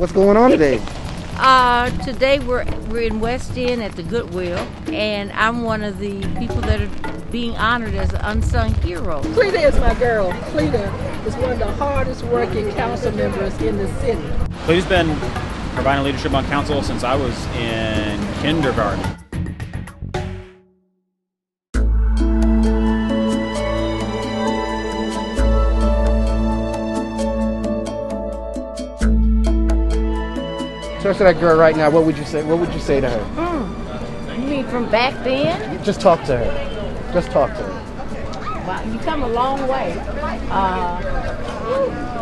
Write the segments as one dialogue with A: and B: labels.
A: What's going on today?
B: Today we're in West End at the Goodwill, and I'm one of the people that are being honored as an unsung hero.
C: Cleta is my girl. Cleta is one of the hardest working council members in the city.
D: Cleta's been providing leadership on council since I was in kindergarten.
A: Talk to that girl right now. What would you say? What would you say to her?
B: You mean from back then?
A: Just talk to her. Just talk to her.
B: Wow, you come a long way.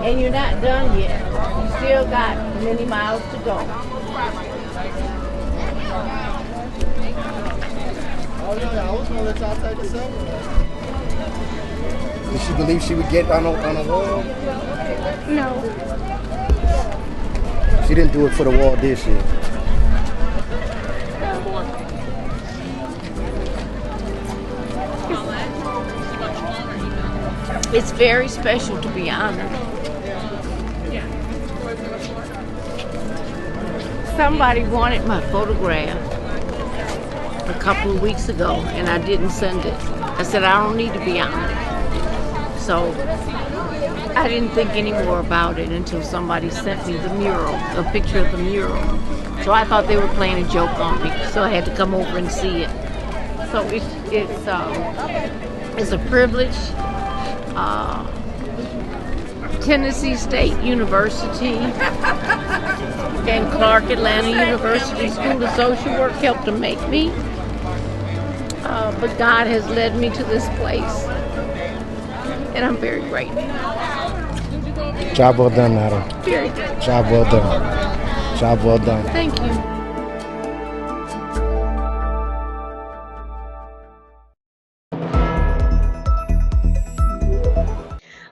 B: And you're not done yet. You still got many miles to go.
A: Did she believe she would get on a wall?
B: No.
A: She didn't do it for the wall, did she?
B: It's very special to be honored. Somebody wanted my photograph a couple of weeks ago, and I didn't send it. I said, I don't need to be honored. So I didn't think any more about it until somebody sent me the mural, a picture of the mural. So I thought they were playing a joke on me, so I had to come over and see it. So it's a privilege. Tennessee State University and Clark Atlanta University School of Social Work helped to make me. But God has led me to this place, and I'm very grateful.
A: Job well done, madam.
B: Very good.
A: Job well done. Job well done.
B: Thank you.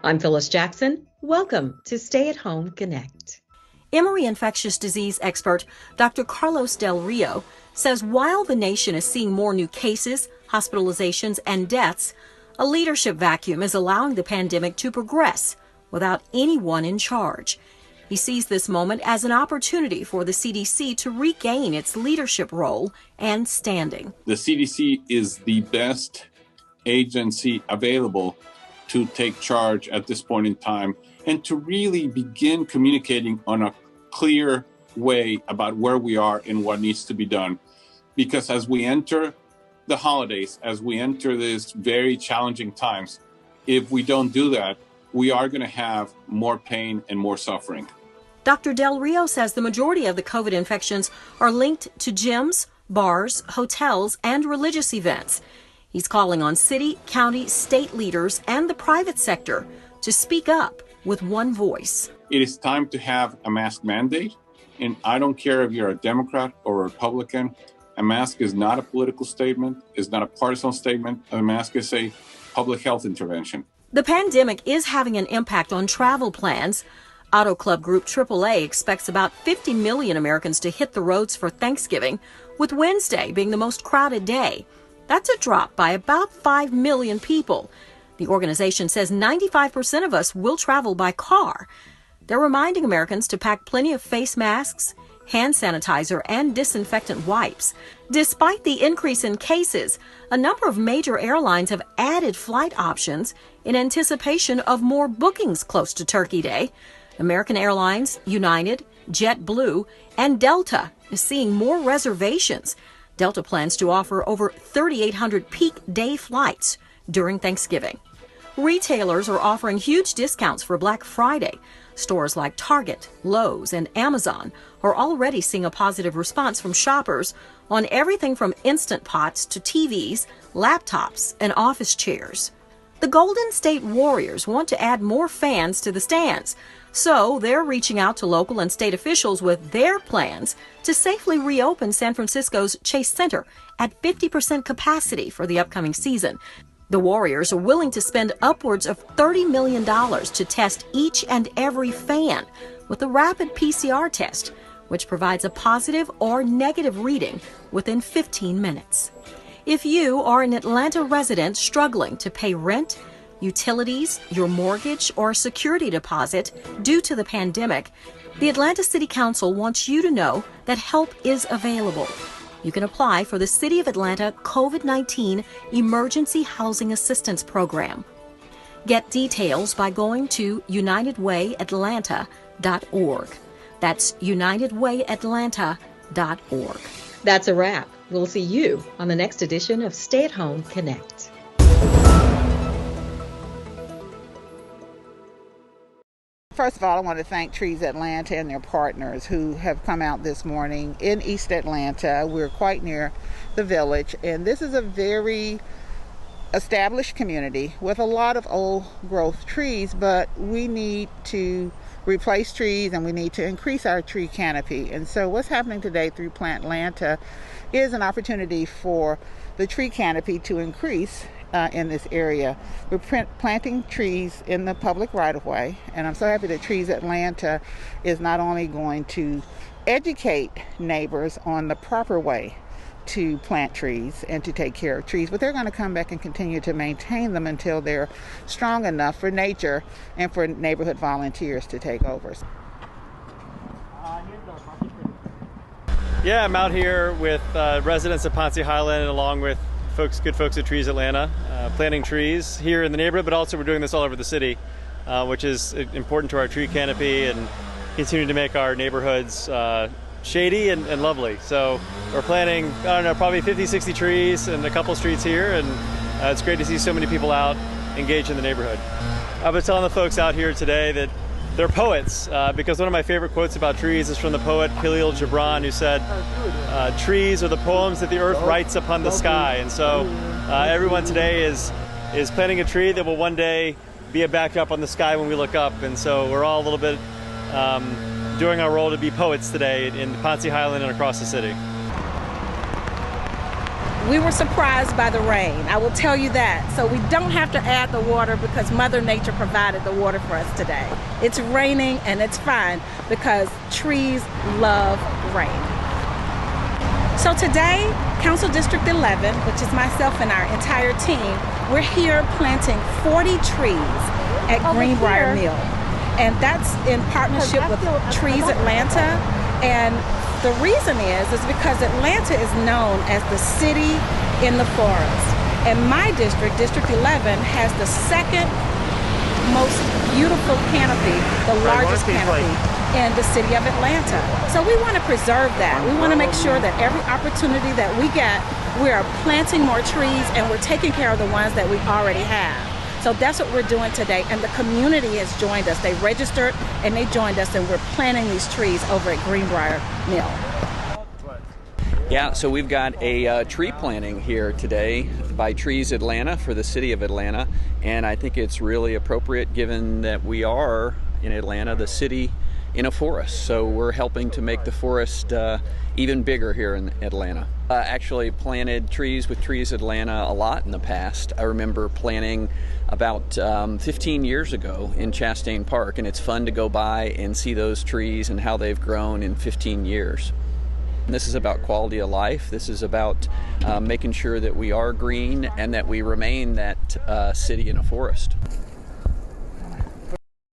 E: I'm Phyllis Jackson. Welcome to Stay at Home Connect. Emory infectious disease expert Dr. Carlos Del Rio says while the nation is seeing more new cases, hospitalizations, and deaths, a leadership vacuum is allowing the pandemic to progress without anyone in charge. He sees this moment as an opportunity for the CDC to regain its leadership role and standing.
F: The CDC is the best agency available to take charge at this point in time and to really begin communicating on a clear way about where we are and what needs to be done. Because as we enter the holidays, as we enter these very challenging times, if we don't do that, we are going to have more pain and more suffering.
E: Dr. Del Rio says the majority of the COVID infections are linked to gyms, bars, hotels, and religious events. He's calling on city, county, state leaders, and the private sector to speak up with one voice.
F: It is time to have a mask mandate, and I don't care if you're a Democrat or a Republican. A mask is not a political statement, it's not a partisan statement. A mask is a public health intervention.
E: The pandemic is having an impact on travel plans. Auto Club Group AAA expects about 50 million Americans to hit the roads for Thanksgiving, with Wednesday being the most crowded day. That's a drop by about 5 million people. The organization says 95% of us will travel by car. They're reminding Americans to pack plenty of face masks, hand sanitizer, and disinfectant wipes. Despite the increase in cases, a number of major airlines have added flight options in anticipation of more bookings close to Turkey Day. American Airlines, United, JetBlue, and Delta is seeing more reservations. Delta plans to offer over 3,800 peak day flights during Thanksgiving. Retailers are offering huge discounts for Black Friday. Stores like Target, Lowe's, and Amazon are already seeing a positive response from shoppers on everything from Instant Pots to TVs, laptops, and office chairs. The Golden State Warriors want to add more fans to the stands, so they're reaching out to local and state officials with their plans to safely reopen San Francisco's Chase Center at 50% capacity for the upcoming season. The Warriors are willing to spend upwards of $30 million to test each and every fan with a rapid PCR test, which provides a positive or negative reading within 15 minutes. If you are an Atlanta resident struggling to pay rent, utilities, your mortgage, or security deposit due to the pandemic, The Atlanta City Council wants you to know that help is available. You can apply for the City of Atlanta COVID-19 Emergency Housing Assistance Program. Get details by going to UnitedWayAtlanta.org. That's UnitedWayAtlanta.org.
G: That's a wrap. We'll see you on the next edition of Stay at Home Connect.
H: First of all, I want to thank Trees Atlanta and their partners who have come out this morning in East Atlanta. We're quite near the village, and this is a very established community with a lot of old growth trees, but we need to replace trees and we need to increase our tree canopy. And so what's happening today through Plant Atlanta is an opportunity for the tree canopy to increase in this area. We're planting trees in the public right-of-way, and I'm so happy that Trees Atlanta is not only going to educate neighbors on the proper way to plant trees and to take care of trees, but they're going to come back and continue to maintain them until they're strong enough for nature and for neighborhood volunteers to take over.
I: Yeah, I'm out here with residents of Ponce Highland along with good folks at Trees Atlanta, planting trees here in the neighborhood, but also we're doing this all over the city, which is important to our tree canopy and continue to make our neighborhoods shady and lovely. So we're planting, I don't know, probably 50, 60 trees in a couple streets here, and it's great to see so many people out engaged in the neighborhood. I was telling the folks out here today that they're poets, because one of my favorite quotes about trees is from the poet Khalil Gibran, who said, trees are the poems that the earth writes upon the sky. And so everyone today is planting a tree that will one day be a backdrop on the sky when we look up. And so we're all a little bit doing our role to be poets today in Ponce Highland and across the city.
C: We were surprised by the rain, I will tell you that. So we don't have to add the water because Mother Nature provided the water for us today. It's raining and it's fine because trees love rain. So today, Council District 11, which is myself and our entire team, we're here planting 40 trees at Greenbrier Mill. And that's in partnership with Trees Atlanta. And the reason is because Atlanta is known as the city in the forest. And my district, District 11, has the second most beautiful canopy, the largest canopy in the city of Atlanta. So we want to preserve that. We want to make sure that every opportunity that we get, we are planting more trees and we're taking care of the ones that we already have. So that's what we're doing today, and the community has joined us. They registered and they joined us, and we're planting these trees over at Greenbrier Mill.
J: Yeah, so we've got a tree planting here today by Trees Atlanta for the city of Atlanta, and I think it's really appropriate given that we are in Atlanta, the city in a forest. So we're helping to make the forest even bigger here in Atlanta. Actually planted trees with Trees Atlanta a lot in the past. I remember planting about 15 years ago in Chastain Park, and it's fun to go by and see those trees and how they've grown in 15 years. And this is about quality of life. This is about making sure that we are green and that we remain that city in a forest.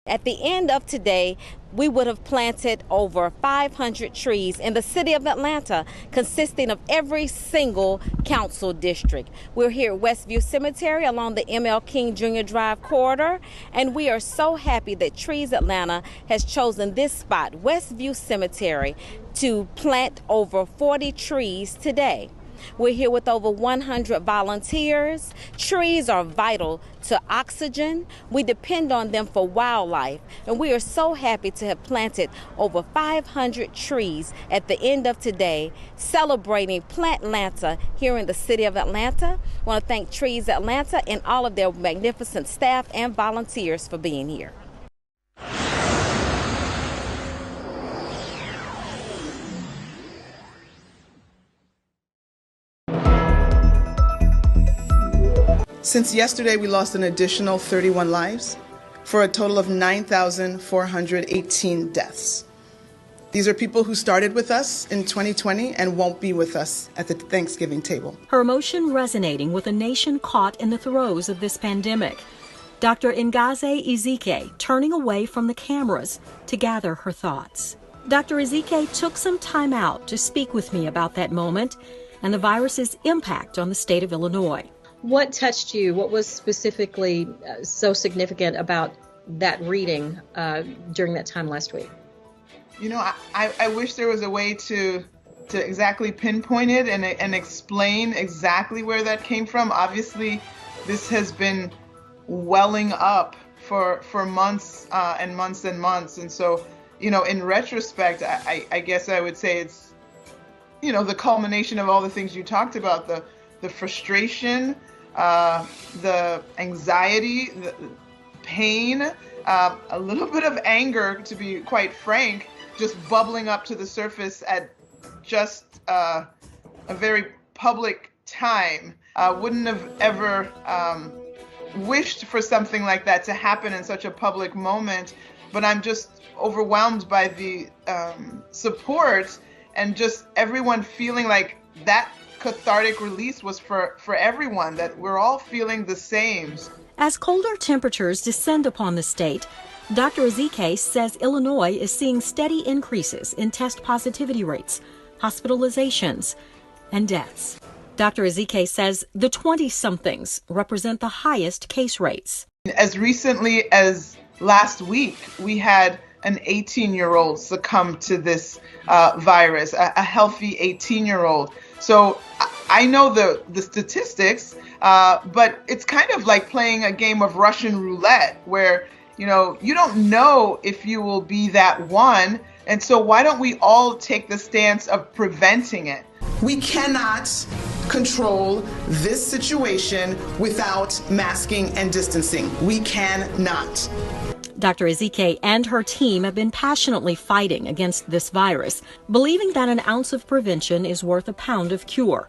K: At the end of today, we would have planted over 500 trees in the city of Atlanta, consisting of every single council district. We're here at Westview Cemetery along the M.L. King Jr. Drive corridor, and we are so happy that Trees Atlanta has chosen this spot, Westview Cemetery, to plant over 40 trees today. We're here with over 100 volunteers. Trees are vital to oxygen. We depend on them for wildlife. And we are so happy to have planted over 500 trees at the end of today, celebrating Plant Atlanta here in the city of Atlanta. I want to thank Trees Atlanta and all of their magnificent staff and volunteers for being here.
L: Since yesterday, we lost an additional 31 lives for a total of 9,418 deaths. These are people who started with us in 2020 and won't be with us at the Thanksgiving table.
E: Her emotion resonating with a nation caught in the throes of this pandemic. Dr. Ngozi Ezike turning away from the cameras to gather her thoughts. Dr. Ezike took some time out to speak with me about that moment and the virus's impact on the state of Illinois.
G: What touched you? What was specifically so significant about that reading during that time last week?
L: You know, I wish there was a way to exactly pinpoint it and explain exactly where that came from. Obviously, this has been welling up for months and months and months. And so, you know, in retrospect, I guess I would say it's, you know, the culmination of all the things you talked about, the frustration, the anxiety, the pain, a little bit of anger, to be quite frank, just bubbling up to the surface at just a very public time. Wouldn't have ever wished for something like that to happen in such a public moment, but I'm just overwhelmed by the support and just everyone feeling like that cathartic release was for everyone, that we're all feeling the same.
E: As colder temperatures descend upon the state, Dr. Ezike says Illinois is seeing steady increases in test positivity rates, hospitalizations, and deaths. Dr. Ezike says the 20-somethings represent the highest case rates.
L: As recently as last week, we had an 18-year-old succumb to this virus, a healthy 18-year-old. So I know the statistics, but it's kind of like playing a game of Russian roulette where, you know, you don't know if you will be that one. And so why don't we all take the stance of preventing it? We cannot control this situation without masking and distancing. We cannot.
E: Dr. Ezike and her team have been passionately fighting against this virus, believing that an ounce of prevention is worth a pound of cure.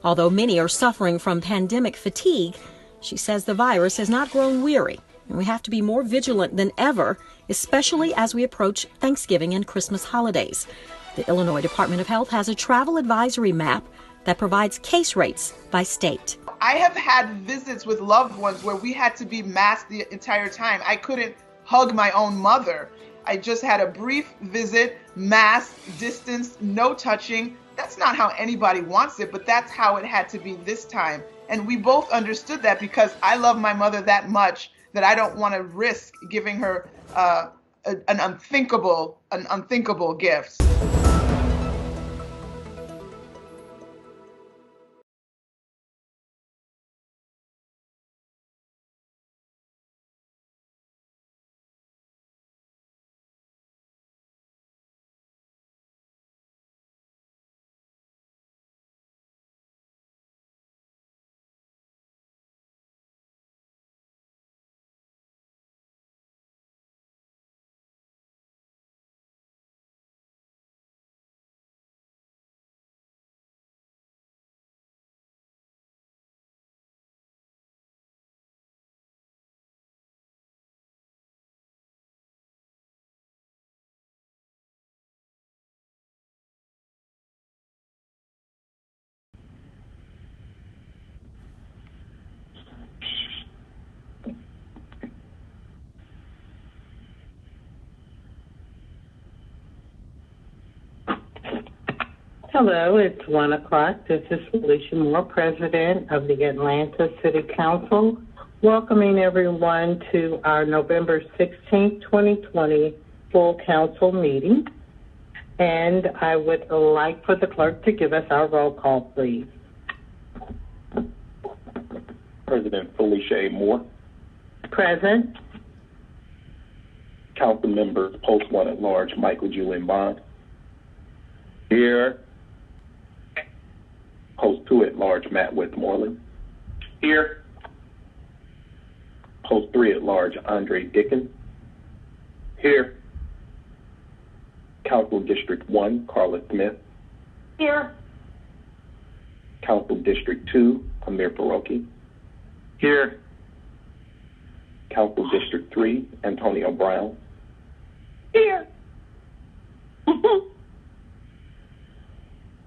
E: Although many are suffering from pandemic fatigue, she says the virus has not grown weary, and we have to be more vigilant than ever, especially as we approach Thanksgiving and Christmas holidays. The Illinois Department of Health has a travel advisory map that provides case rates by state.
L: I have had visits with loved ones where we had to be masked the entire time. I couldn't hug my own mother. I just had a brief visit, mask, distance, no touching. That's not how anybody wants it, but that's how it had to be this time. And we both understood that because I love my mother that much that I don't want to risk giving her an unthinkable gift.
M: Hello, it's 1 o'clock. This is Felicia Moore, President of the Atlanta City Council, welcoming everyone to our November 16, 2020 full council meeting. And I would like for the clerk to give us our roll call, please.
N: President Felicia A. Moore.
M: Present.
N: Council members, Post 1 at large, Michael Julian Bond.
F: Here.
N: Post 2 at large, Matt Westmoreland.
F: Here.
N: Post 3 at large, Andre Dickens.
F: Here.
N: Council District 1, Carla Smith.
M: Here.
N: Council District 2, Amir Faroki.
F: Here.
N: Council District 3, Antonio Brown.
M: Here.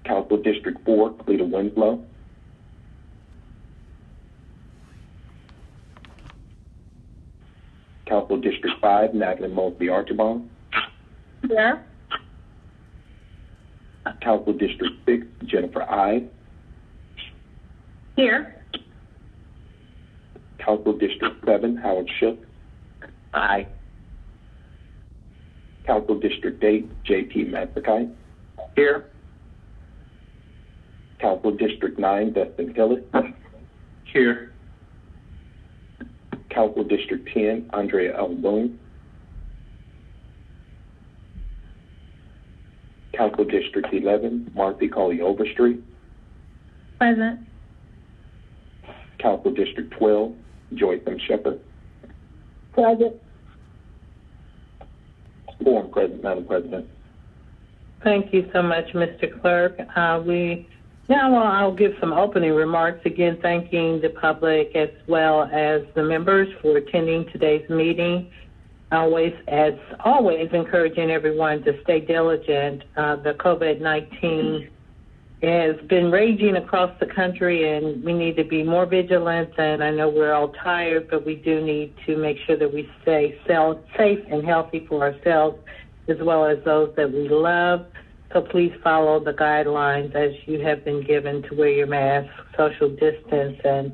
N: Council District 4, Cleta Winslow. Council District 5, Natalie Mosby Archibald.
M: Here.
N: Council District 6, Jennifer Ives.
M: Here.
N: Council District 7, Howard Shook.
M: Aye.
N: Council District 8, J.P. Matsakite.
M: Here.
N: Council District 9, Dustin Hillis.
M: Here.
N: Council District 10, Andrea L. Boone. Council District 11, Marcy Colley Overstreet.
M: Present.
N: Council District 12, Joyce M. Shepherd.
M: Present.
N: Quorum present, Madam President.
M: Thank you so much, Mr. Clerk. I'll give some opening remarks, again thanking the public as well as the members for attending today's meeting. As always, encouraging everyone to stay diligent. The COVID-19 has been raging across the country, and we need to be more vigilant. And I know we're all tired, but we do need to make sure that we stay safe and healthy for ourselves as well as those that we love. So please follow the guidelines as you have been given to wear your mask, social distance, and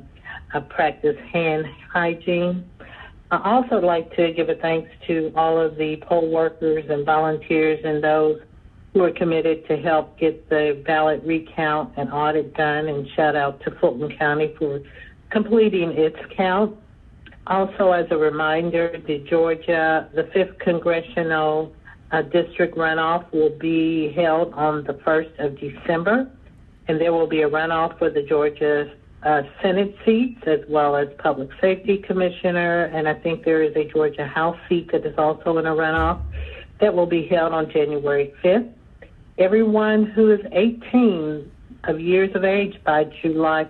M: practice hand hygiene. I also like to give a thanks to all of the poll workers and volunteers and those who are committed to help get the ballot recount and audit done, and shout out to Fulton County for completing its count. Also, as a reminder, the 5th Congressional District runoff will be held on the 1st of December, and there will be a runoff for the Georgia Senate seats as well as Public Safety Commissioner, and I think there is a Georgia House seat that is also in a runoff that will be held on January 5th. Everyone who is 18 of years of age by January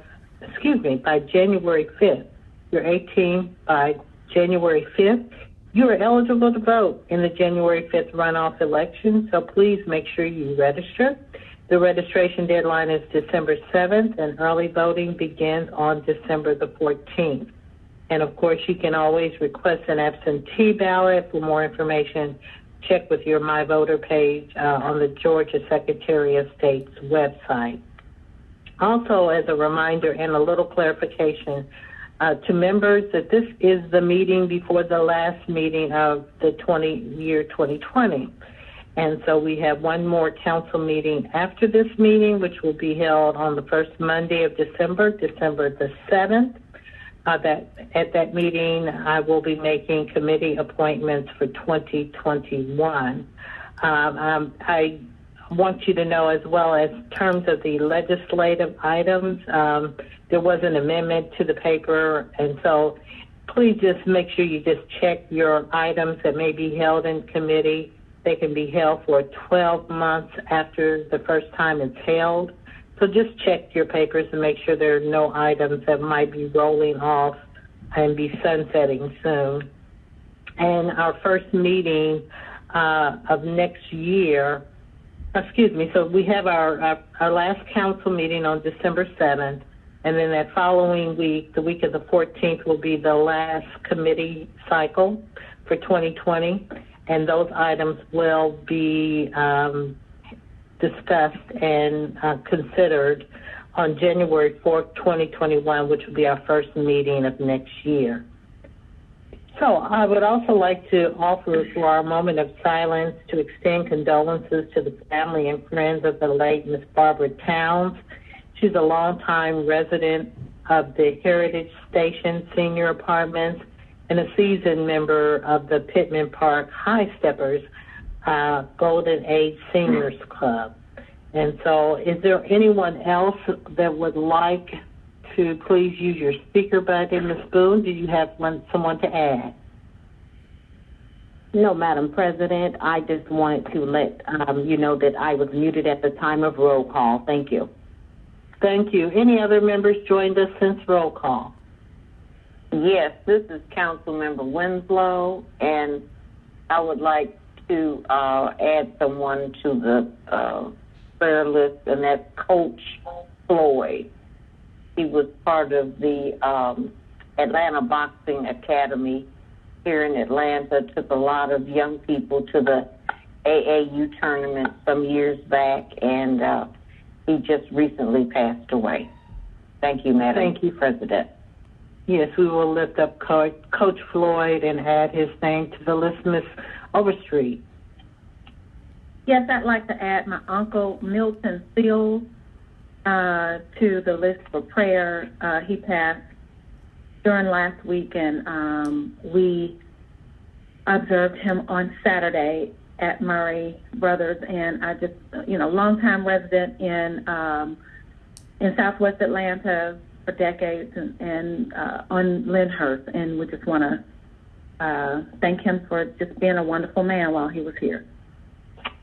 M: 5th, you're 18 by January 5th, you are eligible to vote in the January 5th runoff election, so please make sure you register. The registration deadline is December 7th, and early voting begins on December the 14th. And of course, you can always request an absentee ballot. For more information, check with your My Voter page on the Georgia Secretary of State's website. Also, as a reminder and a little clarification to members, that this is the meeting before the last meeting of the 2020. And so we have one more council meeting after this meeting, which will be held on the first Monday of December the 7th. At that meeting, I will be making committee appointments for 2021. I want you to know, as well as terms of the legislative items, there was an amendment to the paper, and so please just make sure you just check your items that may be held in committee. They can be held for 12 months after the first time it's held. So just check your papers and make sure there are no items that might be rolling off and be sunsetting soon. And our first meeting of next year, so we have our last council meeting on December 7th, and then that following week, the week of the 14th, will be the last committee cycle for 2020. And those items will be discussed and considered on January 4th, 2021, which will be our first meeting of next year. So I would also like to offer for our moment of silence to extend condolences to the family and friends of the late Miss Barbara Towns. She's a longtime resident of the Heritage Station Senior Apartments and a seasoned member of the Pittman Park High Steppers Golden Age Seniors Club. And so is there anyone else that would like to please use your speaker button? Ms. Boone, do you have someone to add?
B: No, Madam President. I just wanted to let you know that I was muted at the time of roll call. Thank you.
M: Thank you. Any other members joined us since roll call?
B: Yes, this is Councilmember Winslow, and I would like to add someone to the prayer list, and that's Coach Floyd. He was part of the Atlanta Boxing Academy here in Atlanta, took a lot of young people to the
M: AAU tournament some years back, and he just recently passed away. Thank you, Madam
O: Thank you.
M: President.
O: Yes, we will lift up Coach Floyd and add his name to the list. Ms. Overstreet.
P: Yes, I'd like to add my uncle Milton Seals to the list for prayer. He passed during last week, and we observed him on Saturday at Murray Brothers. And I just, longtime resident in Southwest Atlanta for decades, and on Lyndhurst, and we just want to thank him for just being a wonderful man while he was here.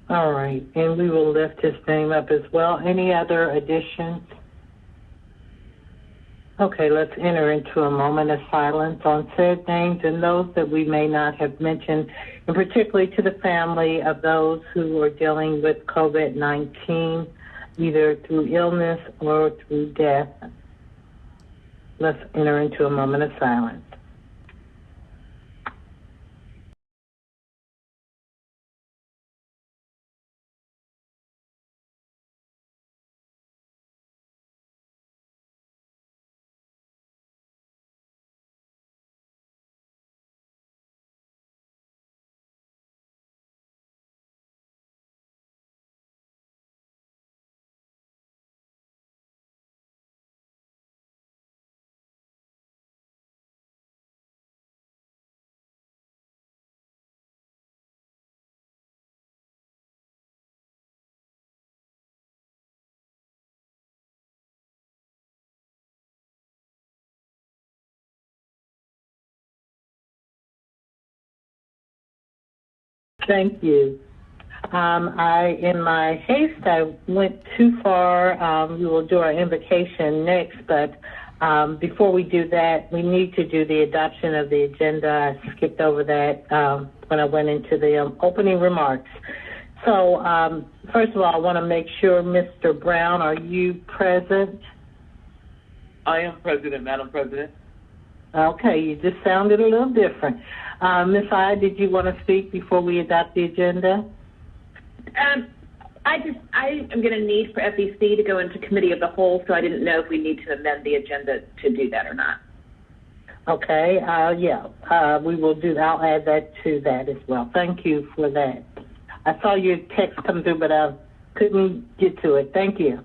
O: All right, and we will lift his name up as well. Any other additions? Okay, let's enter into a moment of silence on said names and those that we may not have mentioned, and particularly to the family of those who are dealing with COVID-19, either through illness or through death. Let's enter into a moment of silence. Thank you. In my haste, I went too far. We will do our invocation next, but before we do that, we need to do the adoption of the agenda. I skipped over that when I went into the opening remarks. So, first of all, I want to make sure, Mr. Brown, are you present?
Q: I am President, Madam President.
O: Okay, you just sounded a little different. Ms. I, did you want to speak before we adopt the agenda?
R: I am going to need for FEC to go into committee of the whole, so I didn't know if we need to amend the agenda to do that or not.
O: Okay, we will do, I'll add that to that as well. Thank you for that. I saw your text come through, but I couldn't get to it. Thank you.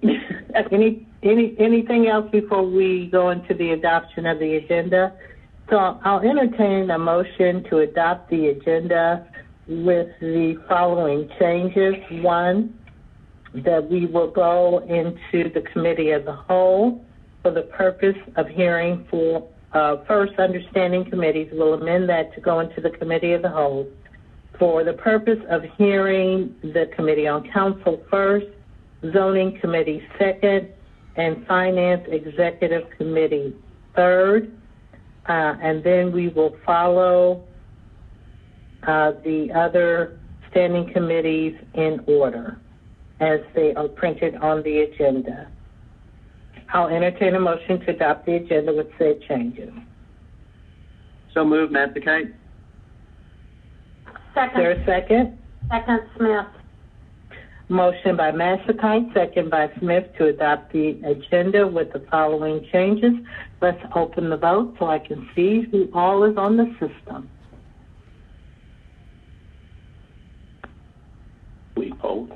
O: Anything else before we go into the adoption of the agenda? So I'll entertain a motion to adopt the agenda with the following changes. One, that we will go into the committee of the whole for the purpose of hearing for first understanding committees. We'll amend that to go into the committee of the whole for the purpose of hearing the committee on council first, zoning committee second, and finance executive committee third. And then we will follow the other standing committees in order as they are printed on the agenda. I'll entertain a motion to adopt the agenda with said changes.
Q: So moved, Matsakite.
O: Second. Is there a second?
P: Second, Smith.
O: Motion by Matsakite, second by Smith to adopt the agenda with the following changes. Let's open the vote so I can see who all is on the system.
N: Please vote.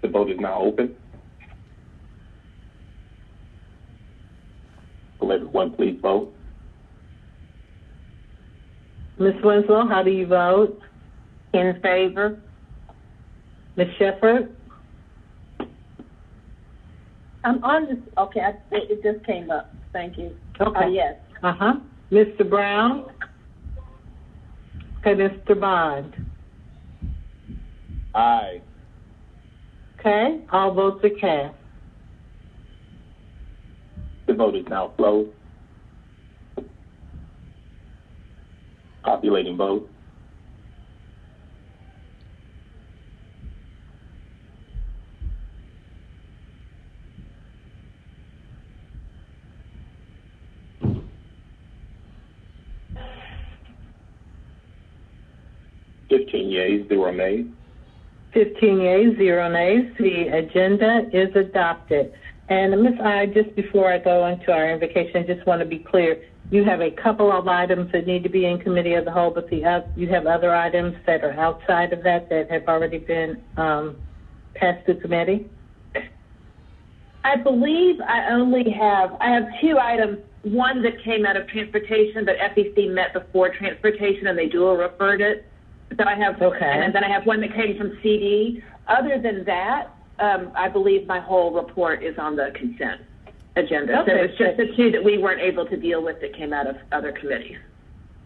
N: The vote is now open. Will everyone please vote?
O: Ms. Winslow, how do you vote?
P: In favor.
O: Ms. Shepherd?
P: I'm on this. Okay, it just came up. Thank you.
O: Okay.
P: Yes.
O: Mr. Brown? Okay, Mr. Bond?
N: Aye.
O: Okay, all votes are cast.
N: The vote is now closed. Populating vote. 15 yeas, 0 nays.
O: 15 yeas, 0 nays. The agenda is adopted. And Ms. I, just before I go into our invocation, I just want to be clear. You have a couple of items that need to be in committee of the whole, but you have other items that are outside of that have already been passed to committee?
R: I believe I have two items. One that came out of transportation, but FEC met before transportation and they dual referred it. So I have,
O: okay.
R: And then I have one that came from CD. Other than that, I believe my whole report is on the consent agenda.
O: Okay.
R: So it's just the two that we weren't able to deal with that came out of other committees.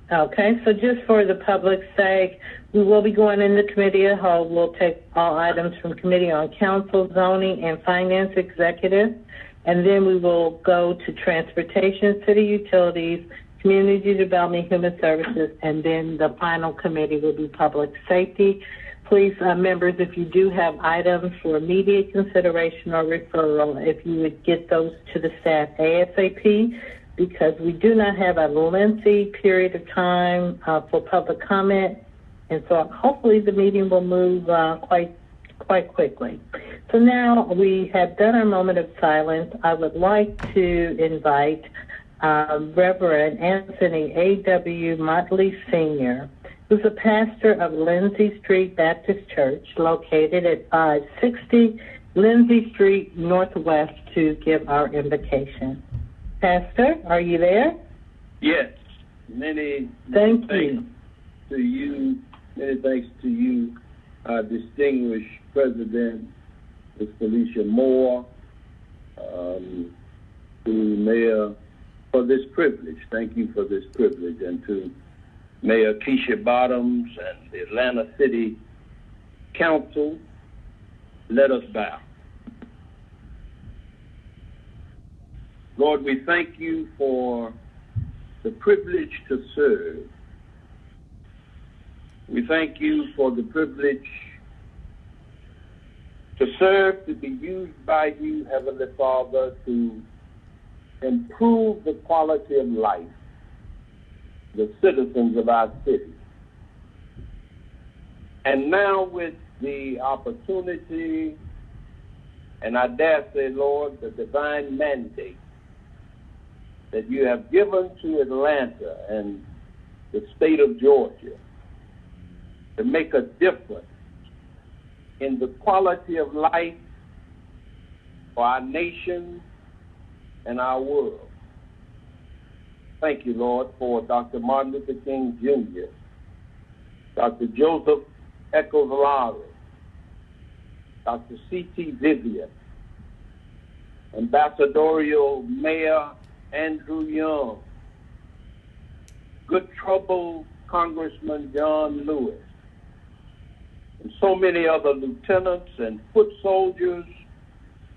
O: Okay, so just for the public's sake, we will be going into committee of the whole. We'll take all items from committee on council, zoning, and finance executive, and then we will go to transportation, city utilities, community development, human services, and then the final committee will be public safety. Please, members, if you do have items for immediate consideration or referral, if you would get those to the staff ASAP, because we do not have a lengthy period of time for public comment, and so hopefully the meeting will move quite quickly. So now we have done our moment of silence. I would like to invite Reverend Anthony A.W. Motley Sr., who's a pastor of Lindsay Street Baptist Church, located at 560 Lindsay Street Northwest, to give our invocation. Pastor, are you there?
S: Yes. Many
O: thanks
S: to you. Many thanks to you, our distinguished President, Ms. Felicia Moore, to Mayor, for this privilege. Thank you for this privilege. And to Mayor Keisha Bottoms and the Atlanta City Council, let us bow. Lord, we thank you for the privilege to serve. We thank you for the privilege to serve, to be used by you, Heavenly Father, to improve the quality of life of the citizens of our city. And now with the opportunity, and I dare say, Lord, the divine mandate that you have given to Atlanta and the state of Georgia to make a difference in the quality of life for our nation and our world. Thank you, Lord, for Dr. Martin Luther King Jr., Dr. Joseph Eccles Lowry, Dr. C.T. Vivian, Ambassadorial Mayor Andrew Young, Good Trouble Congressman John Lewis, and so many other lieutenants and foot soldiers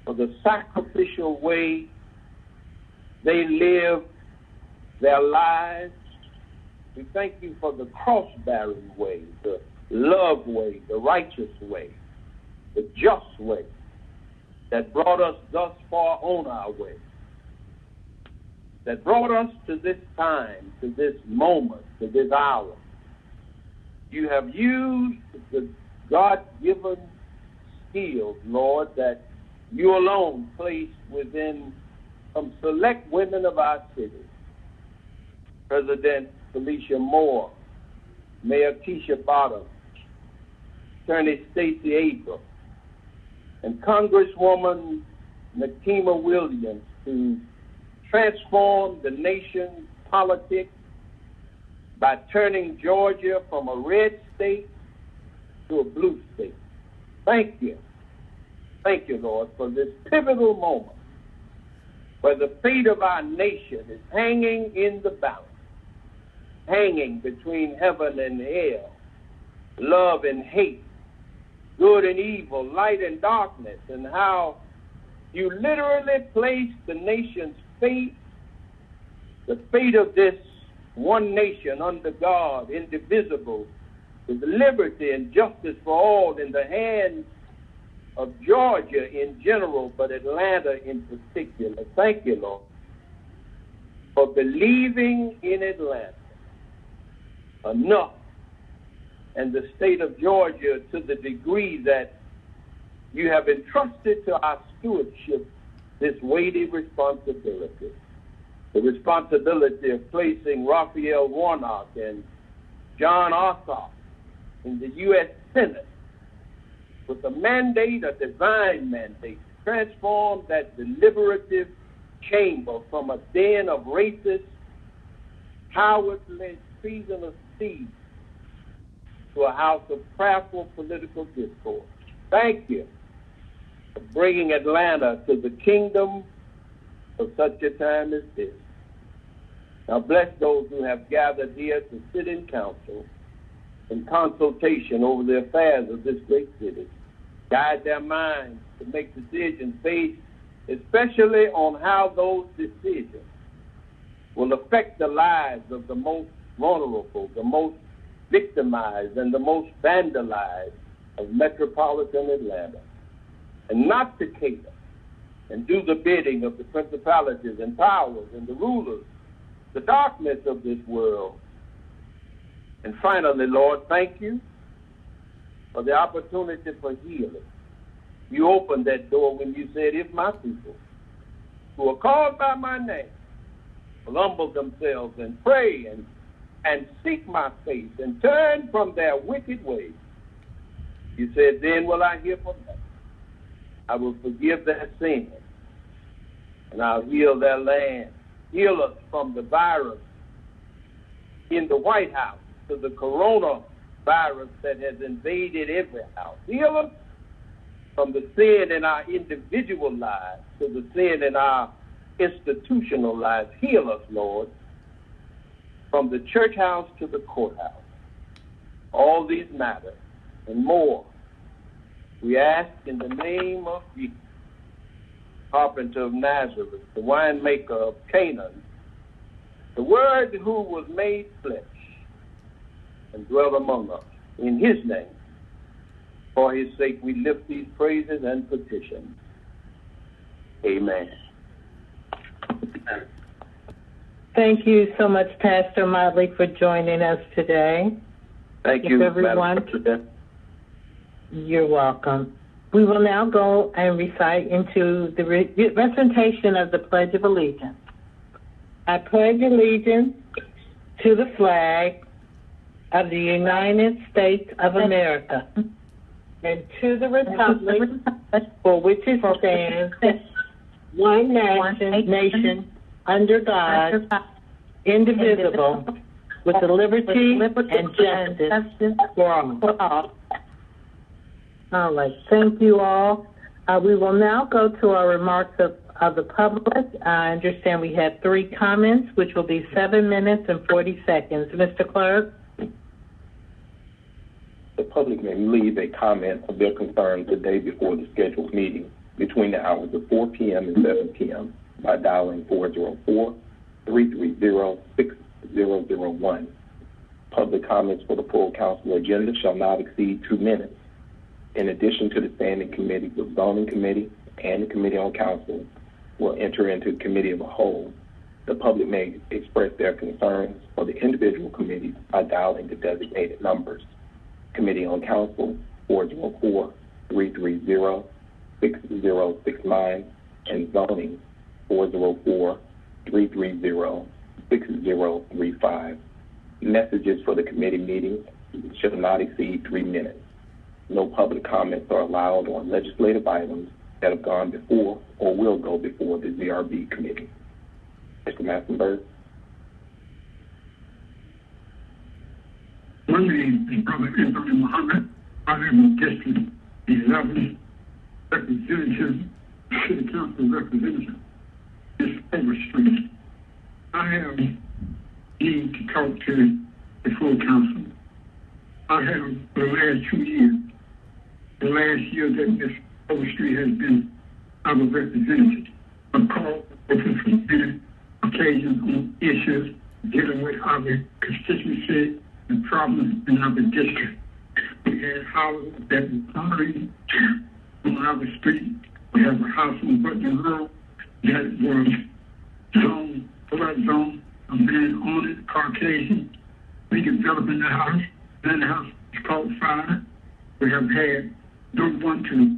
S: for the sacrificial way they live their lives. We thank you for the cross-bearing way, the love way, the righteous way, the just way that brought us thus far on our way, that brought us to this time, to this moment, to this hour. You have used the God-given skills, Lord, that you alone placed within some select women of our city. President Felicia Moore, Mayor Keisha Bottoms, Attorney Stacey Abrams, and Congresswoman Nakima Williams to transform the nation's politics by turning Georgia from a red state to a blue state. Thank you. Thank you, Lord, for this pivotal moment where the fate of our nation is hanging in the balance, hanging between heaven and hell, love and hate, good and evil, light and darkness, and how you literally placed the nation's fate, the fate of this one nation under God, indivisible, with liberty and justice for all in the hands of Georgia in general, but Atlanta in particular. Thank you, Lord, for believing in Atlanta enough and the state of Georgia to the degree that you have entrusted to our stewardship this weighty responsibility. The responsibility of placing Raphael Warnock and John Ossoff in the U.S. Senate with a mandate, a divine mandate, to transform that deliberative chamber from a den of racist, cowardly, treasonous thieves to a house of prayerful political discourse. Thank you for bringing Atlanta to the kingdom of such a time as this. Now bless those who have gathered here to sit in council in consultation over the affairs of this great city. Guide their minds to make decisions based especially on how those decisions will affect the lives of the most vulnerable, the most victimized, and the most vandalized of metropolitan Atlanta, and not to cater and do the bidding of the principalities and powers and the rulers, the darkness of this world. And finally, Lord, thank you for the opportunity for healing. You opened that door when you said, if my people who are called by my name will humble themselves and pray and seek my face and turn from their wicked ways, you said, then will I hear from them. I will forgive their sins, and I'll heal their land. Heal us from the virus in the White House to the coronavirus that has invaded every house. Heal us from the sin in our individual lives to the sin in our institutional lives. Heal us, Lord, from the church house to the courthouse. All these matters and more we ask in the name of Jesus, carpenter of Nazareth, the winemaker of Canaan, the Word who was made flesh and dwelt among us. In his name, for his sake, we lift these praises and petitions. Amen.
O: Thank you so much, Pastor Motley, for joining us today.
S: Thank you,
O: everyone.
S: Madam President.
O: You're welcome. We will now go and recite into the recitation of the Pledge of Allegiance. I pledge allegiance to the flag of the United States of America and to the republic for which it stands, one nation, under God, indivisible, with liberty and justice for all. All right, thank you all. We will now go to our remarks of the public. I understand we have 3 comments, which will be 7 minutes and 40 seconds. Mr. Clerk?
N: The public may leave a comment of their concerns the day before the scheduled meeting between the hours of 4 p.m. and 7 p.m. by dialing 404-330-6001. Public comments for the full council agenda shall not exceed 2 minutes. In addition to the standing committee, the zoning committee and the committee on council will enter into committee of a whole. The public may express their concerns for the individual committees by dialing the designated numbers. Committee on Council, 404-330-6069, and Zoning, 404-330-6035. Messages for the committee meetings shall not exceed 3 minutes. No public comments are allowed on legislative items that have gone before or will go before the ZRB committee. Mr. Massenberg.
T: My name is Brother Anthony Muhammad. I am in District 11, Representative, City Council Representative, Ms. Overstreet. I have need to talk to the full council. I have for the last 2 years, the last year that Ms. Overstreet has been our representative, I called for many occasions on issues dealing with our constituency and problems in our district. We had houses that were burning on our street. We have a house on Butler Road that was flood zone. A man on it, Caucasian, redeveloping the house. Then the house It's caught fire. We have had no one to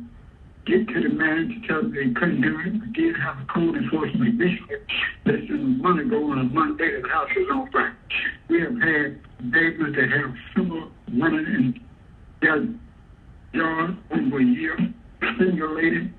T: get to the man to tell them they couldn't do it. We did have a code enforcement recently that said a month ago on a Monday the house is on fire. We have had neighbors that have similar running in their yard over a year. Single lady,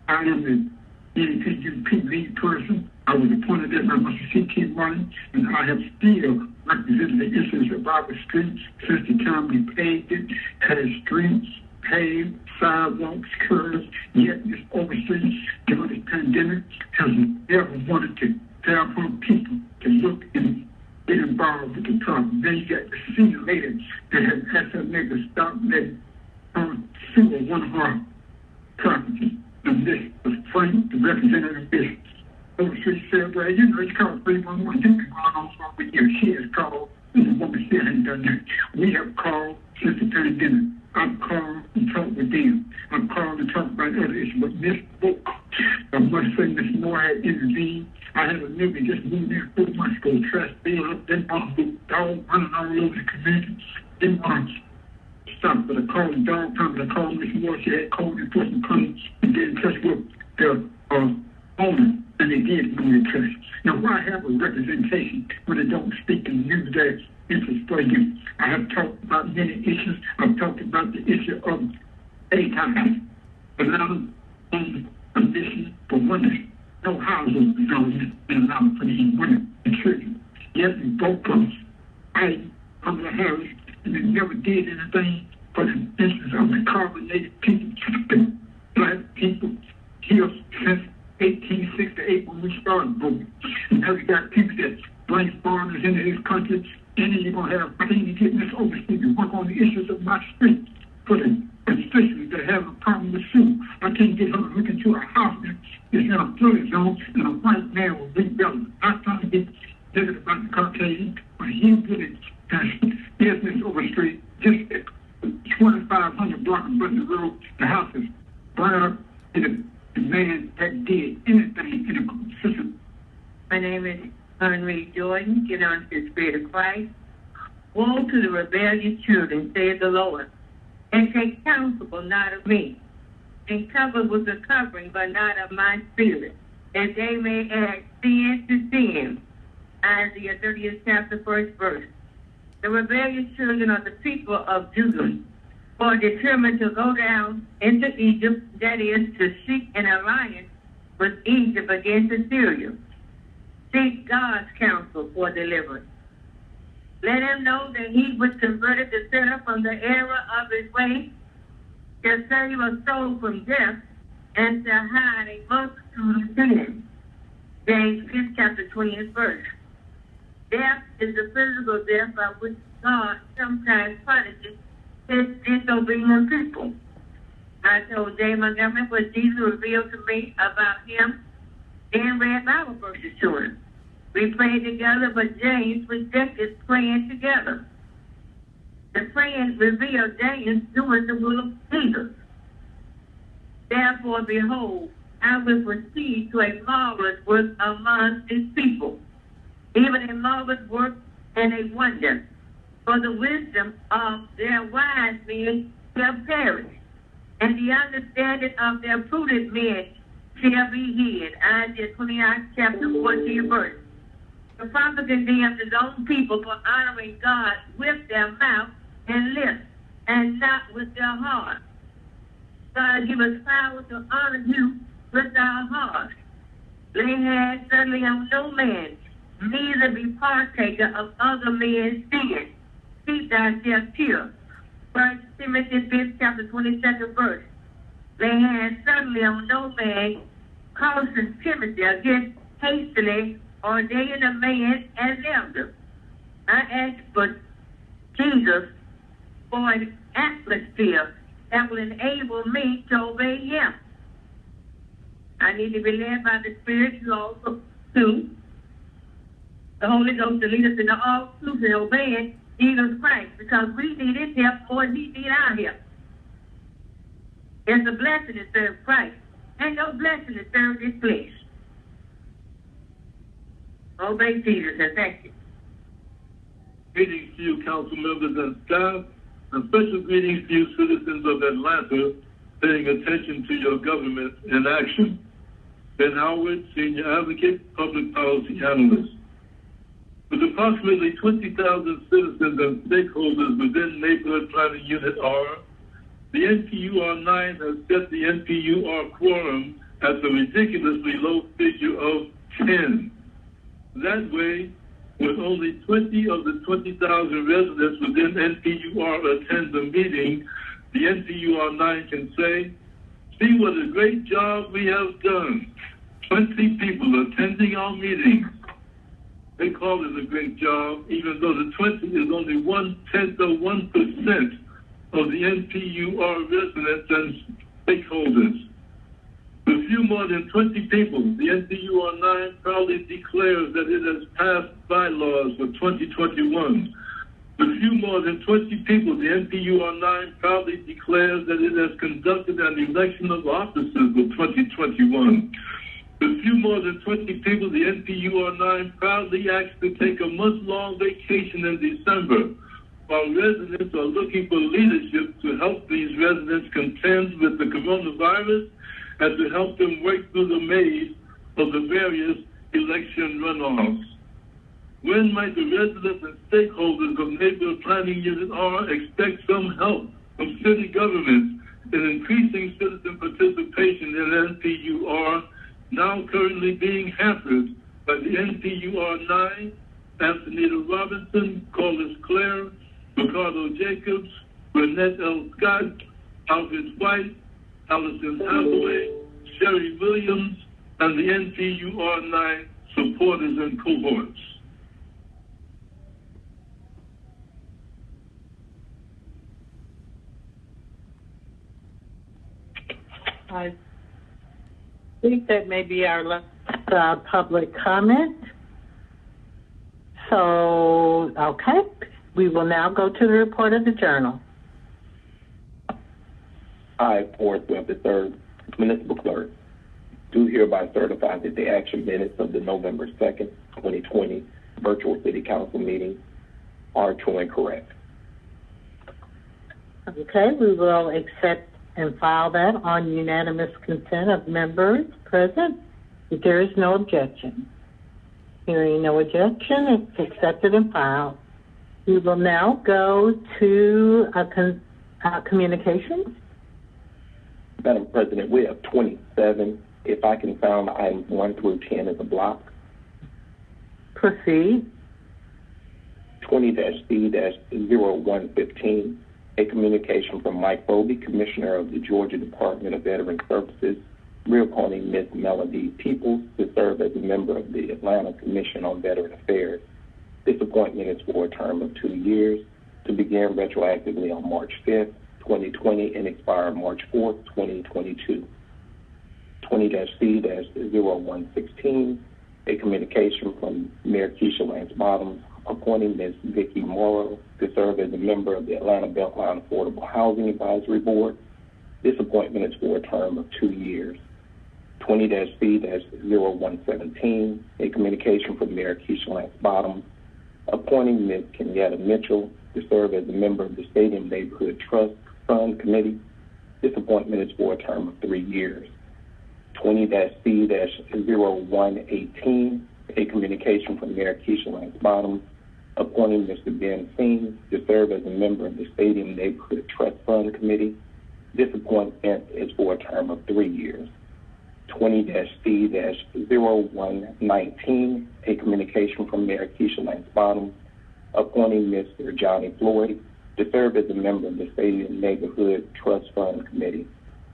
T: I am the NPUP lead person. I was appointed as my CT running, and I have still represented the issues of our streets since the time we paved it, had streets, paved, sidewalks, curbs, yet this overseas during this pandemic has never wanted to tell for people to look and get involved with the problem. Then you got the senior lady that has asked her niggas stop letting single one of our properties. And this was Frank, the representative of business. Overseas said, well, you know, it's called 311. You've been going on for a year. She has called, and the woman still hasn't done that. We have called since the pandemic. I've called and talked with them. I've called and talked about other issues. But Miss Book, I must say Miss Moore had intervened. I had a neighbor just moved in 4 months ago, trash bill up, didn't want to do dog running all over the community. Didn't want to stop, but I called the dog company. I called Miss Moore. She had called enforcement coming and get in touch with the owner, and they did move the trash. Now, why have a representation when they don't speak and use their interest for you? I have talked about many issues. I've talked about the issue of daytime, another condition for women, no houses zones and allowed for these women and children. Yet we both come, I, Kamala Harris, and they never did anything for the instance of the carbonated people, the black people here since 1868 when we started voting. And now we got people that bring foreigners into this country, and then you're going to have clean getting this overseas to work on the issues of my street for the constituents that have a problem with food. I can't get her to look into a house that's in a flood zone and a white man will rebuild it. I'm trying to get negative about the Caucasian, but he really has business over the street. Just 2,500 block of Butler Road, the house is burned up, and the man that did anything in the system.
U: My name is Henry Jordan. Get on to the Spirit of Christ. Woe to the rebellious children, saith the Lord, and take counsel, but not of me, and cover with the covering, but not of my spirit, that they may add sin to sin. Isaiah 30th chapter, 1st verse. The rebellious children of the people of Judah were determined to go down into Egypt, that is, to seek an alliance with Egypt against Assyria. Seek God's counsel for deliverance. Let him know that he was converted the sinner from the error of his way, to save a soul from death, and to hide a multitude of sins. James 5th chapter 20th verse. Death is the physical death by which God sometimes punishes his disobedient people. I told Jay Montgomery what Jesus revealed to me about him, and read Bible verses to him. We prayed together, but James rejected praying together. The praying revealed James doing the will of Jesus. Therefore, behold, I will proceed to a marvelous work among his people, even a marvelous work and a wonder. For the wisdom of their wise men shall perish, and the understanding of their prudent men shall be hid. Isaiah 29 chapter 14 verse. The prophet condemns his own people for honoring God with their mouth and lips, and not with their heart. God give us power to honor you with our heart. Lay hands suddenly on no man, neither be partaker of other men's sins. Keep thyself pure. 1 Timothy 5th chapter 22nd verse. Lay hands suddenly on no man, causing Timothy against hastily ordaining a man as elder. I ask for Jesus for an atmosphere that will enable me to obey him. I need to be led by the Spirit to also to the Holy Ghost to lead us into all truth and obeying Jesus Christ, because we need his help more than he need our help. It's a blessing to serve Christ, and no blessing to serve this flesh. Obey Jesus, and thank you.
T: Greetings to you, council members and staff. A special greetings to you, citizens of Atlanta, paying attention to your government in action. Ben Howard, Senior Advocate, Public Policy Analyst. With approximately 20,000 citizens and stakeholders within Neighborhood Planning Unit R, the NPUR 9 has set the NPUR quorum at the ridiculously low figure of 10. That way, when only 20 of the 20,000 residents within NPUR attend the meeting, the NPUR 9 can say, "See what a great job we have done. 20 people attending our meeting." They call it a great job, even though the 20 is only 0.1% of the NPUR residents and stakeholders. With few more than 20 people, the NPUR 9 proudly declares that it has passed bylaws for 2021. With few more than 20 people, the NPUR 9 proudly declares that it has conducted an election of officers for 2021. With few more than 20 people, the NPUR 9 proudly acts to take a month-long vacation in December, while residents are looking for leadership to help these residents contend with the coronavirus and to help them work through the maze of the various election runoffs. When might the residents and stakeholders of Neighborhood Planning Unit R expect some help from city governments in increasing citizen participation in NPUR, now currently being hampered by the NPUR 9, Antonita Robinson, Corliss Clare, Ricardo Jacobs, Burnett L. Scott, Alfred White, Allison Hathaway, Sherry Williams, and the NPUR 9 supporters and cohorts.
O: I think that may be our last public comment. So, okay, we will now go to the report of the journal.
N: I, Forrest Webb III, Municipal Clerk, do hereby certify that the action minutes of the November 2nd, 2020 virtual City Council meeting are true and correct.
O: Okay, we will accept and file that on unanimous consent of members present if there is no objection. Hearing no objection, it's accepted and filed. We will now go to communications.
N: Madam President, we have 27. If I can found items 1 through 10 as a block.
O: Proceed.
N: 20-C-0115, a communication from Mike Bowlby, Commissioner of the Georgia Department of Veteran Services, reappointing Ms. Melody Peoples to serve as a member of the Atlanta Commission on Veteran Affairs. This appointment is for a term of 2 years to begin retroactively on March 5th, 2020 and expire March 4th, 2022. 20-C-0116, a communication from Mayor Keisha Lance Bottoms appointing Ms. Vicki Morrow to serve as a member of the Atlanta Beltline Affordable Housing Advisory Board. This appointment is for a term of 2 years. 20-C-0117, a communication from Mayor Keisha Lance Bottoms appointing Ms. Kenyatta Mitchell to serve as a member of the Stadium Neighborhood Trust Fund Committee. This appointment is for a term of 3 years. 20-C-0118, a communication from Mayor Keisha Lance Bottoms appointing Mr. Ben Singh to serve as a member of the Stadium Neighborhood Trust Fund Committee. This appointment is for a term of 3 years. 20-C-0119, a communication from Mayor Keisha Lance Bottoms appointing Mr. Johnny Floyd to serve as a member of the Stadium Neighborhood Trust Fund Committee.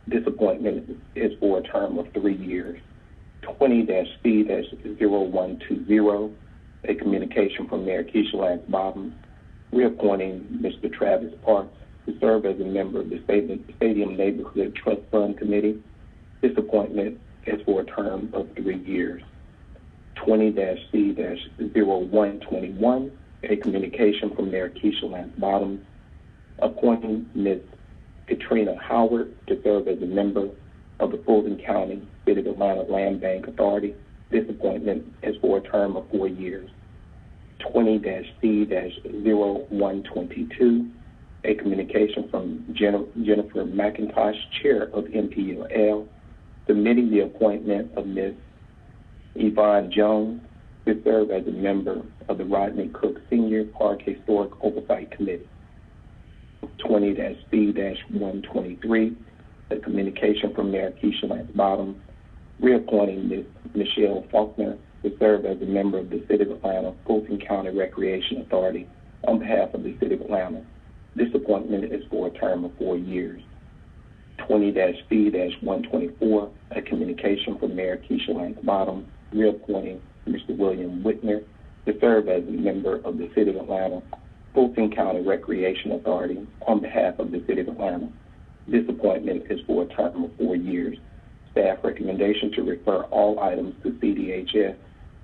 N: This appointment is for a term of 3 years. 20-C-0120, a communication from Mayor Keisha Lance Bottoms reappointing Mr. Travis Parks to serve as a member of the Stadium Neighborhood Trust Fund Committee. This appointment is for a term of 3 years. 20-C-0121, a communication from Mayor Keisha Lance Bottoms appointing Ms. Katrina Howard to serve as a member of the Fulton County City of Atlanta Land Bank Authority. This appointment is for a term of 4 years. 20-C-0122, a communication from Jennifer McIntosh, Chair of MPLL, submitting the appointment of Ms. Yvonne Jones to serve as a member of the Rodney Cook Senior Park Historic Oversight Committee. 20-C-123, a communication from Mayor Keisha Lance Bottoms, reappointing Ms. Michelle Faulkner to serve as a member of the City of Atlanta Fulton County Recreation Authority on behalf of the City of Atlanta. This appointment is for a term of 4 years. 20-C-124, a communication from Mayor Keisha Lance Bottoms, reappointing Mr. William Whitner to serve as a member of the City of Atlanta Fulton County Recreation Authority on behalf of the City of Atlanta. This appointment is for a term of 4 years. Staff recommendation to refer all items to CDHS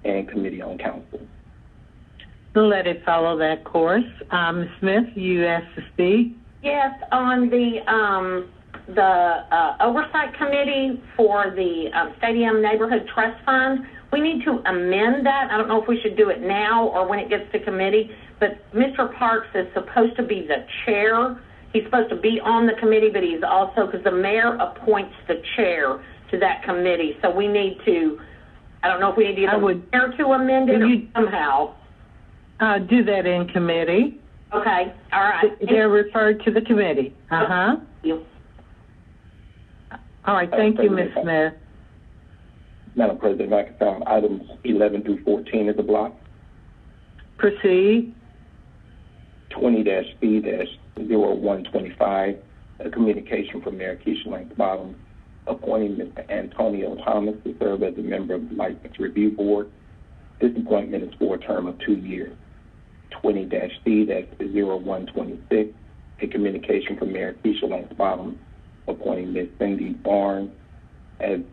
N: and Committee on Council.
O: Let it follow that course. Ms. Smith, you asked to speak.
D: Yes, on the Oversight Committee for the Stadium Neighborhood Trust Fund, we need to amend that. I don't know if we should do it now or when it gets to committee, but Mr. Parks is supposed to be the chair. He's supposed to be on the committee, but he's also, because the mayor appoints the chair to that committee. So we need to, I don't know if we need to get the mayor to amend it or somehow.
O: Do that in committee.
D: Okay, all right.
O: They're referred to the committee.
D: Thank you.
O: All right, thank you, Ms. Smith.
N: Madam President, I can found items 11 through 14 as a block.
O: Proceed.
N: 20-C-0125, a communication from Mayor Keisha Lance Bottoms, appointing Mr. Antonio Thomas to serve as a member of the License Review Board. This appointment is for a term of 2 years. 20-C-0126, a communication from Mayor Keisha Lance Bottoms, appointing Ms. Cindy Barnes to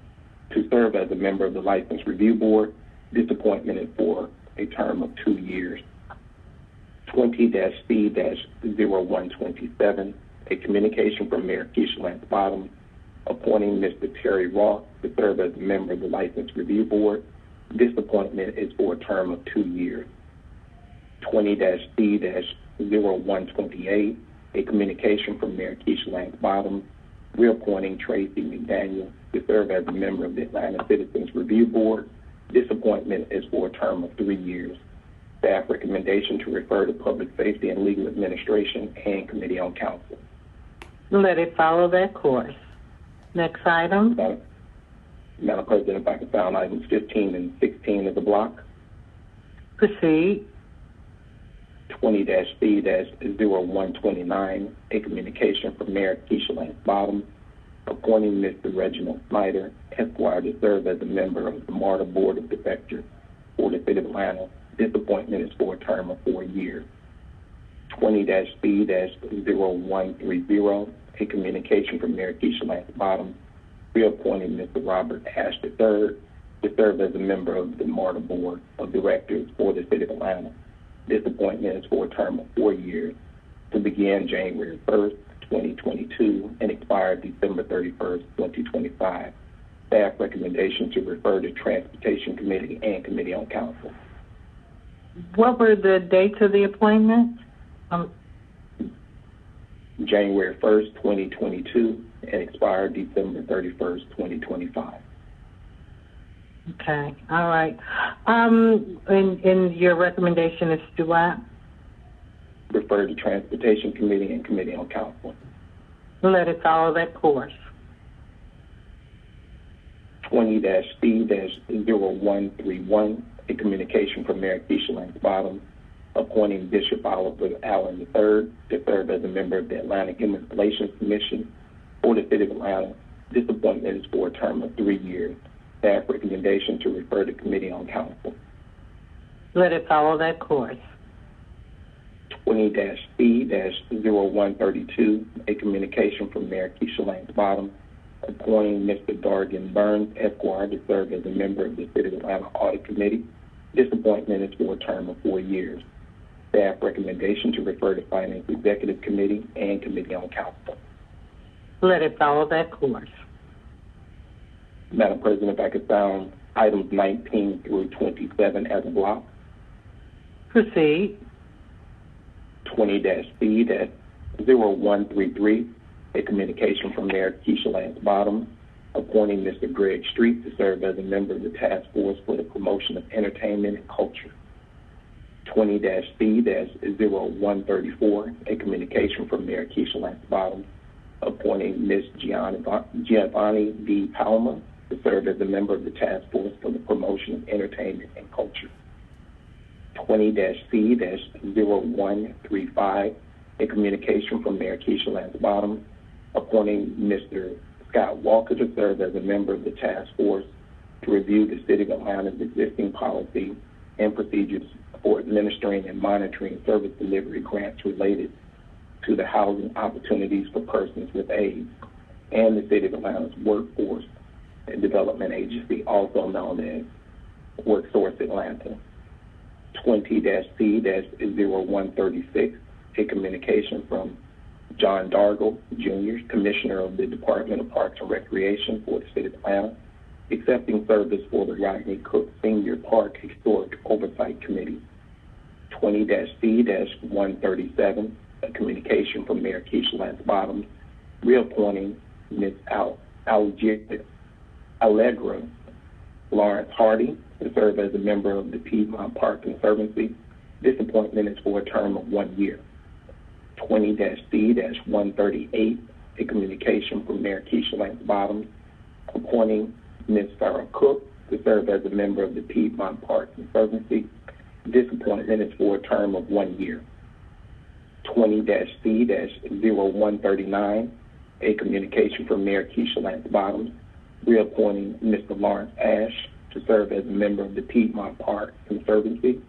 N: serve as a member of the License Review Board. This appointment is for a term of 2 years. 20-C-0127, a communication from Mayor Keisha Lance Bottoms, appointing Mr. Terry Ross to serve as a member of the License Review Board. This appointment is for a term of 2 years. 20-C-0128, a communication from Mayor Keisha Lance Bottoms, reappointing Tracy McDaniel to serve as a member of the Atlanta Citizens Review Board. This appointment is for a term of 3 years. Staff recommendation to refer to Public Safety and Legal Administration and Committee on Council.
O: Let it follow that course. Next item.
N: Madam President, if I can found items 15 and 16 as a block.
O: Proceed.
N: 20-C-0129, a communication from Mayor Keisha Lance Bottoms, appointing Mr. Reginald Snyder, Esquire, to serve as a member of the MARTA Board of Directors for the City of Atlanta. This appointment is for a term of 4 years. 20-C-0130, a communication from Mayor Keisha Lance Bottoms, reappointing Mr. Robert Ash III to serve as a member of the MARTA Board of Directors for the City of Atlanta. This appointment is for a term of 4 years to begin January 1st, 2022 and expire December 31st, 2025. Staff recommendation to refer to Transportation Committee and Committee on Council.
O: What were the dates of the appointment?
N: January 1st, 2022 and expire December 31st, 2025.
O: Okay, all right. And your recommendation is to what?
N: Refer to Transportation Committee and Committee on Council.
O: Let it follow that course.
N: 20-C-0131, a communication from Mayor Keisha Lance Bottoms, appointing Bishop Oliver Allen III to serve as a member of the Atlanta Human Relations Commission for the City of Atlanta. This appointment is for a term of 3 years. Staff recommendation to refer to Committee on Council.
O: Let it follow that course.
N: 20-C-0132, a communication from Mayor Keisha Lance Bottoms, appointing Mr. Dargan Burns, Esquire, to serve as a member of the City of Atlanta Audit Committee. This appointment is for a term of 4 years. Staff recommendation to refer to Finance Executive Committee and Committee on Council.
O: Let it follow that course.
N: Madam President, if I could found items 19 through 27 as a block.
O: Proceed.
N: 20-C-0133, 0133, a communication from Mayor Keisha Lance Bottoms, appointing Mr. Greg Street to serve as a member of the Task Force for the Promotion of Entertainment and Culture. 20-C-0134, a communication from Mayor Keisha Lance Bottoms, appointing Ms. Giovanni D. Palmer to serve as a member of the Task Force for the Promotion of Entertainment and Culture. 20-C-0135, a communication from Mayor Keisha Lance Bottoms, appointing Mr. Scott Walker to serve as a member of the task force to review the City of Atlanta's existing policy and procedures for administering and monitoring service delivery grants related to the Housing Opportunities for Persons with AIDS and the City of Atlanta's Workforce and Development Agency, also known as WorkSource Atlanta. 20-C-0136, a communication from John Dargle, Jr., Commissioner of the Department of Parks and Recreation for the City of Atlanta, accepting service for the Rodney Cook Senior Park Historic Oversight Committee. 20-C-137, a communication from Mayor Keisha Lance Bottoms, reappointing Ms. Allegra Lawrence Hardy to serve as a member of the Piedmont Park Conservancy. This appointment is for a term of 1 year. 20-C-138, a communication from Mayor Keisha Lance Bottoms, appointing Ms. Farrah Cook to serve as a member of the Piedmont Park Conservancy. This appointment is for a term of 1 year. 20-C-0139, a communication from Mayor Keisha Lance Bottoms, reappointing Mr. Lawrence Ash to serve as a member of the Piedmont Park Conservancy.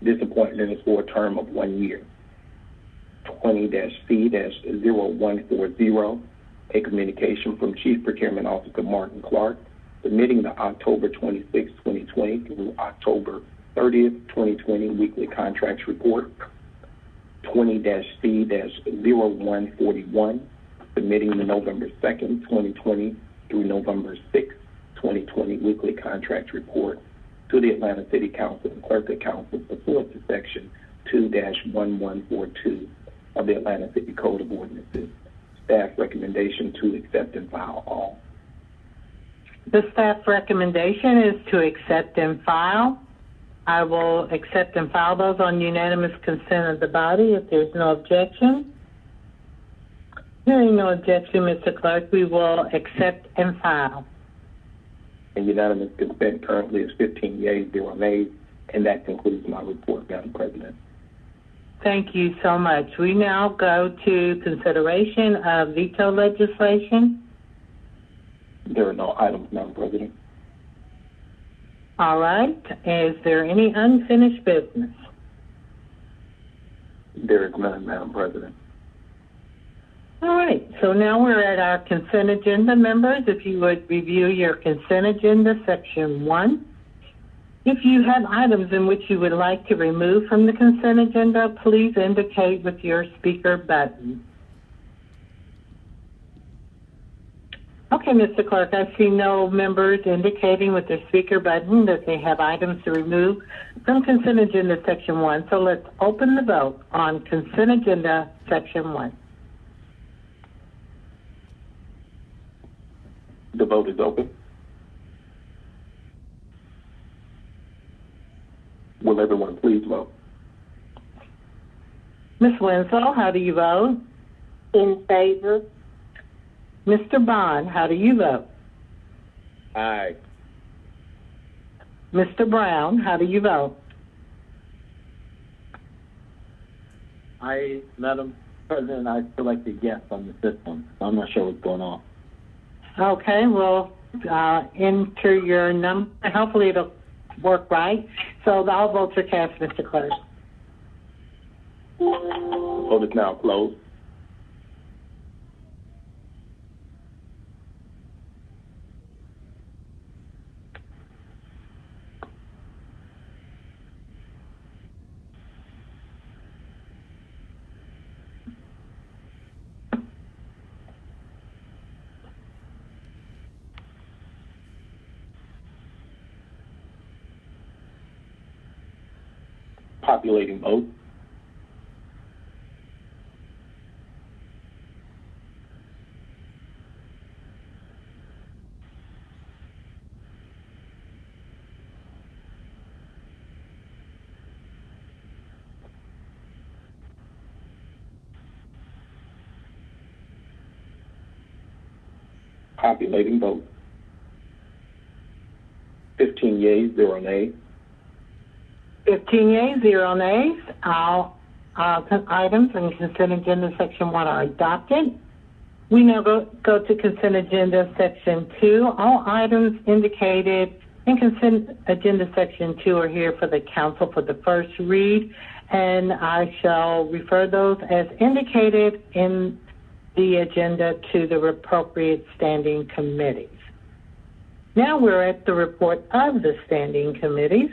N: This appointment is for a term of 1 year. 20-C-0140, a communication from Chief Procurement Officer Martin Clark, submitting the October 26, 2020 through October 30th, 2020 weekly contracts report. 20-C-0141, submitting the November 2nd, 2020 through November 6th, 2020 weekly contract report to the Atlanta City Council and Clerk of Council pursuant to Section 2-1142 of the Atlanta City Code of Ordinances. Staff recommendation to accept and file all.
O: The staff recommendation is to accept and file. I will accept and file those on unanimous consent of the body if there's no objection. Hearing no objection, Mr. Clerk, we will accept and file.
N: And unanimous consent currently is 15 yeas, 0 nays, and that concludes my report, Madam President.
O: Thank you so much. We now go to consideration of veto legislation.
N: There are no items, Madam President.
O: All right. Is there any unfinished business?
N: There is none, Madam President.
O: All right. So now we're at our consent agenda, members. If you would review your consent agenda, section 1. If you have items in which you would like to remove from the consent agenda, please indicate with your speaker button. Okay, Mr. Clerk, I see no members indicating with their speaker button that they have items to remove from consent agenda section 1. So let's open the vote on consent agenda section 1.
N: The vote is open. Will everyone please vote?
O: Ms. Winslow, how do you vote? In favor. Mr. Bond, how do you vote?
S: Aye.
O: Mr. Brown, how do you vote?
A: Madam President, I selected yes on the system, so I'm not sure what's going on.
O: Okay, we'll enter your number. Hopefully it'll work right. So all votes are cast, Mr. Clerk.
N: The vote is now closed. Populating vote. Populating vote. 15 yeas, 0 nays.
O: 15 yeas, 0 nays. All items in consent agenda section 1 are adopted. We now go to consent agenda section 2. All items indicated in consent agenda section 2 are here for the council for the first read, and I shall refer those as indicated in the agenda to the appropriate standing committees. Now we're at the report of the standing committees,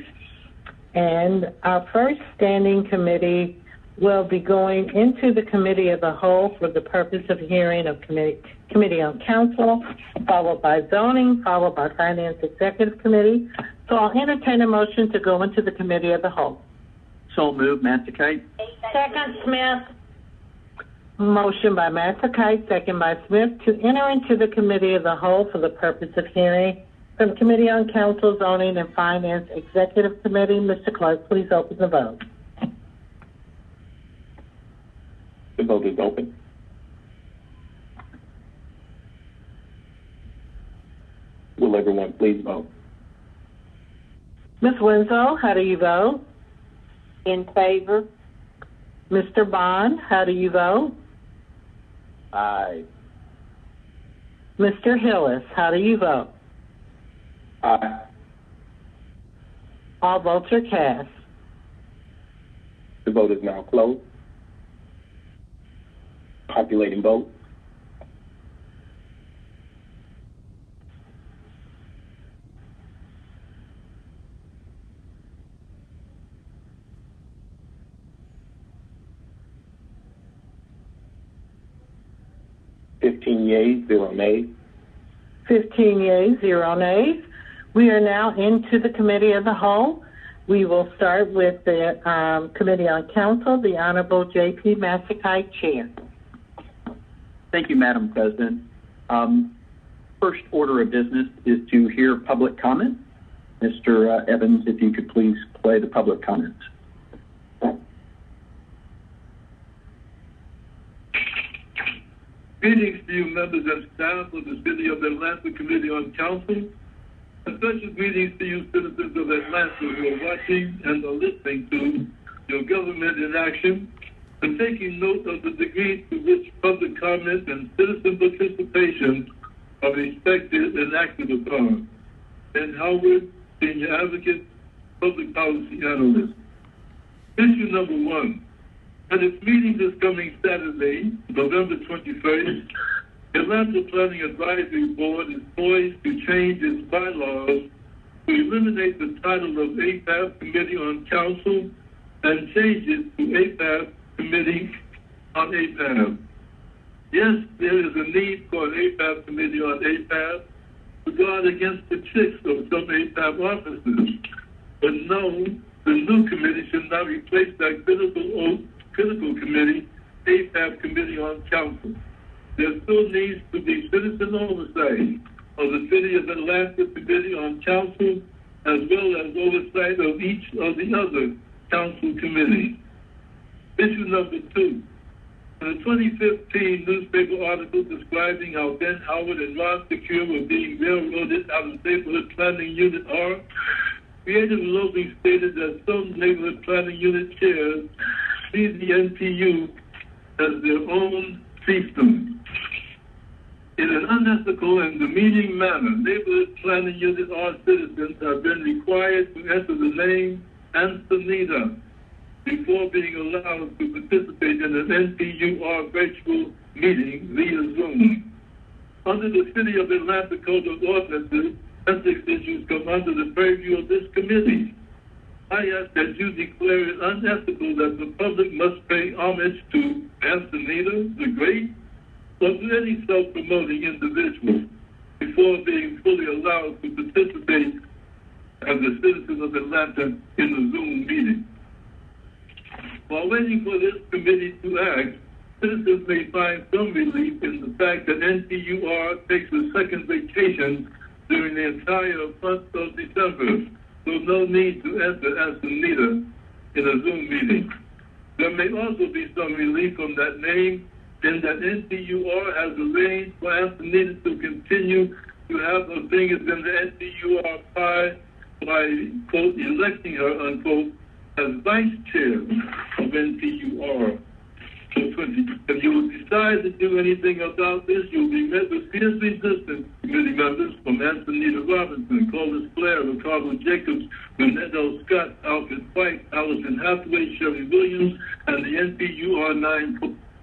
O: and our first standing committee will be going into the committee of the whole for the purpose of hearing of committee on council, followed by zoning, followed by finance executive committee. So I'll entertain a motion to go into the committee of the whole.
H: So moved, Matsakite.
B: Second, Smith.
O: Motion by Matsakite, second by Smith, to enter into the committee of the whole for the purpose of hearing from Committee on Council, Zoning, and Finance Executive Committee. Mr. Clerk, please open the vote.
N: The vote is open. Will everyone please vote?
O: Ms. Winslow, how do you vote?
B: In favor.
O: Mr. Bond, how do you vote?
N: Aye.
O: Mr. Hillis, how do you vote?
N: Aye.
O: All votes are cast.
N: The vote is now closed. Populating vote. Fifteen yeas, 0 nays.
O: 15 yeas, 0 nays. We are now into the committee of the whole. We will start with the Committee on Council, the Honorable J.P. Matsakite, Chair.
H: Thank you, Madam President. First order of business is to hear public comment. Mr. Evans, if you could please play the public comments.
T: Greetings to you, members and staff of the City of Atlanta Committee on Council, and special greetings to you, citizens of Atlanta, who are watching and are listening to your government in action and taking note of the degree to which public comment and citizen participation are respected and acted upon. Ben Howard, Senior Advocate, Public Policy Analyst. Issue number 1. At its meeting this coming Saturday, November 21st, the Atlanta Planning Advisory Board is poised to change its bylaws to eliminate the title of APAP Committee on Council and change it to APAP Committee on APAP. Yes, there is a need for an APAP Committee on APAP to guard against the tricks of some APAP officers. But no, the new committee should not replace that critical committee, APAP Committee on Council. There still needs to be citizen oversight of the City of Atlanta Committee on Council, as well as oversight of each of the other council committees. Issue number 2. In a 2015 newspaper article describing how Ben Howard and Ron Secure were being railroaded out of Neighborhood Planning Unit R, Creative Logan stated that some Neighborhood Planning Unit chairs see the NPU as their own fiefdom. In an unethical and demeaning manner, Neighborhood Planning Unit R citizens have been required to enter the name Antonita before being allowed to participate in an NPUR virtual meeting via Zoom. Under the City of Atlanta Code of Ordinances, ethics issues come under the purview of this committee. I ask that you declare it unethical that the public must pay homage to Antonita the Great or to any self-promoting individual before being fully allowed to participate as a citizen of Atlanta in the Zoom meeting. While waiting for this committee to act, citizens may find some relief in the fact that NPUR takes a second vacation during the entire month of December, so no need to enter Antonita in a Zoom meeting. There may also be some relief from that name then that NCUR has arranged for Antonita to continue to have her fingers in the NCUR pie by, quote, electing her, unquote, as vice chair of NCUR. So if you decide to do anything about this, you'll be met with fierce resistance, committee members, from Antonita Robinson, Clovis Blair, Ricardo Jacobs, Renato Scott, Alfred White, Allison Hathaway, Sherry Williams, and the NCUR 9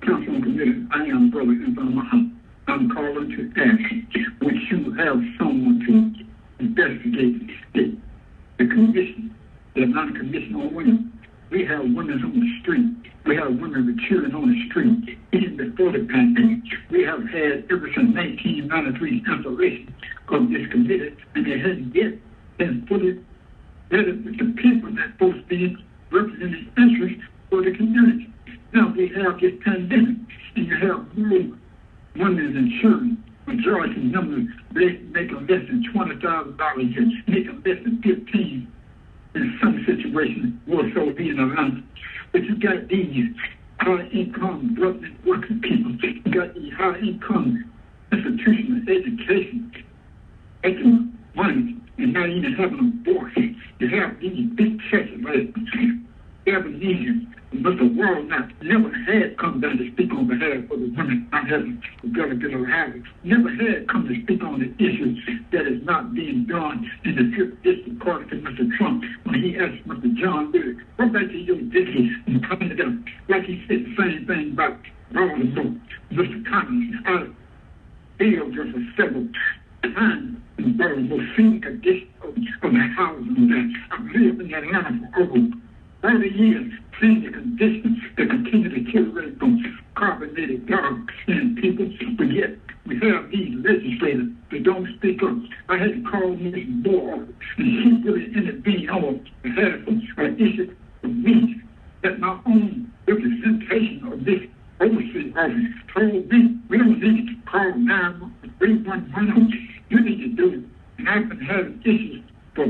T: Council Committee. I am Brother Ibn. I'm calling to ask, would you have someone to investigate the commission, the non-commission on women? We have women on the street. We have women with children on the street. Even before the pandemic, we have had ever since 1993 installation of this committee, and it hasn't yet been fully vetted with the people that's supposed to be representing interests for the community. Now we have this pandemic, and you have more women insurance. Majority numbers, they make less than $20,000 a year, make less than $15,000 in some situations, more so being around. But you got these high-income government working people. You got these high-income institutional education, making money, and not even having a voice. You have these big churches like Ebenezer, Mr. Walnut never had come down to speak on behalf of the women not having the benefit of housing. Never had come to speak on the issues that is not being done in the 5th district according to Mr. Trump when he asked Mr. John Lewis, go back to your districts and clean it up. Like he said the same thing about Baltimore, Mr. Collins. I failed just for several times in Baltimore, seeing the condition of the housing that I've lived in Atlanta for over 30 years, seeing the conditions that continue to deteriorate from carbonated dogs and people, but yet we have these legislators that don't speak up. I had to call Ms. Moore, and she really intervened on behalf of an issue for me that my own representation of this overseas office told me we don't need to call 911. You need to do it. And I've been having issues for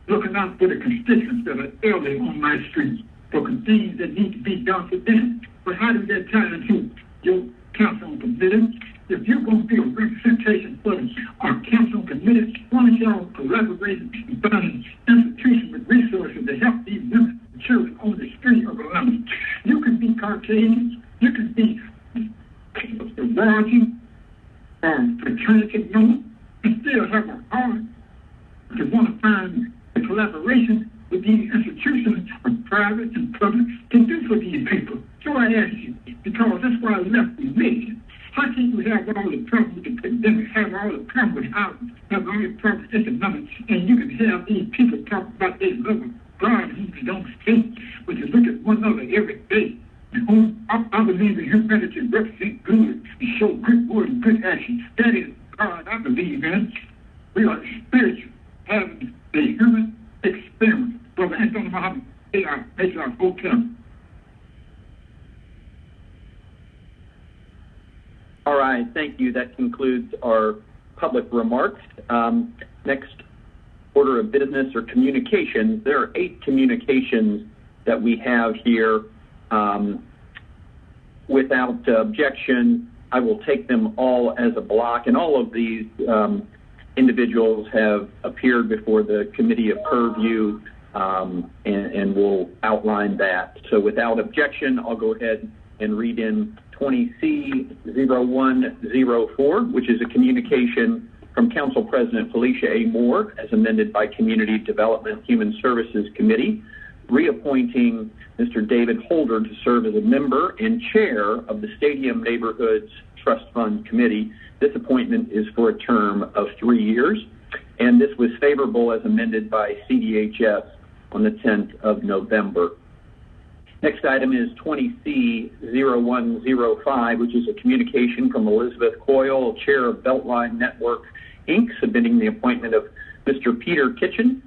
T: looking out for the constituents that are elderly on my streets, for things that need to be done for them. But how does that tie into your council committee? If you're going to be a representation for our council committee, why don't y'all collaborate and find institutions with resources to help these women and children on the street of Atlanta? You can be Caucasian, you can be the Virgin, fraternity member, and still have a heart to want to find the collaboration with these institutions, private and public, can do for these people. So I ask you, because that's why I left religion. How can you have all the problems with the pandemic, have all the problems with housing, have all the problems with economics, and you can have these people talk about their love of God whom they don't speak, but you look at one another every day. And whom I believe in humanity represent good and show good word and good action. That is God I believe in. We are spiritual, having the human experience. Brother Anthony Muhammad, make our hotel.
H: All right, thank you. That concludes our public remarks. Next order of business or communications. There are 8 communications that we have here. Without objection, I will take them all as a block, and all of these individuals have appeared before the Committee of Purview, and we'll outline that. So without objection, I'll go ahead and read in 20C-0104, which is a communication from Council President Felicia A. Moore, as amended by Community Development Human Services Committee, reappointing Mr. David Holder to serve as a member and chair of the Stadium Neighborhoods Trust Fund Committee. This appointment is for a term of 3 years, and this was favorable as amended by CDHS on the 10th of November. Next item is 20C-0105, which is a communication from Elizabeth Coyle, Chair of Beltline Network, Inc., submitting the appointment of Mr. Peter Kitchen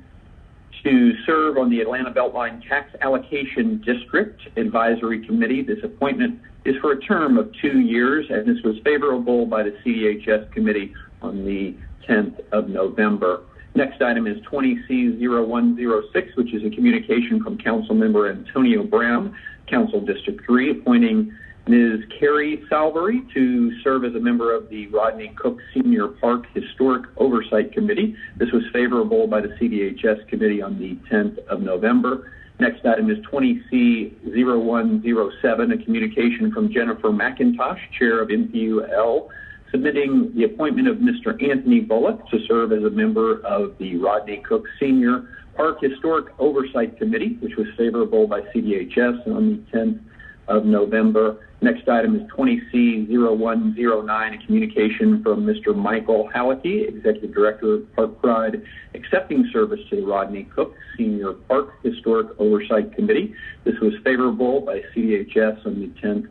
H: to serve on the Atlanta Beltline Tax Allocation District Advisory Committee. This appointment is for a term of 2 years, and this was favorable by the CDHS Committee on the 10th of November. Next item is 20C-0106, which is a communication from Councilmember Antonio Brown, Council District 3, appointing Ms. Carrie Salvery to serve as a member of the Rodney Cook Senior Park Historic Oversight Committee. This was favorable by the CDHS committee on the 10th of November. Next item is 20C0107, a communication from Jennifer McIntosh, chair of NPUL, submitting the appointment of Mr. Anthony Bullock to serve as a member of the Rodney Cook Senior Park Historic Oversight Committee, which was favorable by CDHS on the 10th of November. Next item is 20C0109, a communication from Mr. Michael Halicki, Executive Director of Park Pride, accepting service to the Rodney Cook Senior Park Historic Oversight Committee. This was favorable by CDHS on the 10th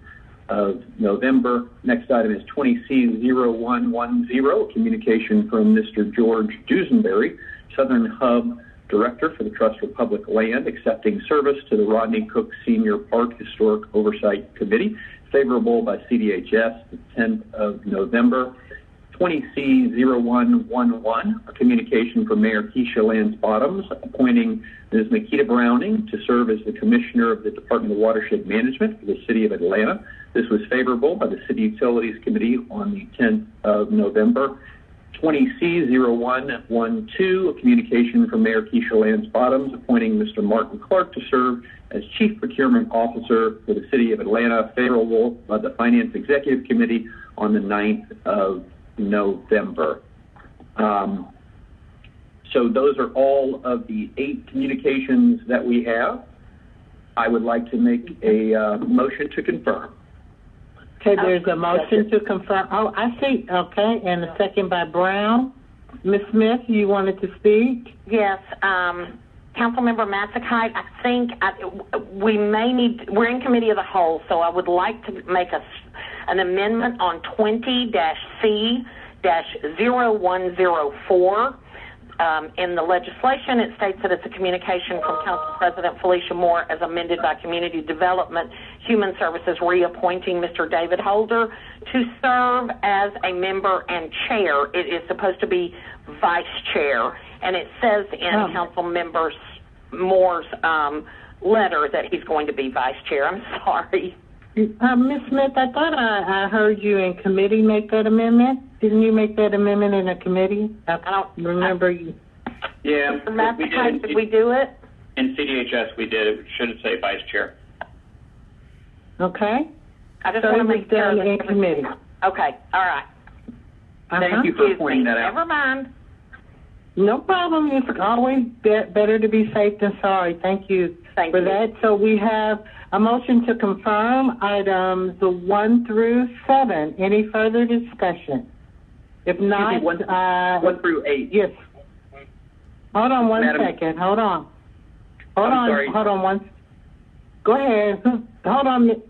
H: of November. Next item is 20C0110, a communication from Mr. George Dusenberry, Southern Hub Director for the Trust for Public Land, accepting service to the Rodney Cook Senior Park Historic Oversight Committee, favorable by CDHS, the 10th of November. 20C0111, a communication from Mayor Keisha Lance Bottoms, appointing Ms. Makita Browning to serve as the Commissioner of the Department of Watershed Management for the City of Atlanta. This was favorable by the City Utilities Committee on the 10th of November. 20C0112, a communication from Mayor Keisha Lance Bottoms, appointing Mr. Martin Clark to serve as Chief Procurement Officer for the City of Atlanta, favorable by the Finance Executive Committee on the 9th of November. So those are all of the 8 communications that we have. I would like to make a motion to confirm.
O: Okay, there's a motion to confirm. Oh, I see. Okay, and a second by Brown. Ms. Smith, you wanted to speak?
D: Yes, Councilmember Matsakite, I think we may need, we're in committee of the whole, so I would like to make an amendment on 20-C-0104. In the legislation, it states that it's a communication from Council President Felicia Moore as amended by Community Development Human Services, reappointing Mr. David Holder to serve as a member and chair. It is supposed to be vice chair, and it says in Council Member Moore's letter that he's going to be vice chair. I'm sorry.
O: Ms. Smith, I thought I heard you in committee make that amendment. Didn't you make that amendment in a committee? I don't remember you.
J: Yeah,
D: we did. Did we do it?
J: In CDHS, we did. It should say vice chair.
O: Okay.
D: I just
O: so
D: want to make sure
O: done in committee.
D: Okay. All right.
H: Thank you for pointing that out.
D: Never mind.
O: No problem. It's always better to be safe than sorry. Thank you for that. So we have a motion to confirm items 1 through 7. Any further discussion? If not,
H: 1 through 8.
O: Yes. Hold on one second. Hold on. Hold on one. Go ahead. Hold on.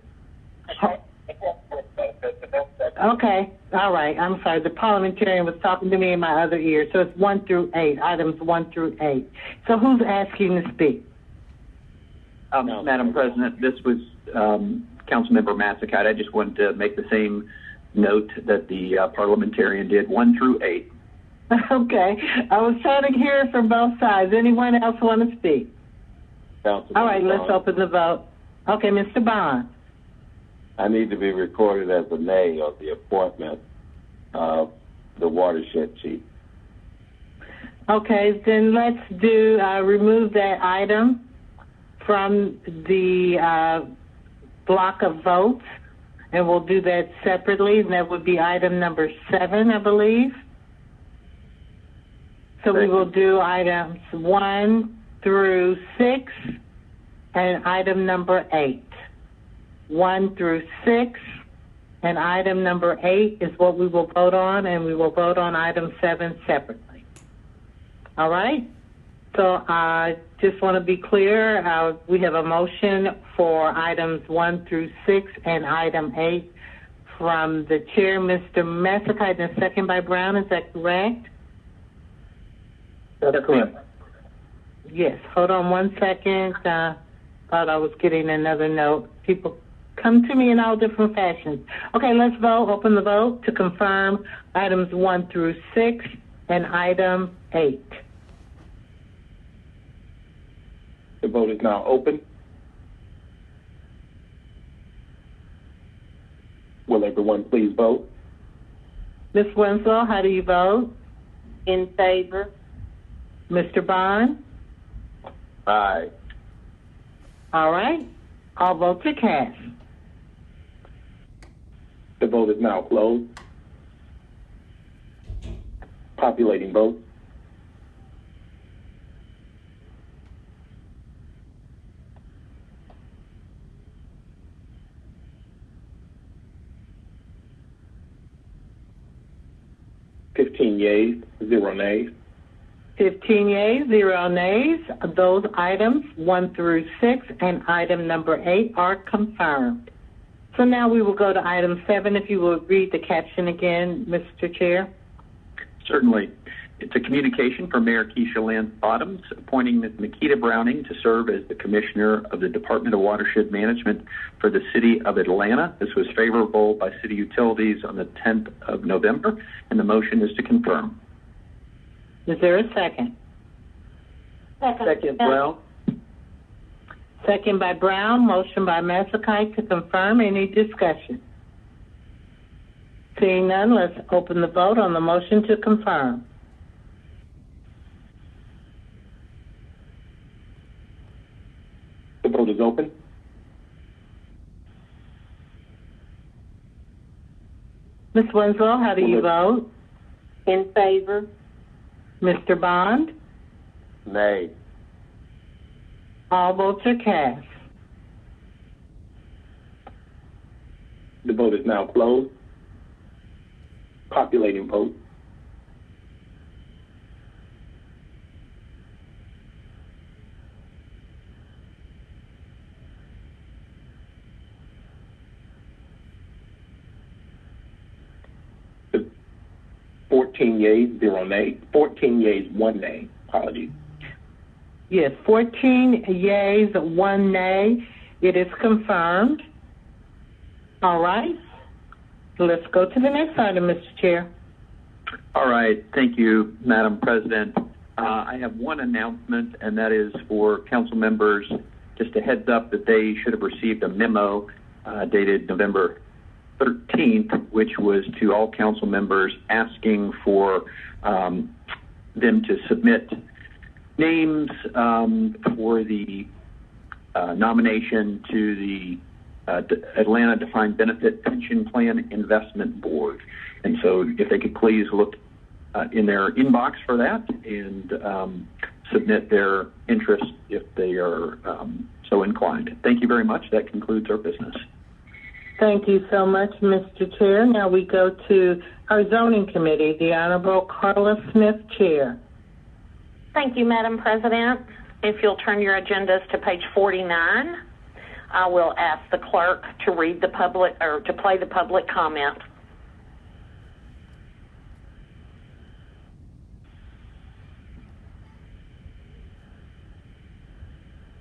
O: Okay. All right. I'm sorry. The parliamentarian was talking to me in my other ear. So it's 1 through 8. Items 1 through 8. So who's asking to speak?
H: Madam President, this was Councilmember Matsakite. I just wanted to make the same note that the parliamentarian did, 1 through 8.
O: Okay. I was trying to hear it from both sides. Anyone else want to speak? All right, let's open the vote. Okay, Mr. Bond.
N: I need to be recorded as a nay on the appointment of the watershed chief.
O: Okay, then let's do remove that item from the block of votes, and we'll do that separately, and that would be item number 7, I believe. So we will do items 1 through 6 and item number 8. 1 through 6 and item number 8 is what we will vote on, and we will vote on item 7 separately. All right? So I just want to be clear, we have a motion for items 1 through 6 and item 8 from the chair, Mr. Matsakite, and a second by Brown. Is that correct?
H: That's correct.
O: Yes. Hold on one second. Thought I was getting another note. People come to me in all different fashions. Okay, let's vote. Open the vote to confirm items 1 through 6 and item 8.
N: The vote is now open. Will everyone please vote?
O: Ms. Winslow, how do you vote?
P: In favor.
O: Mr. Bond?
N: Aye.
O: All right. All votes are cast.
N: The vote is now closed. Populating votes. Yeas, 0 nays.
O: 15 yeas, 0 nays. Those items 1 through 6 and item number 8 are confirmed. So now we will go to item 7. If you will read the caption again, Mr. Chair.
H: Certainly. It's a communication from Mayor Keisha Lance Bottoms appointing Ms. Makita Browning to serve as the Commissioner of the Department of Watershed Management for the City of Atlanta. This was favorable by City Utilities on the 10th of November, and the motion is to confirm.
O: Is there a second?
A: Second, Brown.
O: Second by Brown. Motion by Masakai to confirm. Any discussion? Seeing none, let's open the vote on the motion to confirm.
N: The vote is open.
O: Ms. Winslow, how do you vote?
P: In favor.
O: Mr. Bond?
N: Nay.
O: All votes are cast.
N: The vote is now closed. Populating vote. The 14 yeas, 0 nays. 14 yeas, 1 nay. Apologies.
O: Yes, 14 yeas, 1 nay. It is confirmed. All right. Let's go to the next item, Mr. Chair.
H: All right. Thank you, Madam President. I have one announcement, and that is for council members, just a heads up that they should have received a memo dated November 13th, which was to all council members asking for them to submit names for the nomination to the Atlanta Defined Benefit Pension Plan Investment Board. And so if they could please look in their inbox for that and submit their interest if they are so inclined. Thank you very much. That concludes our business.
O: Thank you so much, Mr. Chair. Now we go to our Zoning Committee, the Honorable Carla Smith, Chair.
D: Thank you, Madam President. If you'll turn your agendas to page 49, I will ask the clerk to read the public, or to play the public comment.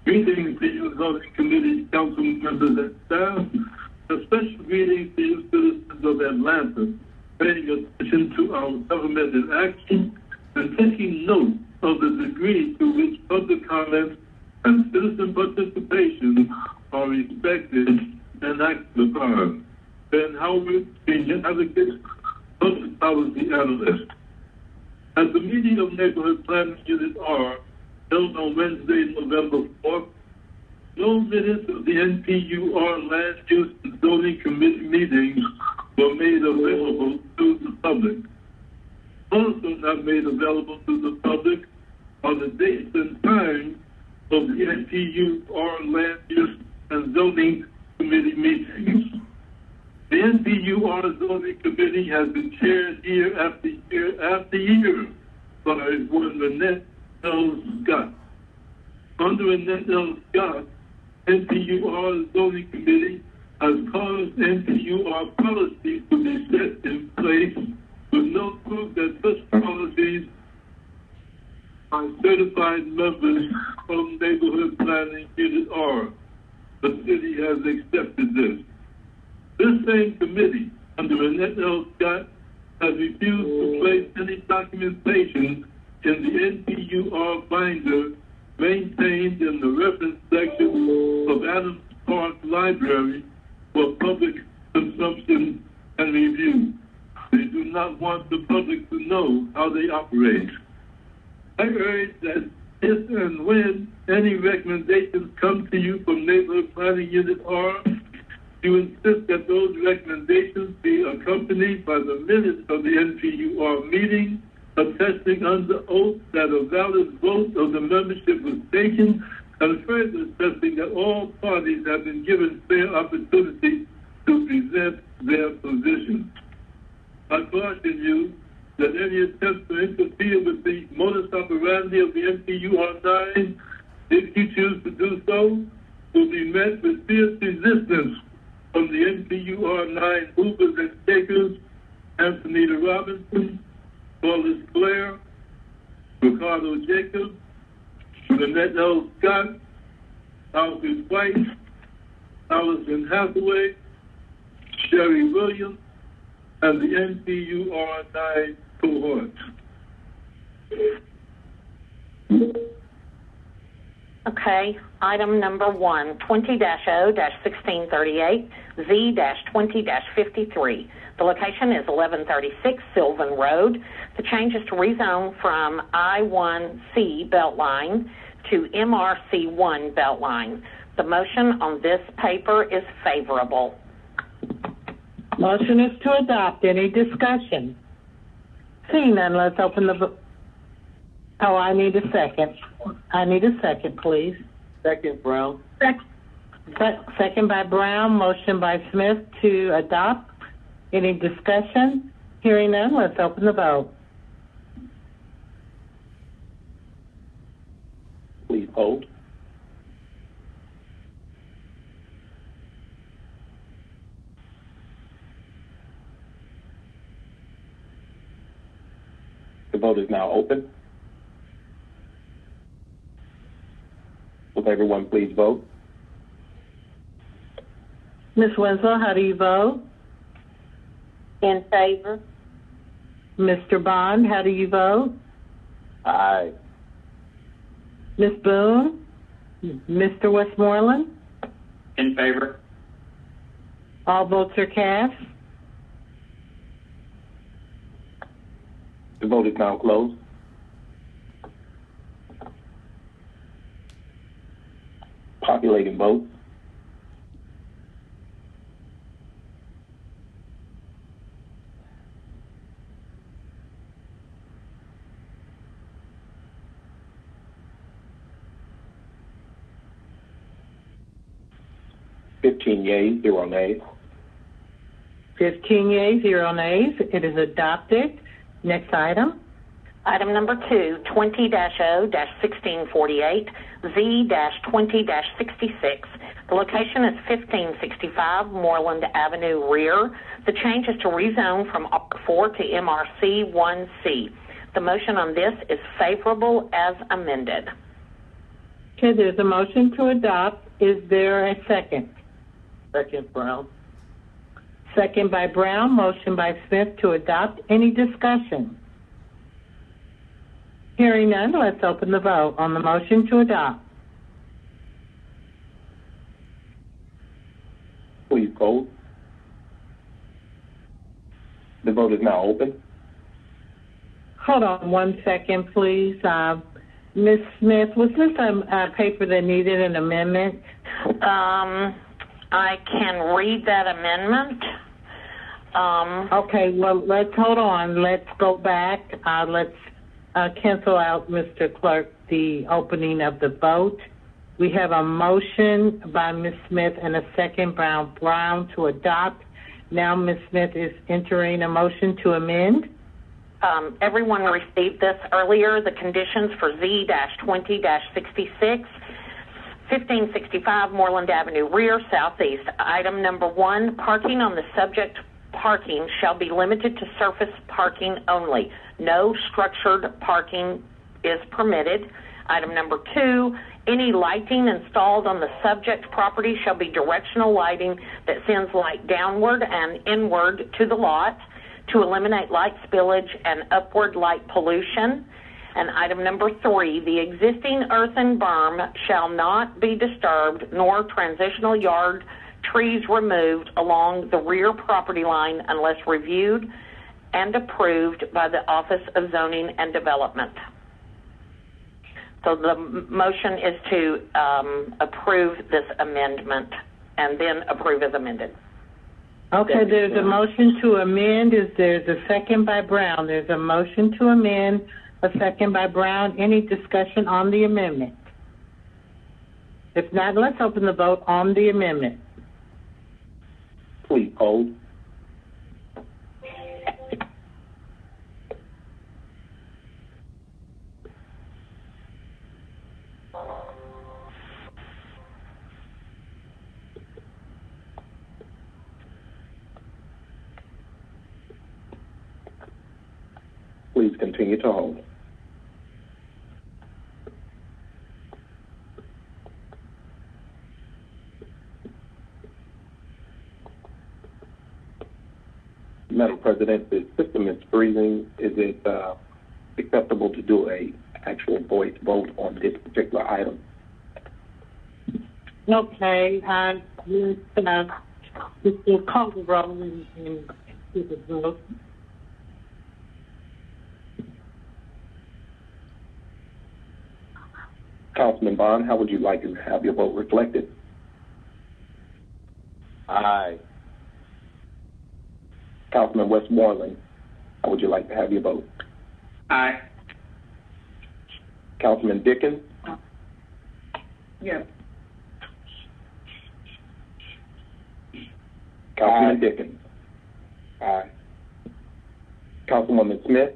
T: Greetings to you, Zoning Committee, council members, and staff. A special greeting to you, citizens of Atlanta, paying attention to our governmental action and taking note of the degree to which public comments and citizen participation are respected and acted upon. Ben Howard, Senior Advocate, Public Policy Analyst. At the meeting of Neighborhood Planning Unit R, held on Wednesday, November 4th, no minutes of the NPUR Land Use and Zoning Committee meetings were made available to the public. Also not made available to the public are the dates and times of the NPUR Land Use and Zoning Committee meetings. The NPUR Zoning Committee has been chaired year after year after year by one Annette L. Scott. Under Annette L. Scott, NPUR Zoning Committee has caused NPUR policies to be set in place with no proof that such policies are certified members of Neighborhood Planning Unit R. The city has accepted this. This same committee, under Annette L. Scott, has refused to place any documentation in the NPUR binder maintained in the reference section of Adams Park Library for public consumption, and review. They do not want the public to know how they operate. I urge that if and when any recommendations come to you from Neighborhood Planning Unit R, you insist that those recommendations be accompanied by the minutes of the NPUR meeting, attesting under oath that a valid vote of the membership was taken, and further attesting that all parties have been given fair opportunity to present their positions. I caution you that any attempt to interfere with the modus operandi of the NPUR 9, if you choose to do so, will be met with fierce resistance from the NPUR 9 movers and shakers, Antonita Robinson, Wallace Blair, Ricardo Jacobs, Lynette L. Scott, Alfred White, Allison Hathaway, Sherry Williams, and the NPUR 9 cohort.
D: Okay, item number 1, 20-0-1638, Z-20-53. The location is 1136 Sylvan Road. The change is to rezone from I-1C Beltline to MRC-1 Beltline. The motion on this paper is favorable.
O: Motion is to adopt. Any discussion? Seeing none, let's open the vote. Oh, I need a second. I need a second, please.
Q: Second, Brown.
O: Second by Brown, motion by Smith to adopt. Any discussion? Hearing none, let's open the vote.
N: Please hold. The vote is now open. Will everyone please vote?
O: Ms. Winslow, how do you vote?
K: In favor.
O: Mr. Bond, how do you vote?
N: Aye.
O: Ms. Boone? Mr. Westmoreland?
Q: In favor.
O: All votes are cast.
N: The vote is now closed. Populating votes. Yeas, 0 nays.
O: 15 yeas, 0 nays. It is adopted. Next item.
D: Item number 2, 20-0-1648, Z-20-66. The location is 1565 Moreland Avenue rear. The change is to rezone from R4 to MRC 1C. The motion on this is favorable as amended.
O: Okay, there's a motion to adopt. Is there a second?
Q: Second, Brown.
O: Second by Brown, motion by Smith to adopt. Any discussion? Hearing none, let's open the vote on the motion to adopt.
N: Please vote. The vote is now open.
O: Hold on 1 second, please. Ms. Smith, was this a paper that needed an amendment?
D: I can read that amendment.
O: Okay, well, let's hold on. Let's go back. Let's cancel out, Mr. Clerk, the opening of the vote. We have a motion by Ms. Smith and a second by Brown to adopt. Now Ms. Smith is entering a motion to amend.
D: Everyone received this earlier. The conditions for Z-20-66, 1565 Moreland Avenue rear, southeast. Item number 1, parking on the subject parking shall be limited to surface parking only. No structured parking is permitted. Item number 2, any lighting installed on the subject property shall be directional lighting that sends light downward and inward to the lot to eliminate light spillage and upward light pollution. And item number 3, the existing earthen berm shall not be disturbed, nor transitional yard trees removed along the rear property line unless reviewed and approved by the Office of Zoning and Development. So the motion is to approve this amendment and then approve as amended.
M: Okay, there's a motion to amend. There's a second by Brown. There's a motion to amend, a second by Brown. Any discussion on the amendment? If not, let's open the vote on the amendment.
N: Please hold. Please continue to hold. Madam President, the system is freezing. Is it acceptable to do a actual voice vote on this particular item?
M: Okay, we'll call the roll and do the vote.
N: Councilman Bond, how would you like to have your vote reflected?
S: Aye.
N: Councilman Westmoreland, how would you like to have your vote?
S: Aye.
N: Councilman Dickens?
S: Yes.
N: Councilman Dickens?
S: Aye.
N: Councilwoman Smith?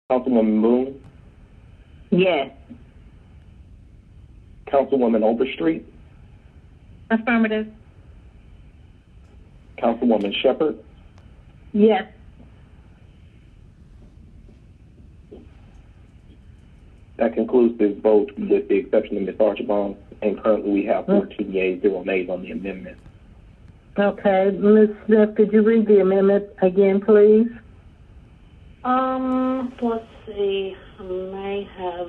N: Councilwoman Moon?
M: Yes.
N: Councilwoman Overstreet?
P: Affirmative.
N: Councilwoman Shepherd?
M: Yes.
N: That concludes this vote with the exception of Ms. Archibald, and currently we have 14 yeas, 0 nays on the amendment.
M: Okay, Ms. Smith, could you read the amendment again, please?
D: Let's see. I may have.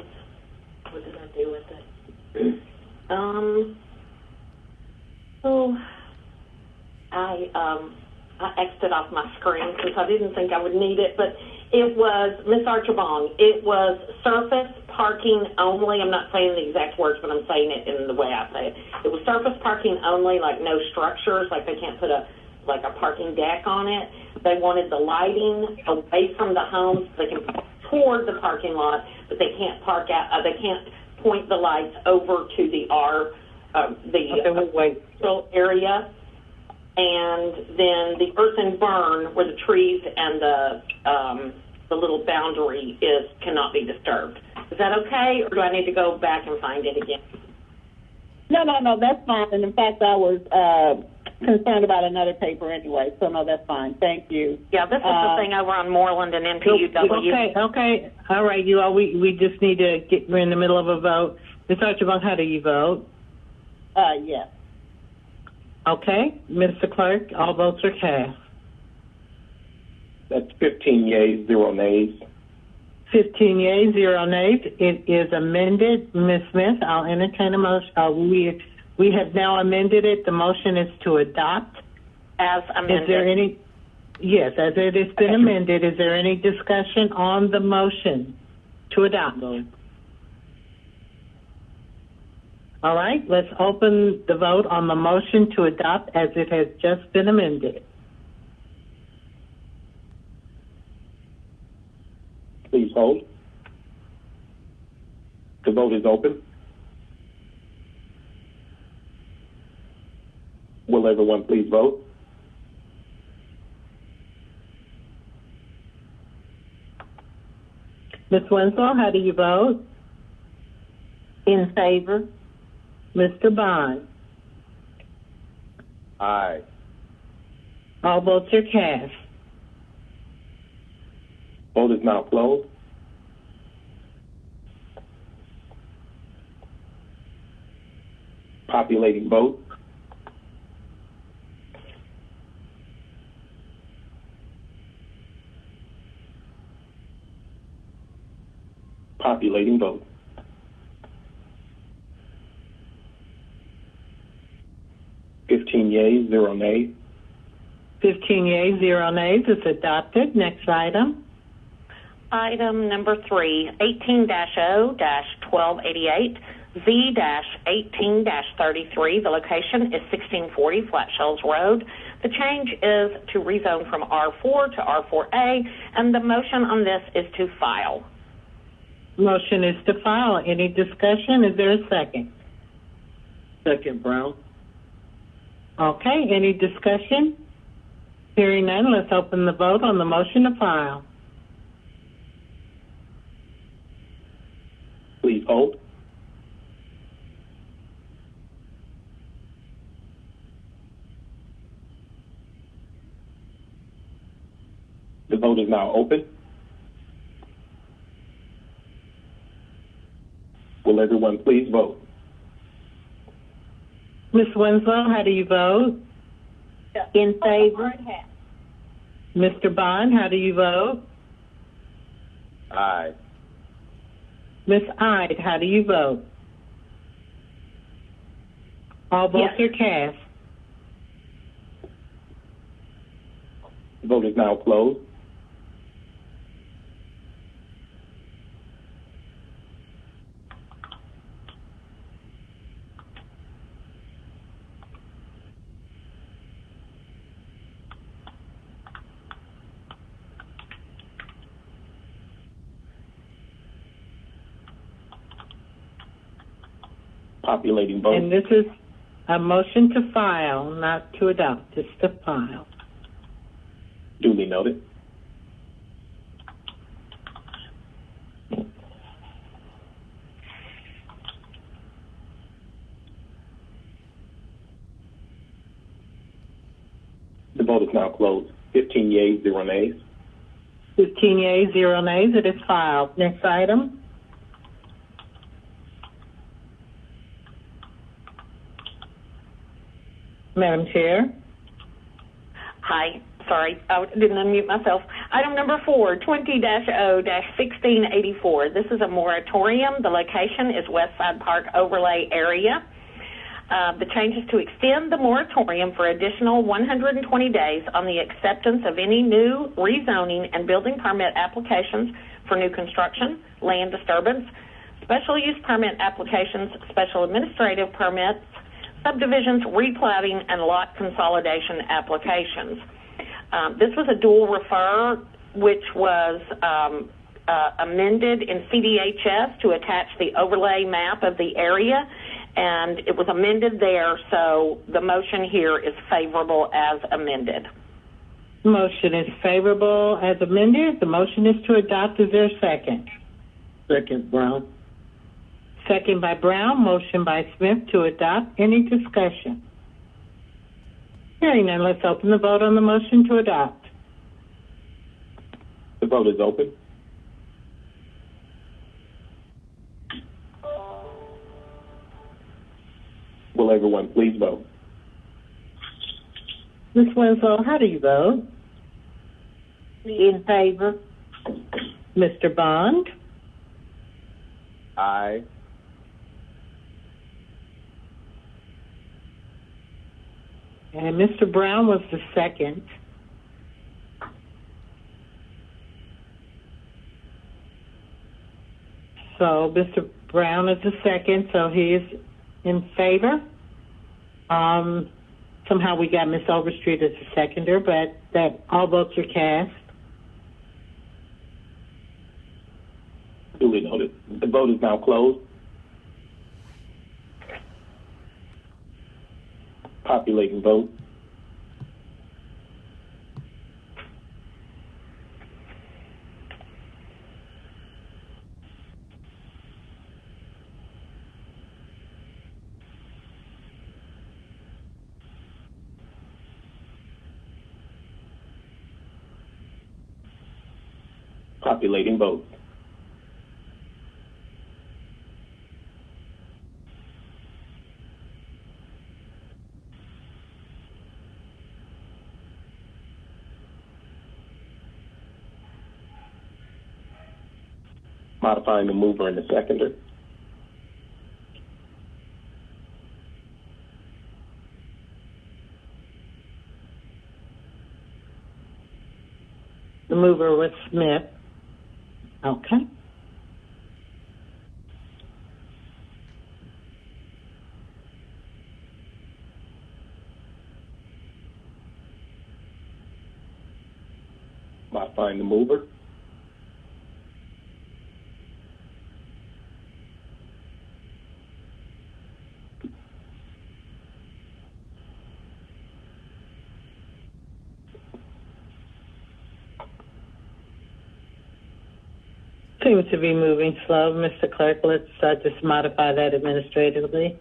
D: What did I do with it? So I X'd it off my screen because I didn't think I would need it, but it was, Ms. Archibong, it was surface parking only. I'm not saying the exact words, but I'm saying it in the way I say it. It was surface parking only, like no structures, like they can't put a parking deck on it. They wanted the lighting away from the homes. They can toward the parking lot, but they can't park out. They can't point the lights over to the area. And then the earth and burn, where the trees and the little boundary is, cannot be disturbed. Is that okay, or do I need to go back and find it again?
I: No, that's fine. And in fact, I was
M: concerned about another paper anyway, so no, that's fine. Thank you.
D: Yeah, this is the thing over on Moreland and NPUW.
M: Okay. All right, you all. We just need to get. We're in the middle of a vote. Ms. Archibald, how do you vote?
O: Yes.
M: Okay, Mr. Clerk, all votes are cast.
N: That's 15 yeas, 0 nays.
M: 15 yeas, 0 nays. It is amended. Ms. Smith, I'll entertain a motion. We have now amended it. The motion is to adopt.
D: As amended.
M: Is there any? Yes, as it has been amended. Is there any discussion on the motion to adopt?
N: No.
M: All right, let's open the vote on the motion to adopt as it has just been amended.
N: Please hold. The vote is open. Will everyone please vote?
M: Ms. Winslow, how do you vote?
O: In favor.
M: Mr. Bond?
N: Aye.
M: All votes are cast.
N: Vote is now closed. Populating vote. Populating vote. Yeas, 0 nays.
M: 15 yeas, 0 nays. It's adopted. Next item.
D: Item number 3, 18-0-1288, Z-18-33. The location is 1640 Flat Shoals Road. The change is to rezone from R4 to R4A, and the motion on this is to file.
M: Motion is to file. Any discussion? Is there a second?
A: Second, Brown.
M: Okay, any discussion? Hearing none, let's open the vote on the motion to file.
N: Please hold. The vote is now open. Will everyone please vote?
M: Ms. Winslow, how do you vote?
O: In favor.
M: Mr. Bond, how do you vote?
N: Aye.
M: Ms. Ide, how do you vote? All votes are cast.
N: The vote is now closed. Populating vote.
M: And this is a motion to file, not to adopt, just to file.
N: Duly noted. The vote is now closed. 15 yeas, 0 nays.
M: 15 yeas, 0 nays. It is filed. Next item. Madam Chair.
D: Hi. Sorry, I didn't unmute myself. Item number 4, 20-0-1684. This is a moratorium. The location is Westside Park Overlay Area. The change is to extend the moratorium for additional 120 days on the acceptance of any new rezoning and building permit applications for new construction, land disturbance, special use permit applications, special administrative permits, subdivisions, replatting, and lot consolidation applications. This was a dual refer, which was amended in CDHS to attach the overlay map of the area, and it was amended there, so the motion here is favorable as amended.
M: Motion is favorable as amended. The motion is to adopt. Is there a second?
A: Second, Brown.
M: Second by Brown. Motion by Smith to adopt. Any discussion?
O: Hearing none, let's open the vote on the motion to adopt.
N: The vote is open. Will everyone please vote?
O: Ms. Winslow, how do you vote?
M: In favor.
O: Mr. Bond?
N: Aye.
O: And Mr. Brown was the second. So Mr. Brown is the second, so he is in favor. Somehow we got Ms. Overstreet as a seconder, but that all votes are cast.
N: Duly noted. The vote is now closed. Populating vote. Populating vote. Modifying the mover and the seconder.
O: The mover was Smith. Okay.
N: Modifying the mover.
O: Seems to be moving slow. Mr. Clerk, let's just modify that administratively.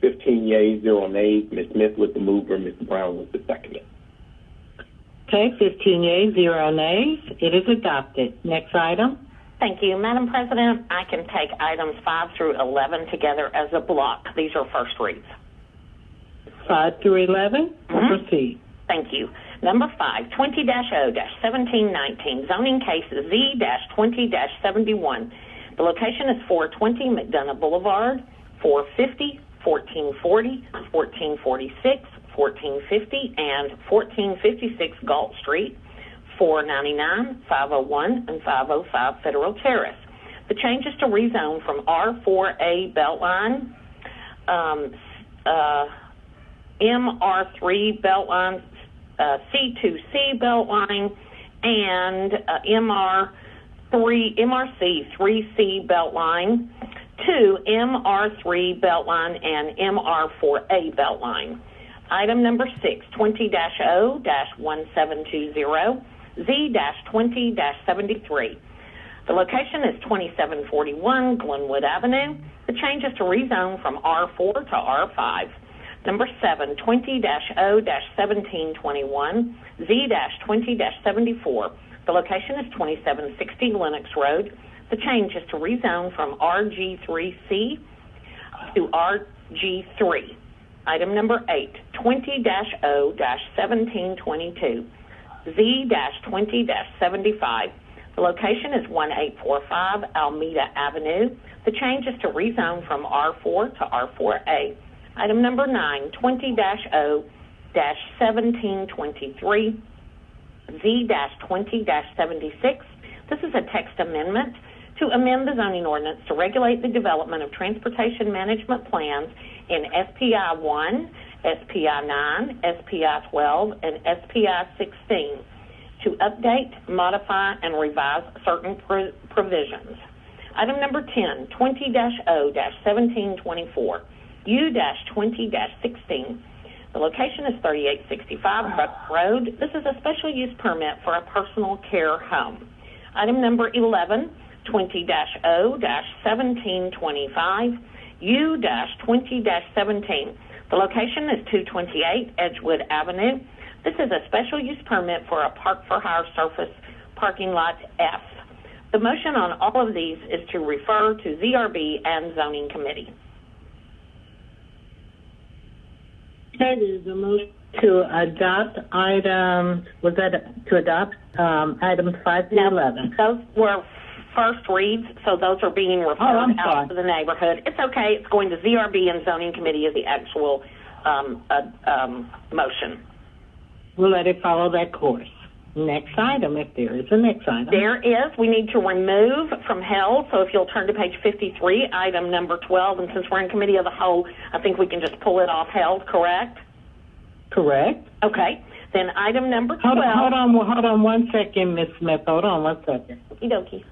N: 15 yeas, 0 nays. Ms. Smith was the mover, Mr. Brown was the seconder.
O: Okay, 15 yeas, 0 nays. It is adopted. Next item.
D: Thank you. Madam President, I can take items 5 through 11 together as a block. These are first reads.
O: 5 through 11. Proceed.
D: Thank you. Number 5, 20-0-1719, zoning case Z-20-71. The location is 420 McDonough Boulevard, 450, 1440, 1446, 1450, and 1456 Galt Street, 499, 501, and 505 Federal Terrace. The change is to rezone from R4A Beltline, MR3 Beltline, C2C Beltline, and MRC 3C Beltline, to MR3 Beltline and MR4A Beltline. Item number 6, 20-0-1720, Z-20-73. The location is 2741 Glenwood Avenue. The change is to rezone from R4 to R5. Number 7, 20-0-1721, Z-20-74. The location is 2760 Lenox Road. The change is to rezone from RG3C to RG3. Item number 8, 20-0-1722, Z-20-75. The location is 1845 Alameda Avenue. The change is to rezone from R4 to R4A. Item number 9, 20-0-1723, Z-20-76. This is a text amendment to amend the zoning ordinance to regulate the development of transportation management plans in SPI 1, SPI 9, SPI 12, and SPI 16 to update, modify, and revise certain provisions. Item number 10, 20-0-1724, U-20-16. The location is 3865 Buck Road. This is a special use permit for a personal care home. Item number 11, 20-0-1725, U-20-17. The location is 228 Edgewood Avenue. This is a special use permit for a park for hire surface parking lot F. The motion on all of these is to refer to ZRB and Zoning Committee.
M: Okay, there's a motion to adopt items, items 5 to 11?
D: Those were first reads, so those are being referred out to the neighborhood. It's okay. It's going to ZRB and Zoning Committee as the actual motion.
M: We'll let it follow that course. Next item, if there is a next item.
D: There is. We need to remove from held, so if you'll turn to page 53, item number 12, and since we're in committee of the whole, I think we can just pull it off held, correct?
M: Correct.
D: Okay. Then item number 12.
M: Hold on 1 second, Ms. Smith. Hold on 1 second.
D: Okie dokie.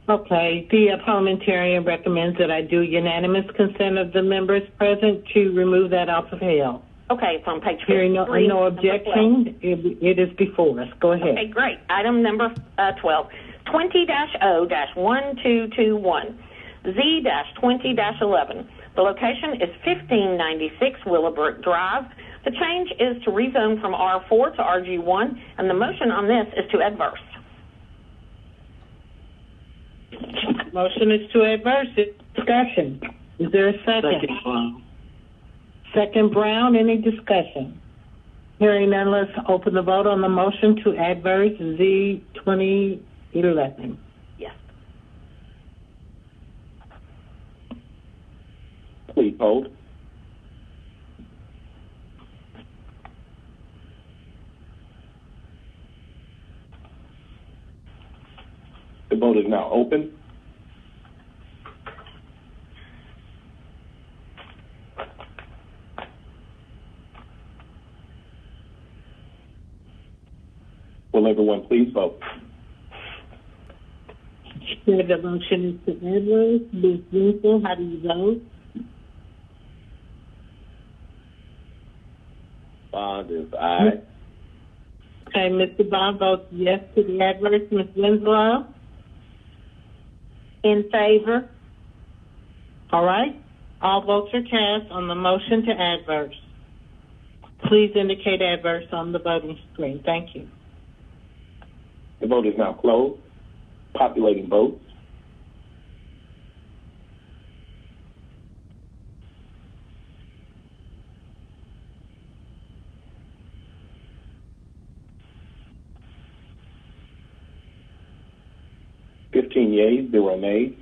M: Okay, the parliamentarian recommends that I do unanimous consent of the members present to remove that off of held.
D: Okay, it's on page 53.
M: Hearing no objection, it is before us. Go ahead.
D: Okay, great. Item number 12, 20-0-1221, Z-20-11. The location is 1596 Willowbrook Drive. The change is to rezone from R4 to RG1, and the motion on this is to adverse.
M: Motion is to adverse. Discussion. Is there a second?
A: Second, Brown.
M: Second, Brown. Any discussion? Hearing none, let's open the vote on the motion to adverse Z 2011.
D: Yes.
N: Please hold. The vote is now open. Will everyone please vote?
M: The motion is to adverse. Ms. Winslow, how do you vote?
N: Bond is aye.
M: Okay, Mr. Bond votes yes to the adverse. Ms. Winslow? In favor? All right. All votes are cast on the motion to adverse. Please indicate adverse on the voting screen. Thank you.
N: The vote is now closed. Populating votes. Yeas, 0 nays.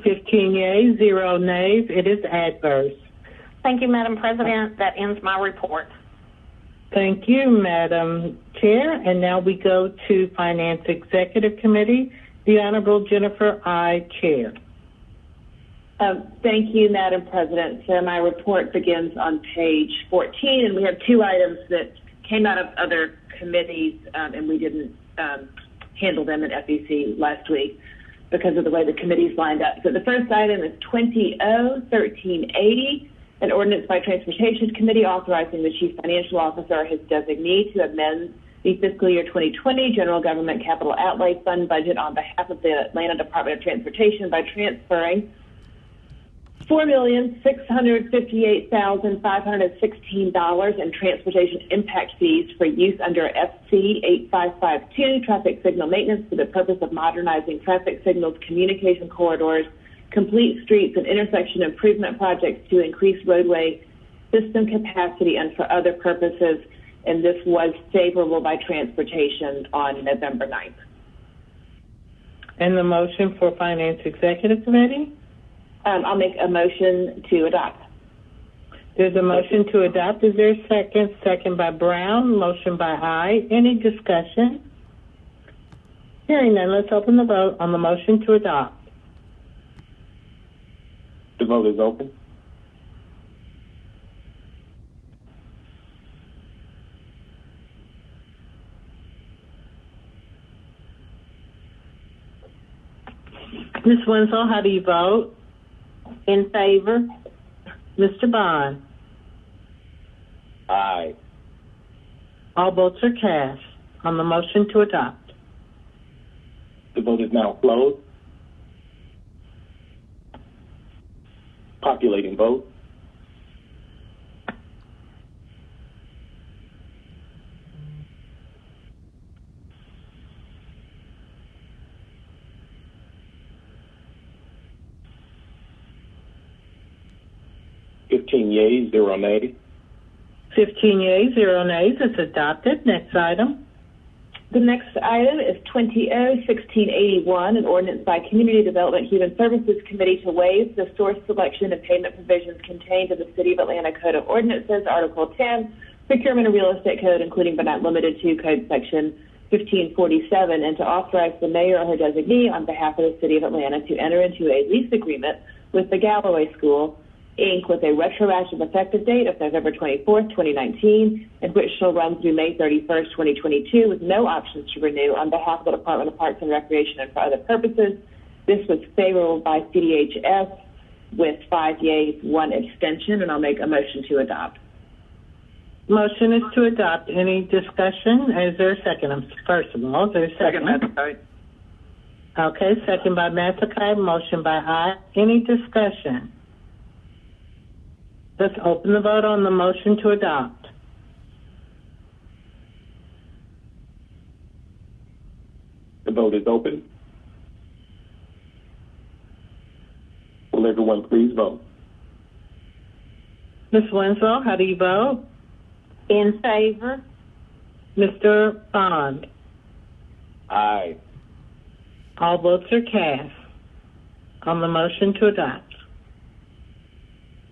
M: 15 yeas, 0 nays. It is adverse.
D: Thank you, Madam President. That ends my report.
M: Thank you, Madam Chair. And now we go to Finance Executive Committee. The Honorable Jennifer I. Chair.
R: Thank you, Madam President. So my report begins on page 14, and we have two items that came out of other committees, and we didn't handle them at FEC last week because of the way the committees lined up. So the first item is 20-1380, an ordinance by Transportation Committee authorizing the Chief Financial Officer or his designee to amend the fiscal year 2020 General Government Capital Outlay Fund budget on behalf of the Atlanta Department of Transportation by transferring $4,658,516 in transportation impact fees for use under FC 8552 traffic signal maintenance for the purpose of modernizing traffic signals, communication corridors, complete streets, and intersection improvement projects to increase roadway system capacity and for other purposes. And this was favorable by transportation on November 9th.
M: And the motion for Finance Executive Committee?
R: I'll make a motion to adopt.
M: There's a motion to adopt. Is there a second? Second by Brown. Motion by I. Any discussion? Hearing none, let's open the vote on the motion to adopt.
N: The vote is open.
M: Ms. Winslow, how do you vote? In favor? Mr. Bond?
N: Aye.
O: All votes are cast on the motion to adopt.
N: The vote is now closed. Populating vote. Yeas, 0 nays.
O: 15 yeas, 0 nays. It's adopted. Next item.
I: The next item is 20-1681, an ordinance by Community Development Human Services Committee to waive the source selection and payment provisions contained in the City of Atlanta Code of Ordinances, Article 10, Procurement and Real Estate Code, including but not limited to Code Section 1547, and to authorize the mayor or her designee on behalf of the City of Atlanta to enter into a lease agreement with the Galloway School, Inc., with a retroactive effective date of November 24th, 2019, and which shall run through May 31st, 2022, with no options to renew on behalf of the Department of Parks and Recreation and for other purposes. This was favorable by CDHS with 5 yeas, 1 abstention, and I'll make a motion to adopt.
O: Motion is to adopt. Any discussion? Is there a second? First of all, is there a second?
Q: Second, Matsakite.
O: Okay, second by Matsakite, motion by I. Any discussion? Let's open the vote on the motion to adopt.
N: The vote is open. Will everyone please vote?
O: Ms. Winslow, how do you vote?
K: In favor.
O: Mr. Bond?
N: Aye.
O: All votes are cast on the motion to adopt.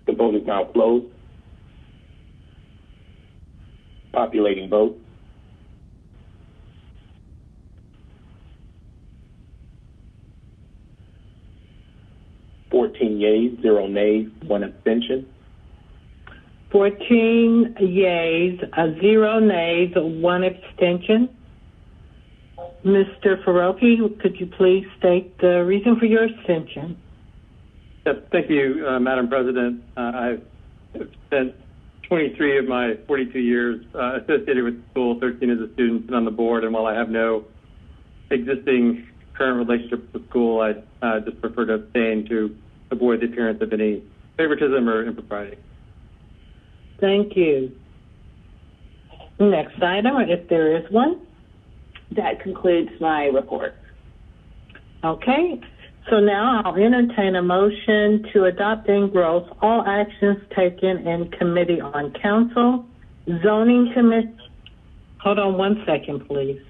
N: The vote is now closed. Populating vote. Yeas, 0 nays, 1 abstention.
O: 14 yeas, 0 nays, 1 abstention. Mr. Faroki, could you please state the reason for your abstention?
V: Yes, thank you, Madam President. I've spent 23 of my 42 years associated with the school, 13 as a student and on the board, and while I have no existing current relationship with the school, I just prefer to abstain to avoid the appearance of any favoritism or impropriety.
O: Thank you. Next item, if there is one.
I: That concludes my report.
O: Okay. So now I'll entertain a motion to adopt and growth all actions taken in Committee on Council, Zoning Committee. Hold on 1 second, please.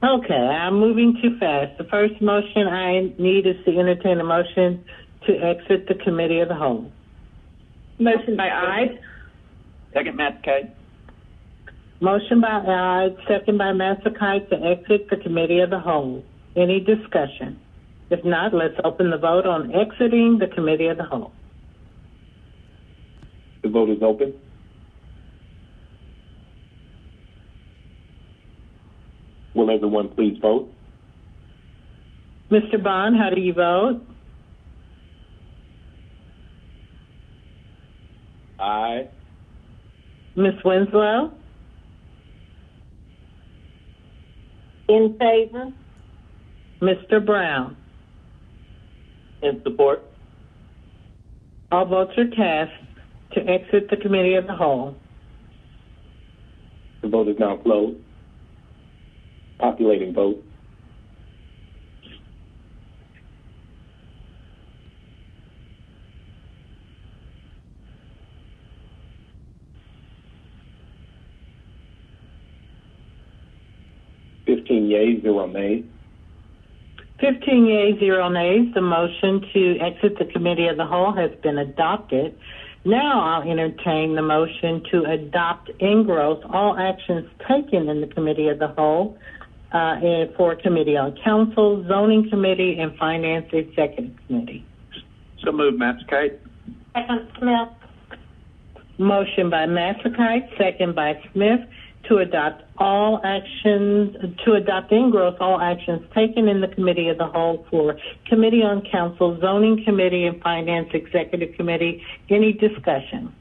O: Okay, I'm moving too fast. The first motion I need is to entertain a motion to exit the Committee of the Whole.
I: Motion by Ide.
Q: Second, Matsakite.
O: Motion by Ide, second by Matsakite to exit the Committee of the Whole. Any discussion? If not, let's open the vote on exiting the Committee of the Whole.
N: The vote is open. Will everyone please vote?
O: Mr. Bond, how do you vote?
N: Aye.
O: Ms. Winslow?
K: In favor.
O: Mr. Brown?
Q: In support.
O: All votes are cast to exit the Committee of the Whole.
N: The vote is now closed. Populating vote. Yeas, 0 nays.
O: 15 yeas, 0 nays. The motion to exit the Committee of the Whole has been adopted. Now I'll entertain the motion to adopt in growth all actions taken in the Committee of the Whole for Committee on Council, Zoning Committee, and Finance Executive Committee.
Q: So moved, Matsakite.
K: Second, Smith.
O: Motion by Matsakite, second by Smith. to adopt in gross all actions taken in the committee of the whole for Committee on Council, Zoning Committee, and Finance Executive Committee. Any discussion?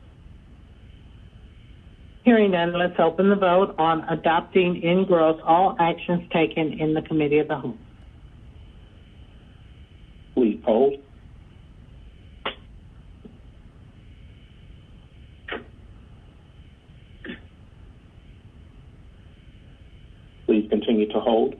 O: Hearing none, let's open the vote on adopting in gross all actions taken in the committee of the whole.
N: Please hold. Please continue to hold.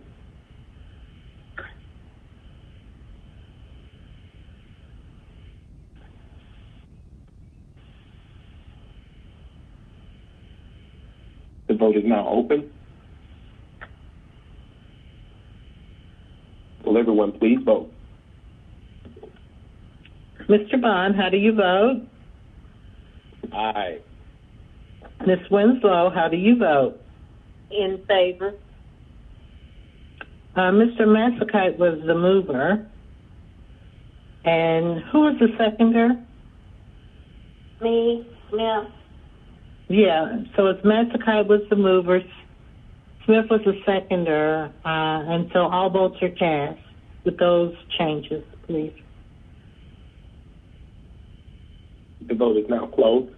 N: The vote is now open. Will everyone please vote?
O: Mr. Bond, how do you vote?
N: Aye.
O: Ms. Winslow, how do you vote?
B: In favor.
O: Mr. Massacite was the mover. And who was the seconder?
B: Me, Smith.
O: Yeah, so it's Massacite was the mover, Smith was the seconder, and so all votes are cast with those changes, please.
N: The vote is now closed.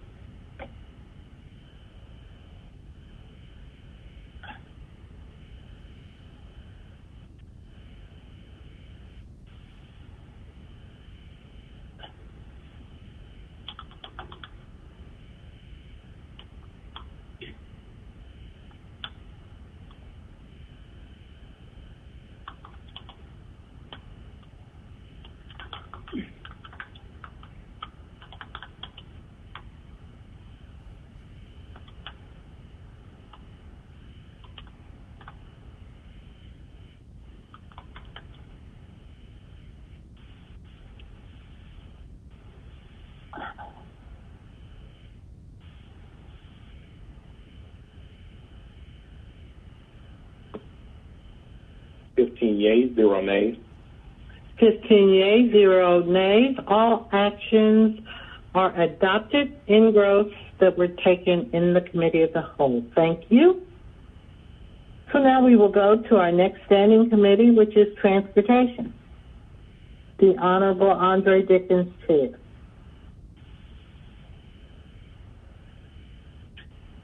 N: Yeas, 0 nays.
O: 15 yeas, 0 nays. All actions are adopted in gross that were taken in the committee of the whole. Thank you. So now we will go to our next standing committee, which is Transportation. The Honorable Andre Dickens, Chair.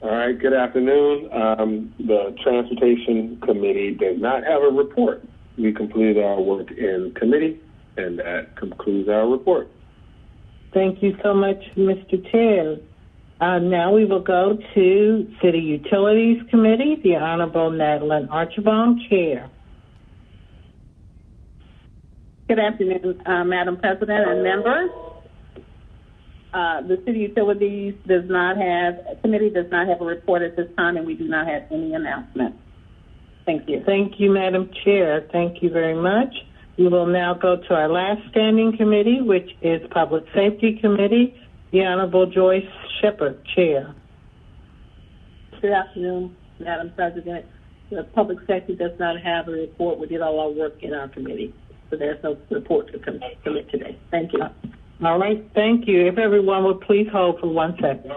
N: All right, good afternoon. The Transportation Committee does not have a report. We completed our work in committee, and that concludes our report.
O: Thank you so much, Mr. Chair. Now we will go to City Utilities Committee, the Honorable Madeline Archibald, Chair.
C: Good afternoon, Madam President and members. The City Utilities Committee does not have a report at this time, and we do not have any announcement. Thank you.
O: Thank you, Madam Chair. Thank you very much. We will now go to our last standing committee, which is Public Safety Committee, the Honorable Joyce Shepard, Chair.
C: Good afternoon, Madam President. The Public Safety does not have a report. We did all our work in our committee, so there's no report to commit today. Thank you.
O: All right, thank you. If everyone would please hold for 1 second.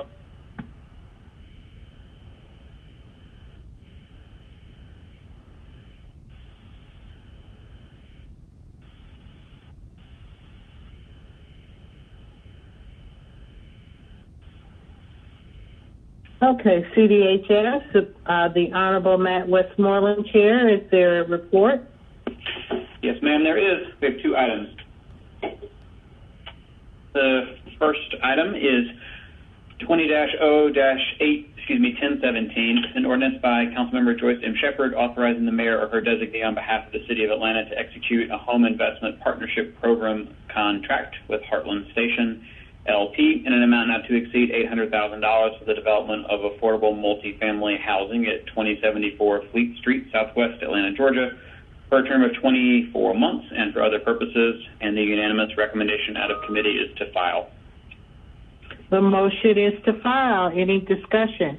O: Okay, CDHS, the Honorable Matt Westmoreland, Chair. Is there a report?
G: Yes, ma'am, there is. We have 2 items. The first item is 20-0-1017, an ordinance by Councilmember Joyce M. Shepard authorizing the mayor or her designee on behalf of the City of Atlanta to execute a home investment partnership program contract with Heartland Station LP in an amount not to exceed $800,000 for the development of affordable multifamily housing at 2074 Fleet Street, Southwest Atlanta, Georgia, for a term of 24 months and for other purposes, and the unanimous recommendation out of committee is to file.
O: The motion is to file. Any discussion?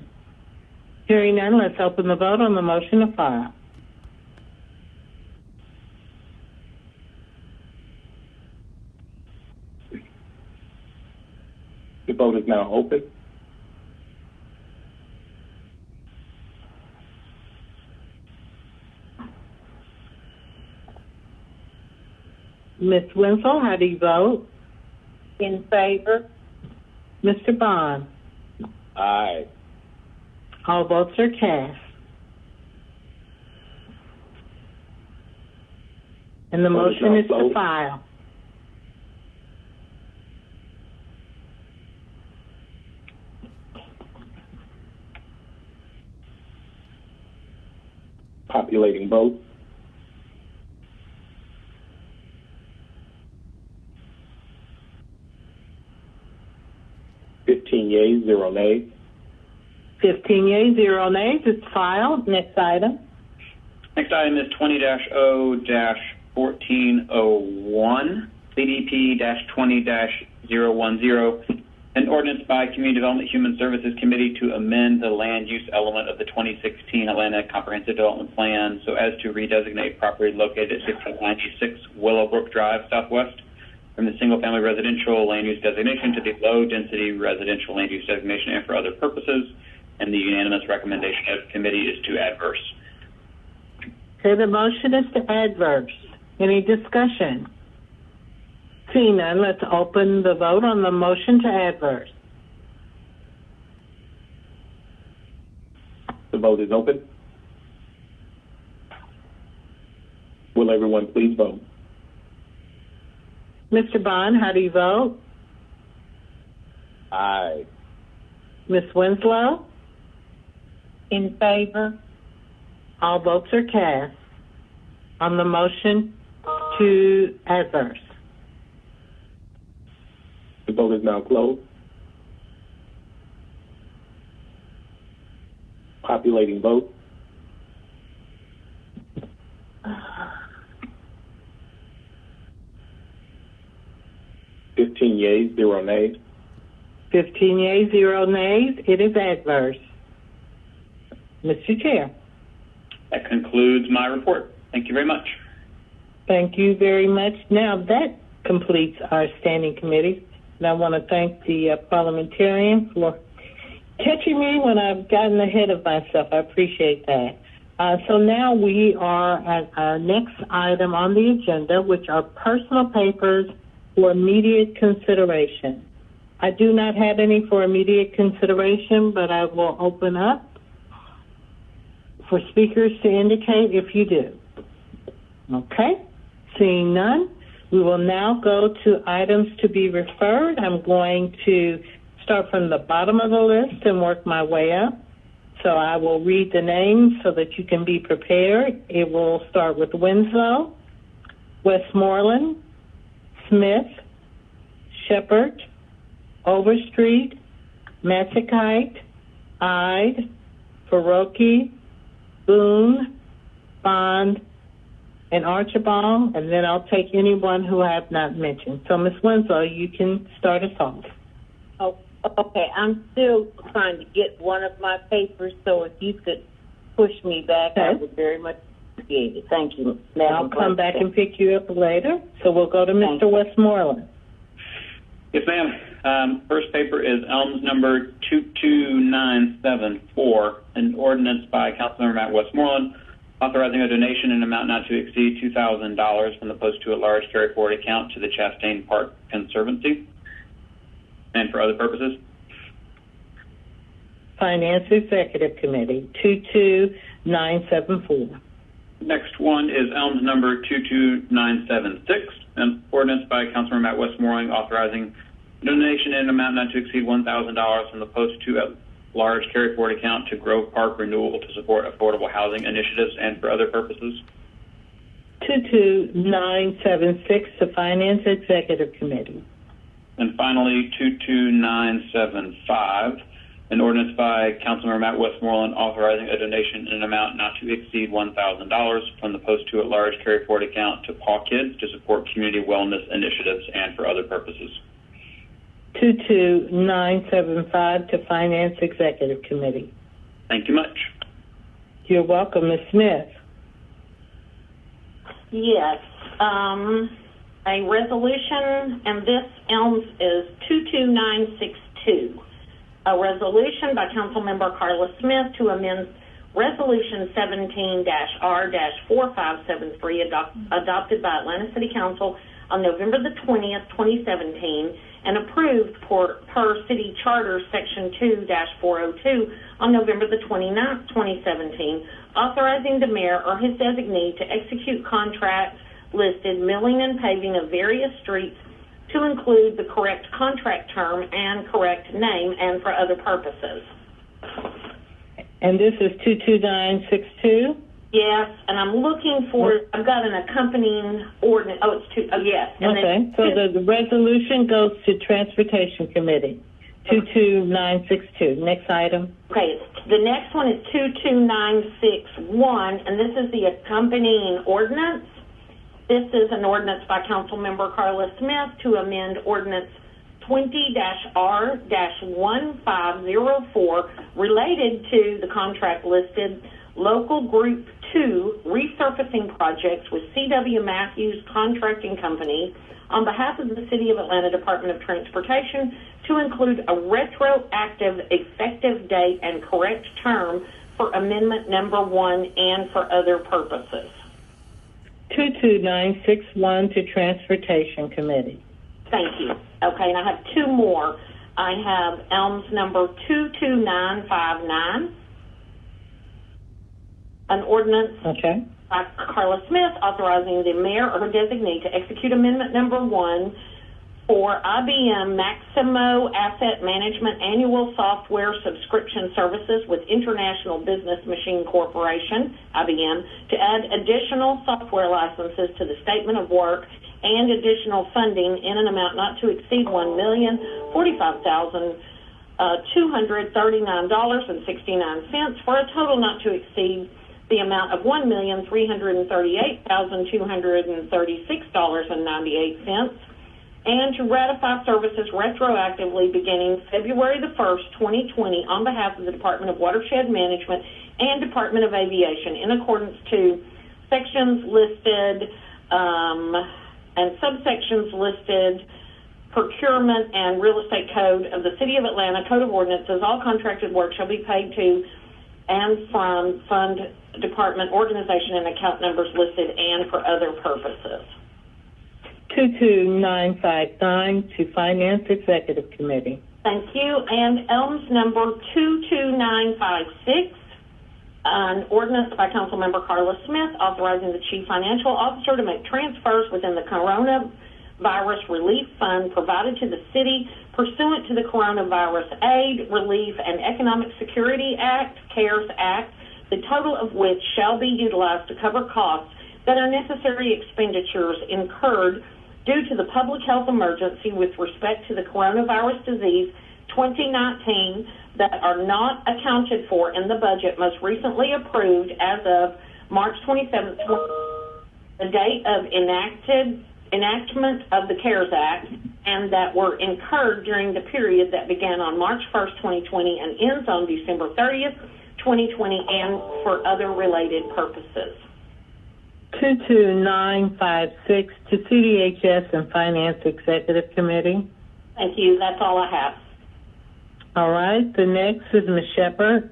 O: Hearing none, let's open the vote on the motion to file.
N: The vote is now open.
M: Ms. Winslow, how do you vote?
C: In favor.
M: Mr. Bond?
N: Aye.
M: All votes are cast. And the motion is to file.
N: Populating votes. Yeas, 0 nays.
M: 15 yeas, 0 nays. It's filed. Next item.
G: Next item is 20-0-1401, CDP-20-010, an ordinance by Community Development Human Services Committee to amend the land use element of the 2016 Atlanta Comprehensive Development Plan so as to redesignate property located at 1596 Willowbrook Drive Southwest from the single-family residential land use designation to the low-density residential land use designation and for other purposes, and the unanimous recommendation of the committee is to adverse.
M: Okay, the motion is to adverse. Any discussion? Seeing none, let's open the vote on the motion to adverse.
N: The vote is open. Will everyone please vote?
M: Mr. Bond, how do you vote?
N: Aye.
M: Ms. Winslow?
C: In favor.
M: All votes are cast on the motion to adverse.
N: The vote is now closed. Populating votes. 15 yeas, 0 nays.
M: 15 yeas, 0 nays. It is adverse. Mr. Chair.
G: That concludes my report. Thank you very much.
M: Thank you very much. Now that completes our standing committee. And I want to thank the parliamentarian for catching me when I've gotten ahead of myself. I appreciate that. So now we are at our next item on the agenda, which are personal papers for immediate consideration. I do not have any for immediate consideration, but I will open up for speakers to indicate if you do. Okay, seeing none, we will now go to items to be referred. I'm going to start from the bottom of the list and work my way up. So I will read the names so that you can be prepared. It will start with Winslow, Westmoreland, Smith, Shepherd, Overstreet, Matzekite, Ide, Faroki, Boone, Bond, and Archibald, and then I'll take anyone who I have not mentioned. So, Ms. Winslow, you can start us off.
C: Oh, okay. I'm still trying to get one of my papers, so if you could push me back, okay. I would very much appreciate it. Thank you, Madam
M: I'll come back and pick you up later. So we'll go to Mr. Westmoreland.
G: Yes, ma'am. First paper is ELMS number 22974, an ordinance by Councilmember Matt Westmoreland authorizing a donation in an amount not to exceed $2,000 from the post-to-at-large carry-forward account to the Chastain Park Conservancy and for other purposes.
M: Finance Executive Committee, 22974.
G: Next one is ELMS number 22976, an ordinance by Councilmember Matt Westmoreland authorizing donation in an amount not to exceed $1,000 from the post-to-at-large carry-forward account to Grove Park Renewal to support affordable housing initiatives and for other purposes.
M: 22976, the Finance Executive Committee.
G: And finally, 22975, an ordinance by Councilmember Matt Westmoreland authorizing a donation in an amount not to exceed $1,000 from the post-to-at-large carry-forward account to Paw Kids to support community wellness initiatives and for other purposes.
M: 22975 to Finance Executive Committee.
G: Thank you much.
M: You're welcome, Ms. Smith.
D: Yes. A resolution, and this ELMS is 22962. A resolution by Councilmember Carla Smith to amend Resolution 17-R-4573 adopted by Atlanta City Council on November the 20th, 2017, and approved per City Charter Section 2-402 on November the 29th, 2017, authorizing the mayor or his designee to execute contracts listed milling and paving of various streets to include the correct contract term and correct name and for other purposes.
M: And this is 22962?
D: Yes, and I'm looking for, I've got an accompanying ordinance. Oh, it's two, oh, yes. And
M: okay, so the resolution goes to Transportation Committee, 22962. Next item.
D: Okay, the next one is 22961, and this is the accompanying ordinance. This is an ordinance by Councilmember Carla Smith to amend Ordinance 20-R-1504 related to the contract listed Local Group 2 resurfacing projects with C.W. Matthews Contracting Company on behalf of the City of Atlanta Department of Transportation to include a retroactive effective date and correct term for Amendment Number 1 and for other purposes.
M: 22961 to Transportation Committee.
D: Thank you. Okay, and I have two more. I have ELMS number 22959, an ordinance by Carla Smith authorizing the mayor or her designee to execute Amendment Number 1 for IBM Maximo Asset Management Annual Software Subscription Services with International Business Machine Corporation, IBM, to add additional software licenses to the Statement of Work and additional funding in an amount not to exceed $1,045,239.69 for a total not to exceed the amount of $1,338,236.98, and to ratify services retroactively beginning February the 1st, 2020 on behalf of the Department of Watershed Management and Department of Aviation in accordance to sections listed and subsections listed Procurement and Real Estate Code of the City of Atlanta Code of Ordinances. All contracted work shall be paid to and from Fund Department organization and account numbers listed and for other purposes.
M: 22959 to Finance Executive Committee.
D: Thank you. And ELMS number 22956, an ordinance by Councilmember Carla Smith authorizing the Chief Financial Officer to make transfers within the Coronavirus Relief Fund provided to the city pursuant to the Coronavirus Aid, Relief, and Economic Security Act, CARES Act, the total of which shall be utilized to cover costs that are necessary expenditures incurred due to the public health emergency with respect to the coronavirus disease 2019 that are not accounted for in the budget most recently approved as of March 27th, the date of enactment of the CARES Act, and that were incurred during the period that began on March 1st, 2020 and ends on December 30th, 2020, and for other related purposes.
M: 22956 to CDHS and Finance Executive Committee.
D: Thank you. That's all I have.
M: All right. The next is Ms. Shepherd.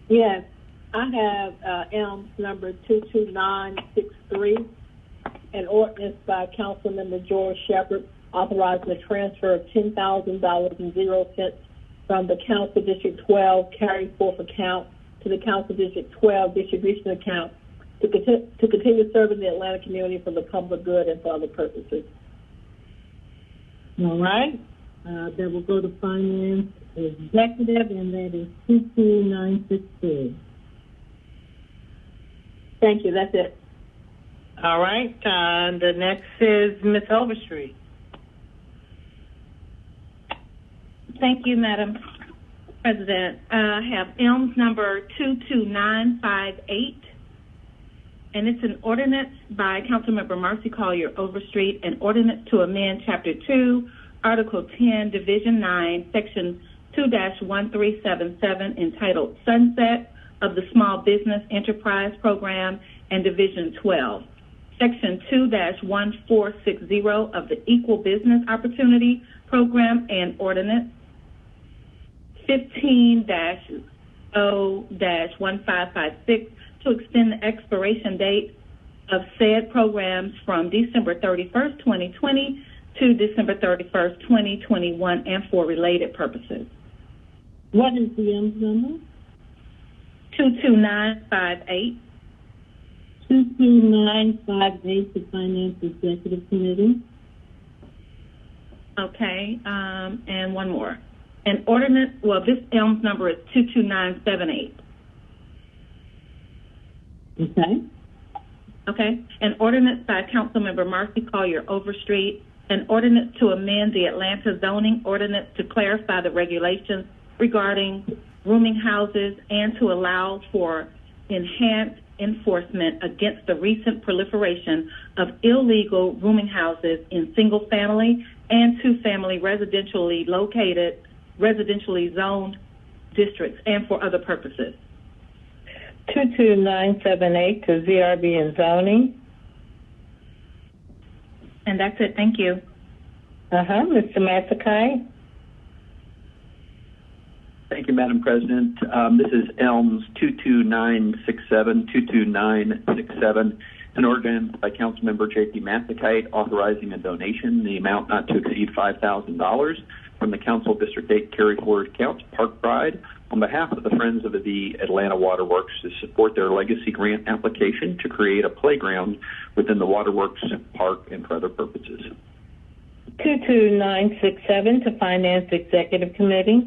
C: Yes, I have ELMS number 22963, an ordinance by Councilmember George Shepherd authorizing the transfer of $10,000.00 from the Council District 12 carry forth account to the Council District 12 distribution account to continue serving the Atlanta community for the public good and for other purposes.
M: All right.
E: That will go to Finance Executive, and that is 22962.
C: Thank you. That's it.
M: All right. The next is Ms. Overstreet.
L: Thank you, Madam President. I have ELMS number 22958, and it's an ordinance by Councilmember Mercy Collier Overstreet, an ordinance to amend Chapter 2, Article 10, Division 9, Section 2-1377, entitled Sunset of the Small Business Enterprise Program, and Division 12, Section 2-1460 of the Equal Business Opportunity Program, and Ordinance 15-0-1556 to extend the expiration date of said programs from December 31st, 2020 to December 31st, 2021, and for related purposes.
E: What is the EMS number?
L: 22958.
E: 22958, the Finance Executive Committee.
L: Okay, and one more. An ordinance, well, this ELMS number is 22978.
E: Okay.
L: Okay. An ordinance by Councilmember Marcy Collier Overstreet, an ordinance to amend the Atlanta zoning ordinance to clarify the regulations regarding rooming houses and to allow for enhanced enforcement against the recent proliferation of illegal rooming houses in single-family and two-family residentially zoned districts and for other purposes.
O: 22978 to ZRB and zoning.
L: And that's it. Thank you.
O: Mr. Matsakai.
H: Thank you, Madam President. This is ELMS 22967, an ordinance by Councilmember J.P. Matsakite authorizing a donation in the amount not to exceed $5,000 from the Council District 8 Carry Forward account to Park Pride on behalf of the Friends of the Atlanta Waterworks to support their legacy grant application to create a playground within the Waterworks Park and for other purposes.
O: 22967 to Finance Executive Committee.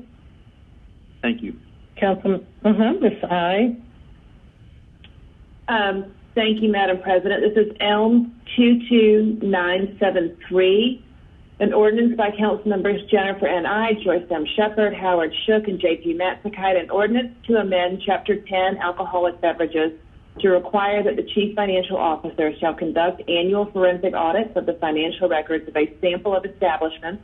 H: Thank you.
O: Councilman, Ms. I.
R: Thank you, Madam President. This is ELMS 22973, an ordinance by Council Members Jennifer N. I, Joyce M. Shepherd, Howard Shook, and J.P. Matsakite, an ordinance to amend Chapter 10, Alcoholic Beverages, to require that the Chief Financial Officer shall conduct annual forensic audits of the financial records of a sample of establishments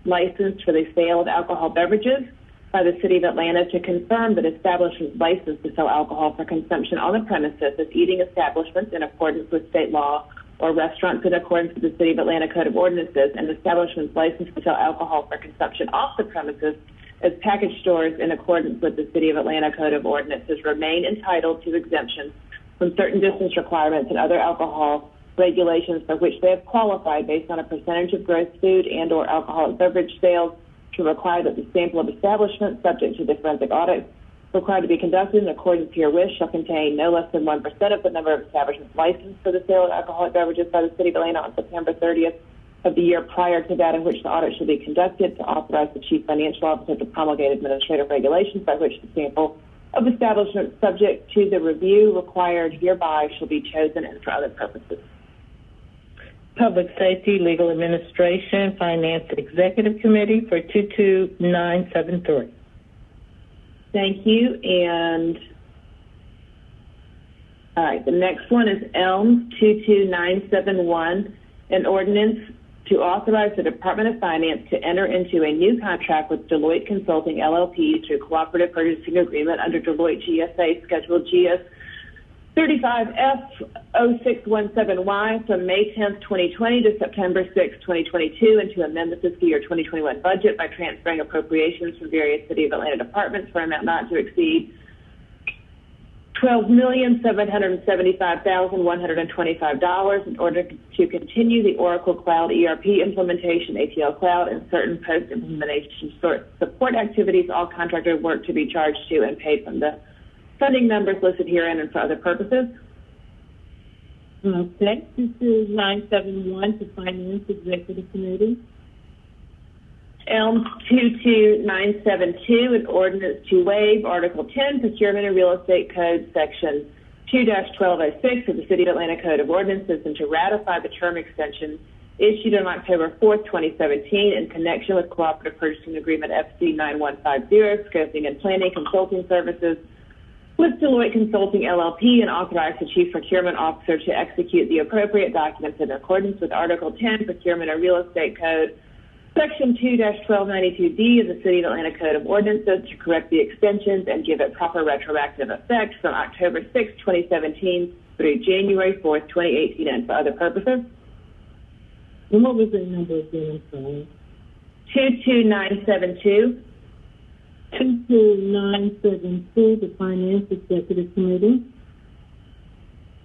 R: licensed for the sale of alcohol beverages by the City of Atlanta to confirm that establishments licensed to sell alcohol for consumption on the premises as eating establishments in accordance with state law or restaurants in accordance with the City of Atlanta Code of Ordinances, and establishments licensed to sell alcohol for consumption off the premises as package stores in accordance with the City of Atlanta Code of Ordinances remain entitled to exemptions from certain distance requirements and other alcohol regulations for which they have qualified based on a percentage of gross food and or alcoholic beverage sales, to require that the sample of establishments subject to the forensic audit required to be conducted in accordance herewith shall contain no less than 1% of the number of establishments licensed for the sale of alcoholic beverages by the City of Atlanta on September 30th of the year prior to that in which the audit shall be conducted, to authorize the Chief Financial Officer to promulgate administrative regulations by which the sample of establishments subject to the review required hereby shall be chosen and for other purposes.
O: Public Safety, Legal Administration, Finance Executive Committee for 22973.
R: Thank you. And all right, the next one is ELMS 22971, an ordinance to authorize the Department of Finance to enter into a new contract with Deloitte Consulting LLP through cooperative purchasing agreement under Deloitte GSA Schedule GS 35F0617Y from May 10th, 2020 to September 6th, 2022, and to amend the fiscal year 2021 budget by transferring appropriations from various City of Atlanta departments for an amount not to exceed $12,775,125 in order to continue the Oracle Cloud ERP implementation, ATL Cloud, and certain post-implementation support activities, all contracted work to be charged to and paid from the funding numbers listed herein and for other purposes.
E: Okay, 22971 to Finance Executive Committee.
R: ELMS 22972, an ordinance to waive Article 10, Procurement and Real Estate Code, Section 2-1206 of the City of Atlanta Code of Ordinances, and to ratify the term extension issued on October 4th, 2017, in connection with Cooperative Purchasing Agreement FC 9150, Scoping and Planning Consulting Services with Deloitte Consulting LLP, and authorize the Chief Procurement Officer to execute the appropriate documents in accordance with Article 10, Procurement and Real Estate Code, Section 2-1292D of the City of Atlanta Code of Ordinances, to correct the extensions and give it proper retroactive effect from October 6, 2017 through January 4th, 2018, and for other purposes.
E: And what was the number again? I'm sorry.
R: 22972.
E: 22972, the Finance Executive Committee.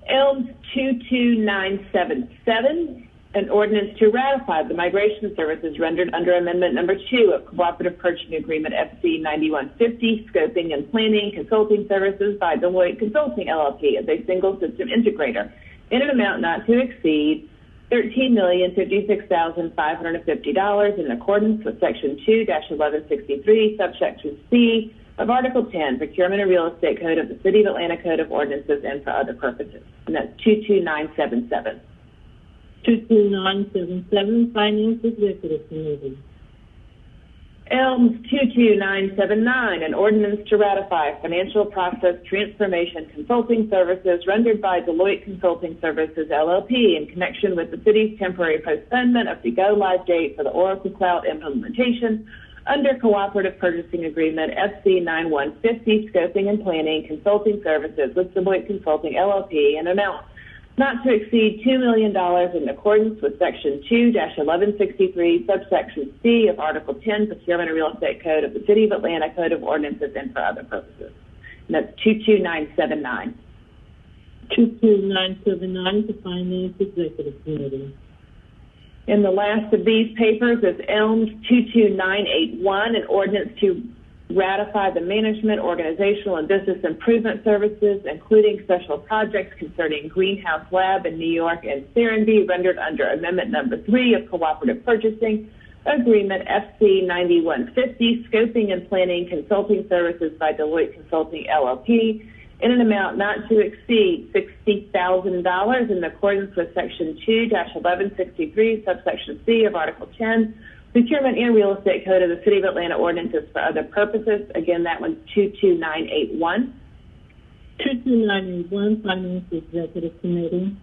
I: ELMS 22977, an ordinance to ratify the migration services rendered under Amendment Number 2 of Cooperative Purchasing Agreement FC 9150, scoping and planning consulting services by Deloitte Consulting LLP as a single system integrator in an amount not to exceed $13,056,550 in accordance with Section 2-1163, subsection C of Article 10, Procurement and Real Estate Code of the City of Atlanta Code of Ordinances and for other purposes. And that's 22977.
E: 22977, Finance Executive Committee.
I: ELMS 22979, an ordinance to ratify financial process transformation consulting services rendered by Deloitte Consulting Services, LLP, in connection with the city's temporary postponement of the go-live date for the Oracle Cloud implementation under Cooperative Purchasing Agreement FC 9150, scoping and planning consulting services with Deloitte Consulting, LLP, in amount not to exceed $2 million in accordance with Section 2-1163, subsection C of Article 10, Procurement and Real Estate Code of the City of Atlanta Code of Ordinances and for other purposes. And that's 22979.
E: 22979, the Finance Executive Committee.
I: In the last of these papers is ELMS 22981, an ordinance to ratify the management, organizational, and business improvement services, including special projects concerning Greenhouse Lab in New York and Serenbe, rendered under Amendment Number 3 of Cooperative Purchasing Agreement FC 9150, scoping and planning consulting services by Deloitte Consulting, LLP, in an amount not to exceed $60,000 in accordance with Section 2-1163, subsection C of Article 10, Procurement and Real Estate Code of the City of Atlanta Ordinances for other purposes. Again, that one's 22981.
E: 22981, Finance Executive Committee.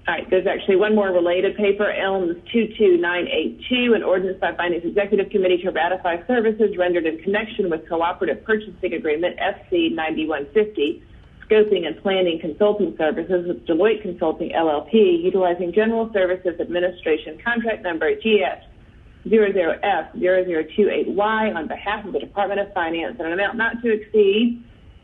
I: All right, there's actually one more related paper, ELMS 22982, an ordinance by Finance Executive Committee to ratify services rendered in connection with Cooperative Purchasing Agreement FC 9150, scoping and planning consulting services with Deloitte Consulting, LLP, utilizing General Services Administration Contract Number GS 00F0028Y on behalf of the Department of Finance in an amount not to exceed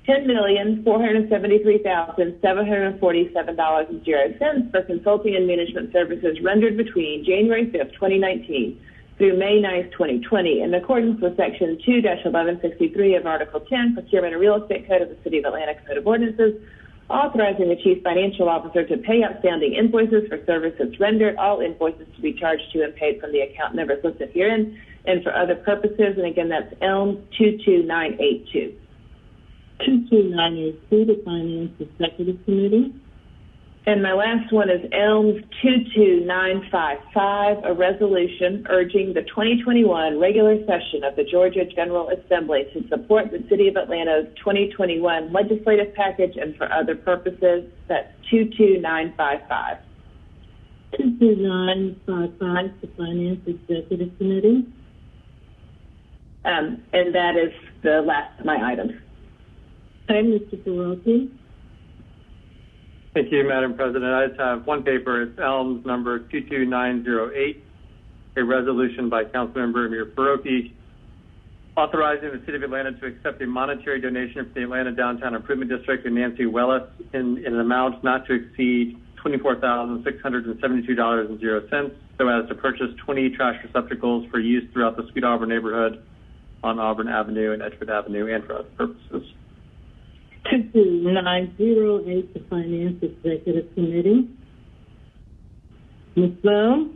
I: $10,473,747.00 for consulting and management services rendered between January 5th, 2019 through May 9th, 2020 in accordance with Section 2-1163 of Article 10, Procurement and Real Estate Code of the City of Atlanta Code of Ordinances, authorizing the Chief Financial Officer to pay outstanding invoices for services rendered, all invoices to be charged to and paid from the account numbers listed herein, and for other purposes. And again, that's ELMS 22982.
E: 22982, the Finance Executive Committee.
I: And my last one is ELMS 22955, a resolution urging the 2021 regular session of the Georgia General Assembly to support the City of Atlanta's 2021 legislative package and for other purposes. That's 22955.
E: 22955, the Finance Executive Committee.
I: And that is the last of my items.
E: Hi, Mr. Perotti.
V: Thank you, Madam President. I just have one paper. It's ELMS number 22908, a resolution by Councilmember Amir Faroqi authorizing the City of Atlanta to accept a monetary donation from the Atlanta Downtown Improvement District and Nancy Wellis in an amount not to exceed $24,672.00, so as to purchase 20 trash receptacles for use throughout the Sweet Auburn neighborhood on Auburn Avenue and Edgewood Avenue and for other purposes.
E: 22908, the Finance Executive Committee. Ms. Bell?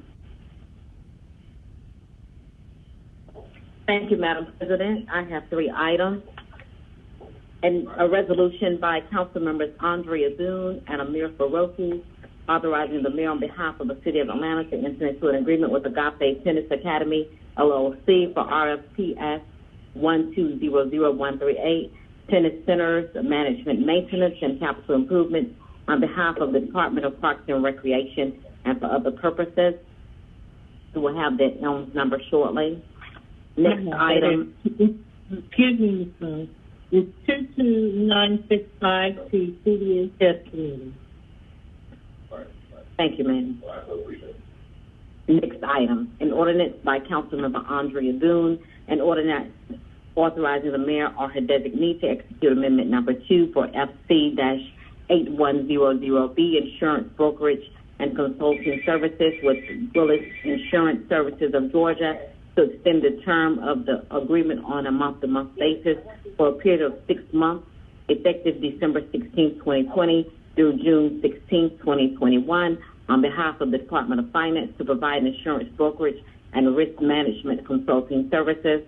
F: Thank you, Madam President. I have three items. And a resolution by Council Members Andrea Boone and Amir Faroqi authorizing the mayor on behalf of the City of Atlanta to enter into an agreement with Agape Tennis Academy, LLC for RFPS 1200138, tennis centers, management, maintenance, and capital improvements on behalf of the Department of Parks and Recreation and for other purposes. We will have that number shortly. Next item.
E: Excuse me, Ms. Bell. It's 22965 to CDHS Committee.
F: Thank you, ma'am. Next item, an ordinance by Councilmember Andrea Boone, an ordinance authorizing the mayor or her designee to execute amendment number 2 for FC-8 8100B, insurance brokerage and consulting services with Willis Insurance Services of Georgia, to extend the term of the agreement on a month-to-month basis for a period of 6 months, effective December 16, 2020 through June 16, 2021, on behalf of the Department of Finance to provide insurance brokerage and risk management consulting services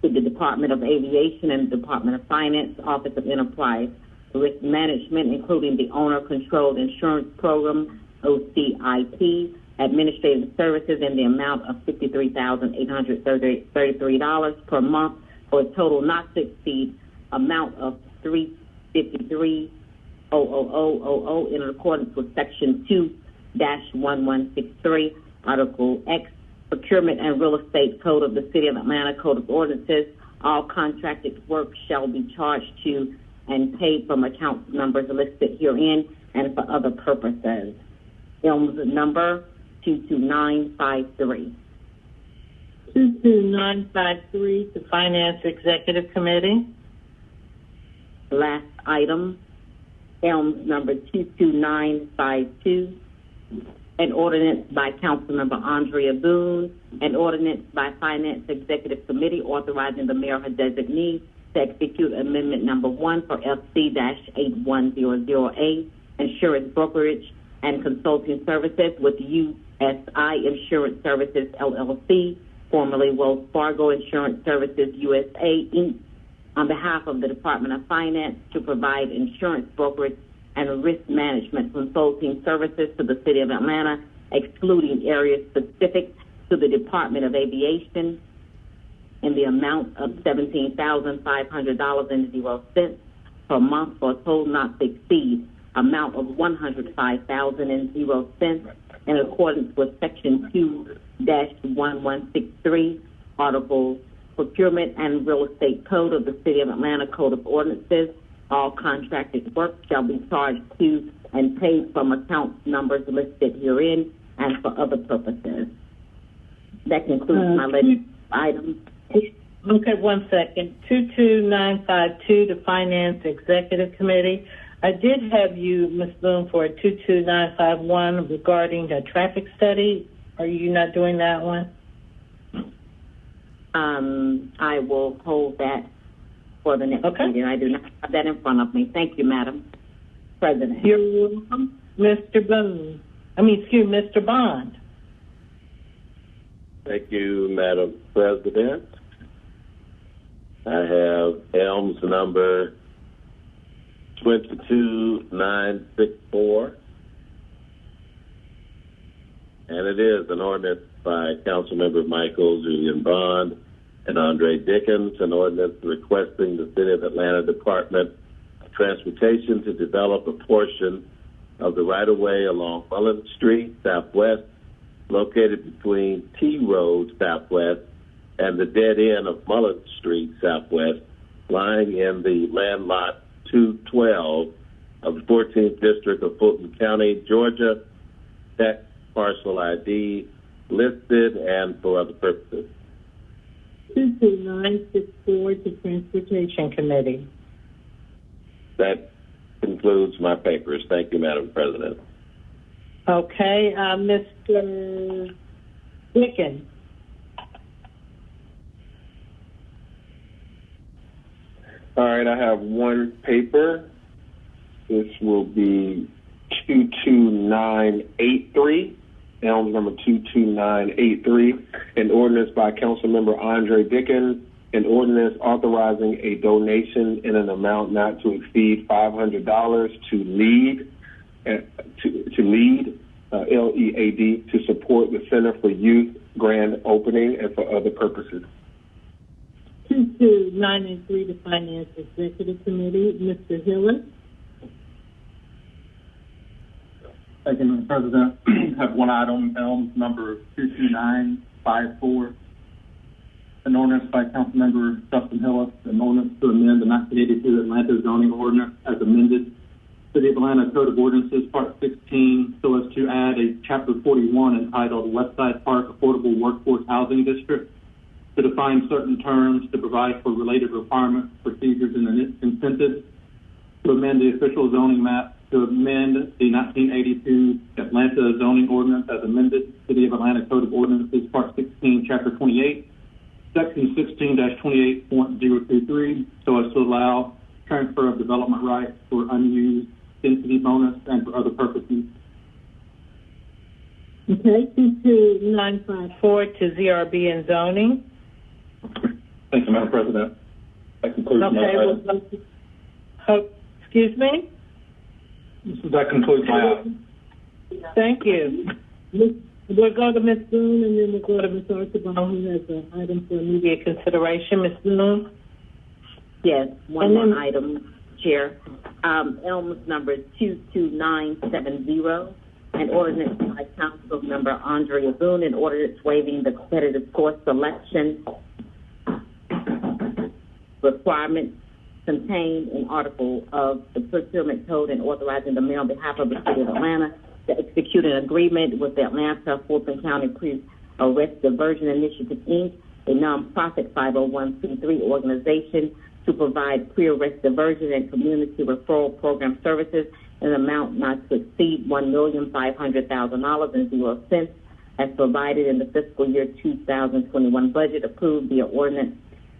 F: to the Department of Aviation and the Department of Finance, Office of Enterprise Risk Management, including the Owner-Controlled Insurance Program, OCIP, administrative services in the amount of $53,833 per month, for a total not to exceed amount of $353,000 in accordance with Section 2-1163, Article X, Procurement and Real Estate Code of the City of Atlanta Code of Ordinances. All contracted work shall be charged to and paid from account numbers listed herein and for other purposes. Films number 22953.
O: 22953 to Finance Executive Committee.
F: Last item, Films number 22952. An ordinance by Councilmember Andrea Boone, an ordinance by Finance Executive Committee authorizing the mayor or designee to execute Amendment Number 1 for FC-8100A, insurance brokerage and consulting services with USI Insurance Services, LLC, formerly Wells Fargo Insurance Services USA, Inc., on behalf of the Department of Finance to provide insurance brokerage and risk management consulting services to the City of Atlanta, excluding areas specific to the Department of Aviation, in the amount of $17,500.00 per month, for a total not to exceed amount of $105,000.00 in accordance with Section 2-1163, Article Procurement and Real Estate Code of the City of Atlanta Code of Ordinances. All contracted work shall be charged to and paid from account numbers listed herein and for other purposes. That concludes my legislative items.
O: Okay, 1 second. 22952 to Finance Executive Committee. I did have you, Ms. Boone, for a 22951 regarding a traffic study. Are you not doing that one?
F: I will hold that for the next meeting. I do not have that in front of me. Thank you, Madam President.
O: You're welcome. Mr. Boone. Mr. Bond.
J: Thank you, Madam President. I have ELMS number 22964, and it is an ordinance by Councilmember Michael Julian Bond and Andre Dickens, an ordinance requesting the City of Atlanta Department of Transportation to develop a portion of the right-of-way along Mullen Street Southwest, located between T Road Southwest and the dead end of Mullen Street Southwest, lying in the land lot 212 of the 14th District of Fulton County, Georgia, tax parcel ID listed and for other purposes.
O: 22964 to Transportation Committee.
J: That concludes my papers. Thank you, Madam President.
O: Okay, Mr. Dickens.
N: All right, I have one paper. This will be 22983, ELMS number 22983, an ordinance by Councilmember Andre Dickens, an ordinance authorizing a donation in an amount not to exceed $500 to LEAD, LEAD, to support the Center for Youth grand opening and for other purposes.
O: 22983 to Finance Executive Committee. Mr. Hillis.
U: Thank you, Mr. President. I have one item, ELMS number 22954. An ordinance by Councilmember Justin Hillis, an ordinance to amend the 1982 Atlanta zoning ordinance as amended, City of Atlanta Code of Ordinances, Part 16, so as to add a Chapter 41 entitled Westside Park Affordable Workforce Housing District, to define certain terms, to provide for related requirements, procedures, and incentives, to amend the official zoning map to amend the 1982 Atlanta zoning ordinance as amended, City of Atlanta Code of Ordinances, Part 16, Chapter 28, Section 16-28.023, so as to allow transfer of development rights for unused density bonus and for other purposes.
M: Okay, 22954 to ZRB and zoning.
U: Thank you, Madam President. That concludes my item.
M: Excuse me?
U: That concludes my item.
M: Thank you. We'll go to Ms. Boone, and then we'll go to Ms. Archibald, who has an item for immediate consideration. Ms. Boone?
F: Yes, one more item, Chair. Elms number 22970, an ordinance by Council Member Andrea Boone, an ordinance waiving the competitive course selection requirements contained in Article of the Procurement Code and authorizing the mayor on behalf of the City of Atlanta to execute an agreement with the Atlanta Fulton County Pre-Arrest Diversion Initiative, Inc., a nonprofit 501c3 organization to provide pre-arrest diversion and community referral program services in an amount not to exceed $1,500,000.00 as provided in the fiscal year 2021 budget approved via ordinance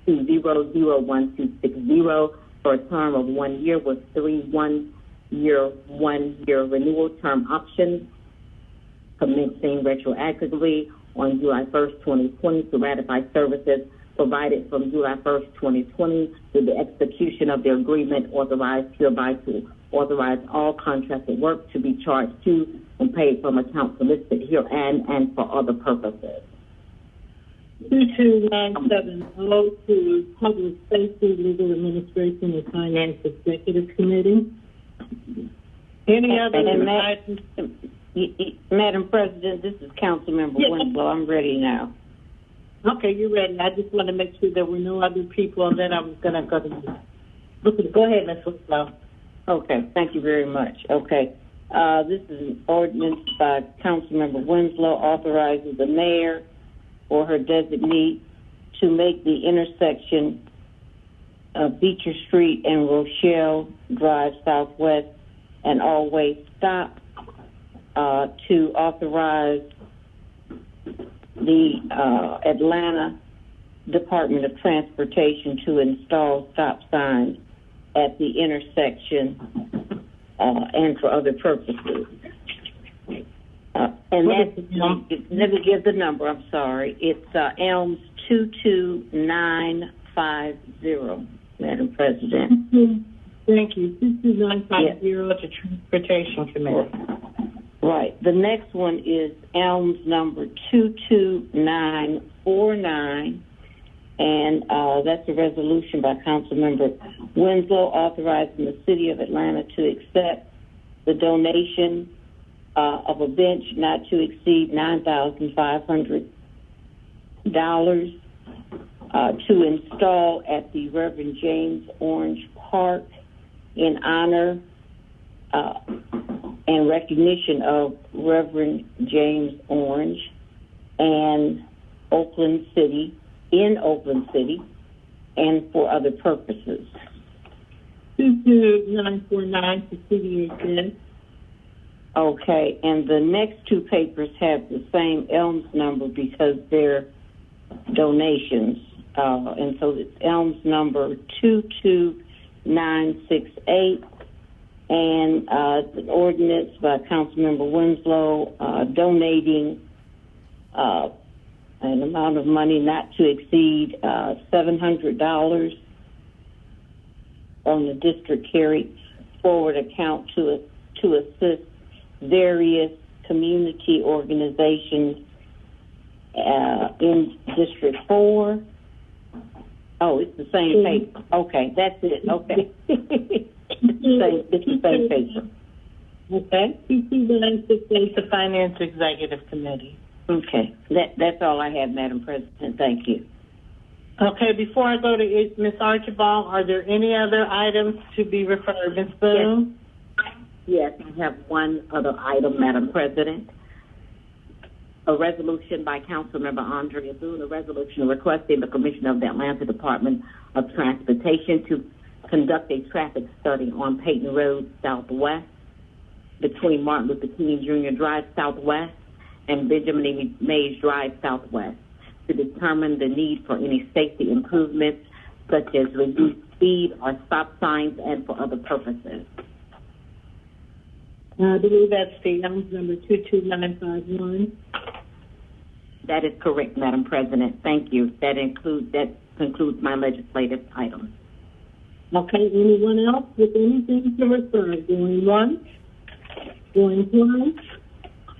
F: 2001-260 for a term of 1 year with 3 one-year renewal term options commencing retroactively on July 1st, 2020 to ratify services provided from July 1st, 2020 with the execution of the agreement authorized hereby to authorize all contracted work to be charged to and paid from accounts listed herein and for other purposes.
M: 22970 to Public Safety, Legal Administration, and Finance Executive Committee. Any other items?
B: Madam President, this is Councilmember Winslow. I'm ready now.
M: Okay, you're ready. I just want to make sure there were no other people, and then I was going to go to you. Go ahead, Ms. Winslow.
B: Okay, thank you very much. Okay, this is an ordinance by Councilmember Winslow authorizing the mayor or her designee to make the intersection of Beecher Street and Rochelle Drive Southwest an all-way stop, to authorize the Atlanta Department of Transportation to install stop signs at the intersection and for other purposes. And let me give the number, I'm sorry. It's Elms 22950, Madam President.
M: Thank you. 22950 to Transportation Committee.
B: Right. The next one is Elms number 22949, and that's a resolution by Councilmember Winslow authorizing the City of Atlanta to accept the donation of a bench not to exceed $9,500 to install at the Reverend James Orange Park in honor and recognition of Reverend James Orange and Oakland City, and for other purposes.
M: 22949 to CDHS.
B: Okay, and the next two papers have the same Elms number because they're donations. And so it's Elms number 22968, and it's an ordinance by Councilmember Winslow donating an amount of money not to exceed $700 on the district carry forward account to assist various community organizations in District 4. Oh, it's the same paper. Okay, that's it. Okay. It's the same paper.
M: Okay. 22968, the Finance Executive Committee.
B: Okay. That's all I have, Madam President. Thank you.
M: Okay, before I go to Ms. Archibald, are there any other items to be referred? Ms. Boone?
F: Yes, I have one other item, Madam President. A resolution by Councilmember Andrea Boone, a resolution requesting the Commissioner of the Atlanta Department of Transportation to conduct a traffic study on Peyton Road Southwest between Martin Luther King Jr. Drive Southwest and Benjamin E. Mays Drive Southwest to determine the need for any safety improvements such as reduced speed or stop signs and for other purposes.
E: I believe that's the Elms number 22951.
F: That is correct, Madam President. Thank you. That concludes my legislative items.
E: Okay, anyone else with anything to refer? Going once? Going twice?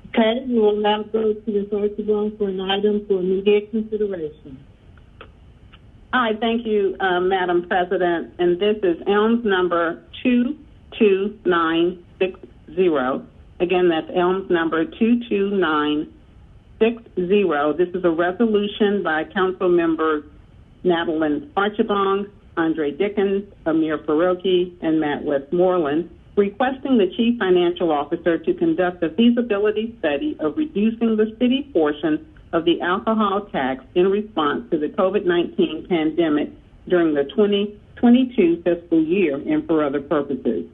E: Okay, we will now go to the first one for an item for immediate consideration.
S: Hi, thank you, Madam President. And this is Elms number 22960. Again, that's Elms number 22960. This is a resolution by Council members Madeline Archibong, Andre Dickens, Amir Faroki, and Matt Westmoreland, requesting the Chief Financial Officer to conduct a feasibility study of reducing the city portion of the alcohol tax in response to the COVID-19 pandemic during the 2022 fiscal year and for other purposes.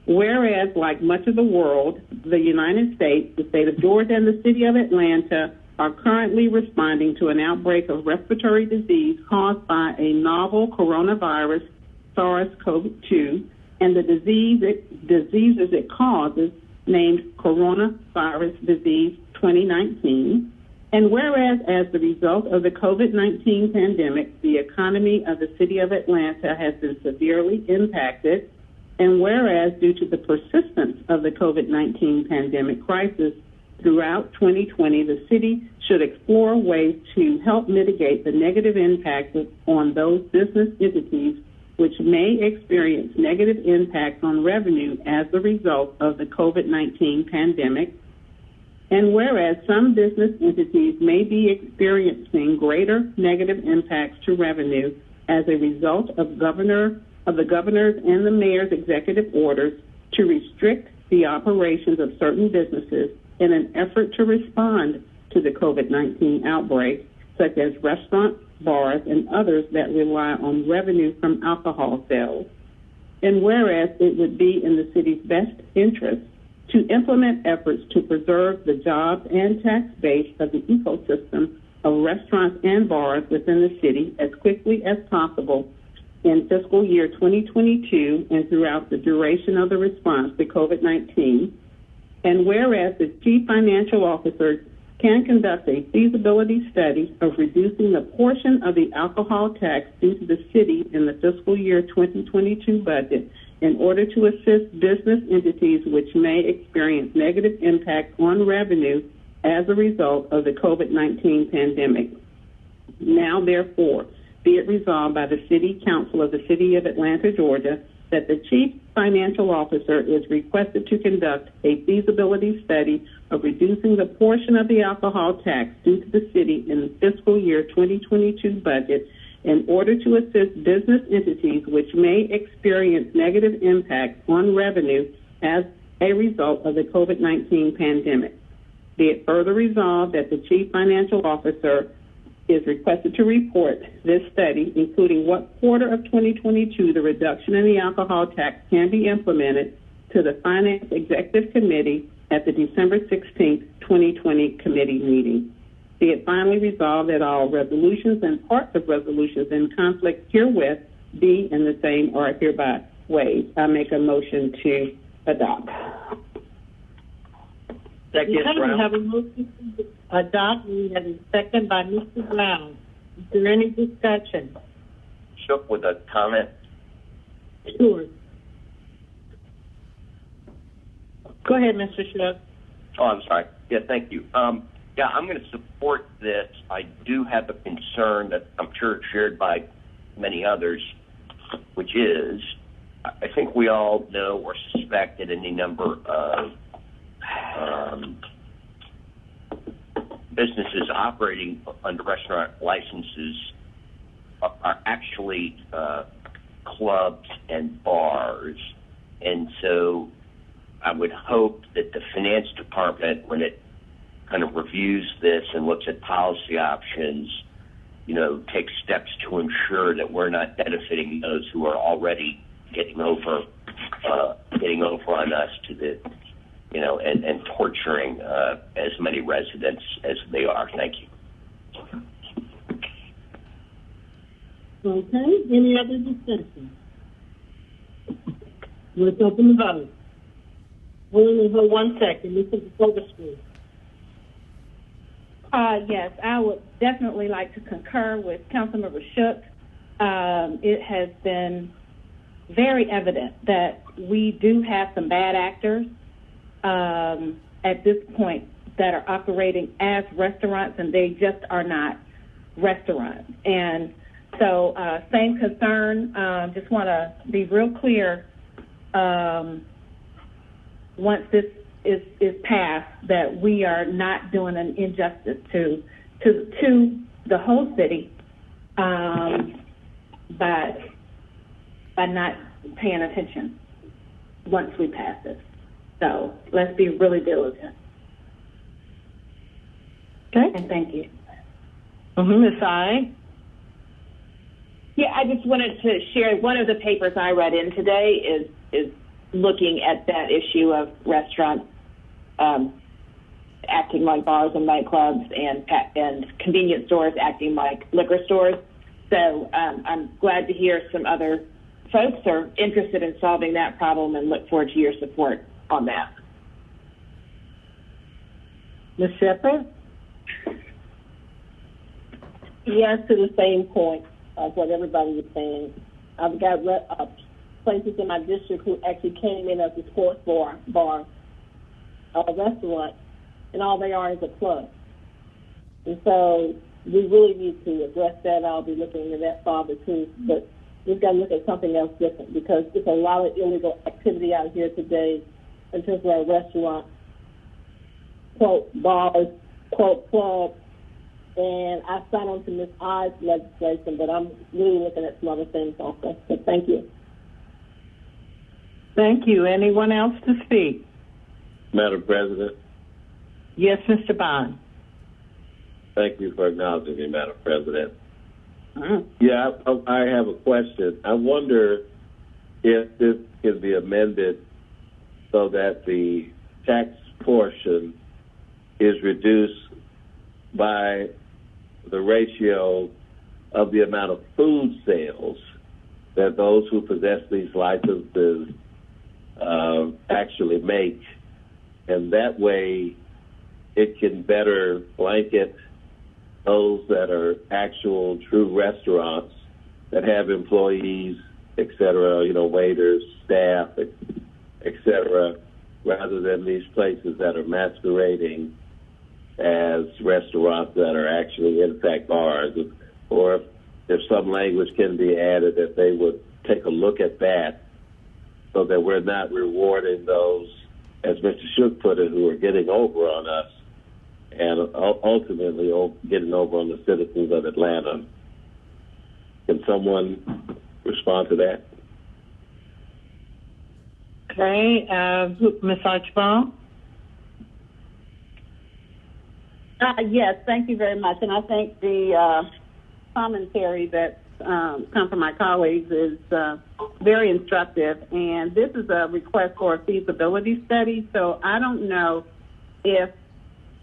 S: Whereas, like much of the world, the United States, the state of Georgia, and the city of Atlanta are currently responding to an outbreak of respiratory disease caused by a novel coronavirus, SARS-CoV-2, and the diseases it causes, named Coronavirus Disease 2019. And whereas, as the result of the COVID-19 pandemic, the economy of the city of Atlanta has been severely impacted, and whereas, due to the persistence of the COVID-19 pandemic crisis throughout 2020, the city should explore ways to help mitigate the negative impact on those business entities which may experience negative impacts on revenue as a result of the COVID-19 pandemic. And whereas some business entities may be experiencing greater negative impacts to revenue as a result of the governor's and the mayor's executive orders to restrict the operations of certain businesses in an effort to respond to the COVID-19 outbreak, such as restaurants, bars, and others that rely on revenue from alcohol sales. And whereas it would be in the city's best interest to implement efforts to preserve the jobs and tax base of the ecosystem of restaurants and bars within the city as quickly as possible in fiscal year 2022 and throughout the duration of the response to COVID-19. And whereas the Chief Financial Officer can conduct a feasibility study of reducing the portion of the alcohol tax due to the city in the fiscal year 2022 budget in order to assist business entities which may experience negative impact on revenue as a result of the COVID-19 pandemic. Now, therefore, be it resolved by the City Council of the City of Atlanta, Georgia, that the Chief Financial Officer is requested to conduct a feasibility study of reducing the portion of the alcohol tax due to the city in the fiscal year 2022 budget in order to assist business entities which may experience negative impacts on revenue as a result of the COVID-19 pandemic. Be it further resolved that the Chief Financial Officer is requested to report this study, including what quarter of 2022 the reduction in the alcohol tax can be implemented, to the Finance Executive Committee at the December 16th, 2020 committee meeting. Be it finally resolved that all resolutions and parts of resolutions in conflict herewith be in the same or hereby waived. I make a motion to adopt.
E: Second, we have a motion to adopt. We have a second by Mr. Brown. Is there any discussion?
T: Shook with a comment.
E: Sure. Go ahead, Mr. Shook.
T: Oh, I'm sorry. Yeah, thank you. I'm going to support this. I do have a concern that I'm sure shared by many others, which is I think we all know or suspect that any number of businesses operating under restaurant licenses are actually clubs and bars. And so I would hope that the finance department, when it kind of reviews this and looks at policy options, take steps to ensure that we're not benefiting those who are already getting over on us to the, and torturing as many residents as they are. Thank you.
E: Okay, any other discussion? Let's open the vote. Hold on 1 second. This is the focus group.
L: Yes, I would definitely like to concur with Councilmember Shook. It has been very evident that we do have some bad actors at this point that are operating as restaurants, and they just are not restaurants. And so same concern, just want to be real clear once this is passed that we are not doing an injustice to the whole city by not paying attention once we pass this. So let's be really diligent.
E: Okay.
L: And thank you.
E: Ms. I.
R: Yeah, I just wanted to share one of the papers I read in today is looking at that issue of restaurants acting like bars and nightclubs and convenience stores acting like liquor stores. So I'm glad to hear some other folks are interested in solving that problem and look forward to your support on that.
E: Ms. Shepherd? Yes, to the same point of what everybody was saying. I've got places in my district who actually came in as a sports bar, a restaurant, and all they are is a club. And so we really need to address that. I'll be looking into that farther too. But we've got to look at something else different because there's a lot of illegal activity out here today in terms of our restaurants, quote, bars, quote, clubs. And I signed on to Ms. I's legislation, but I'm really looking at some other things also. So thank you.
M: Thank you. Anyone else to speak?
J: Madam President.
M: Yes, Mr. Bond.
J: Thank you for acknowledging me, Madam President.
M: Mm-hmm.
J: Yeah, I have a question. I wonder if this can be amended so that the tax portion is reduced by the ratio of the amount of food sales that those who possess these licenses actually make. And that way it can better blanket those that are actual true restaurants that have employees, et cetera, waiters, staff, et cetera, rather than these places that are masquerading as restaurants that are actually, in fact, bars. Or if some language can be added, that they would take a look at that so that we're not rewarding those, as Mr. Shook put it, who are getting over on us and ultimately getting over on the citizens of Atlanta. Can someone respond to that?
M: Okay, Ms. Archibald?
S: Yes, thank you very much. And I think the commentary that's come from my colleagues is very instructive. And this is a request for a feasibility study. So I don't know if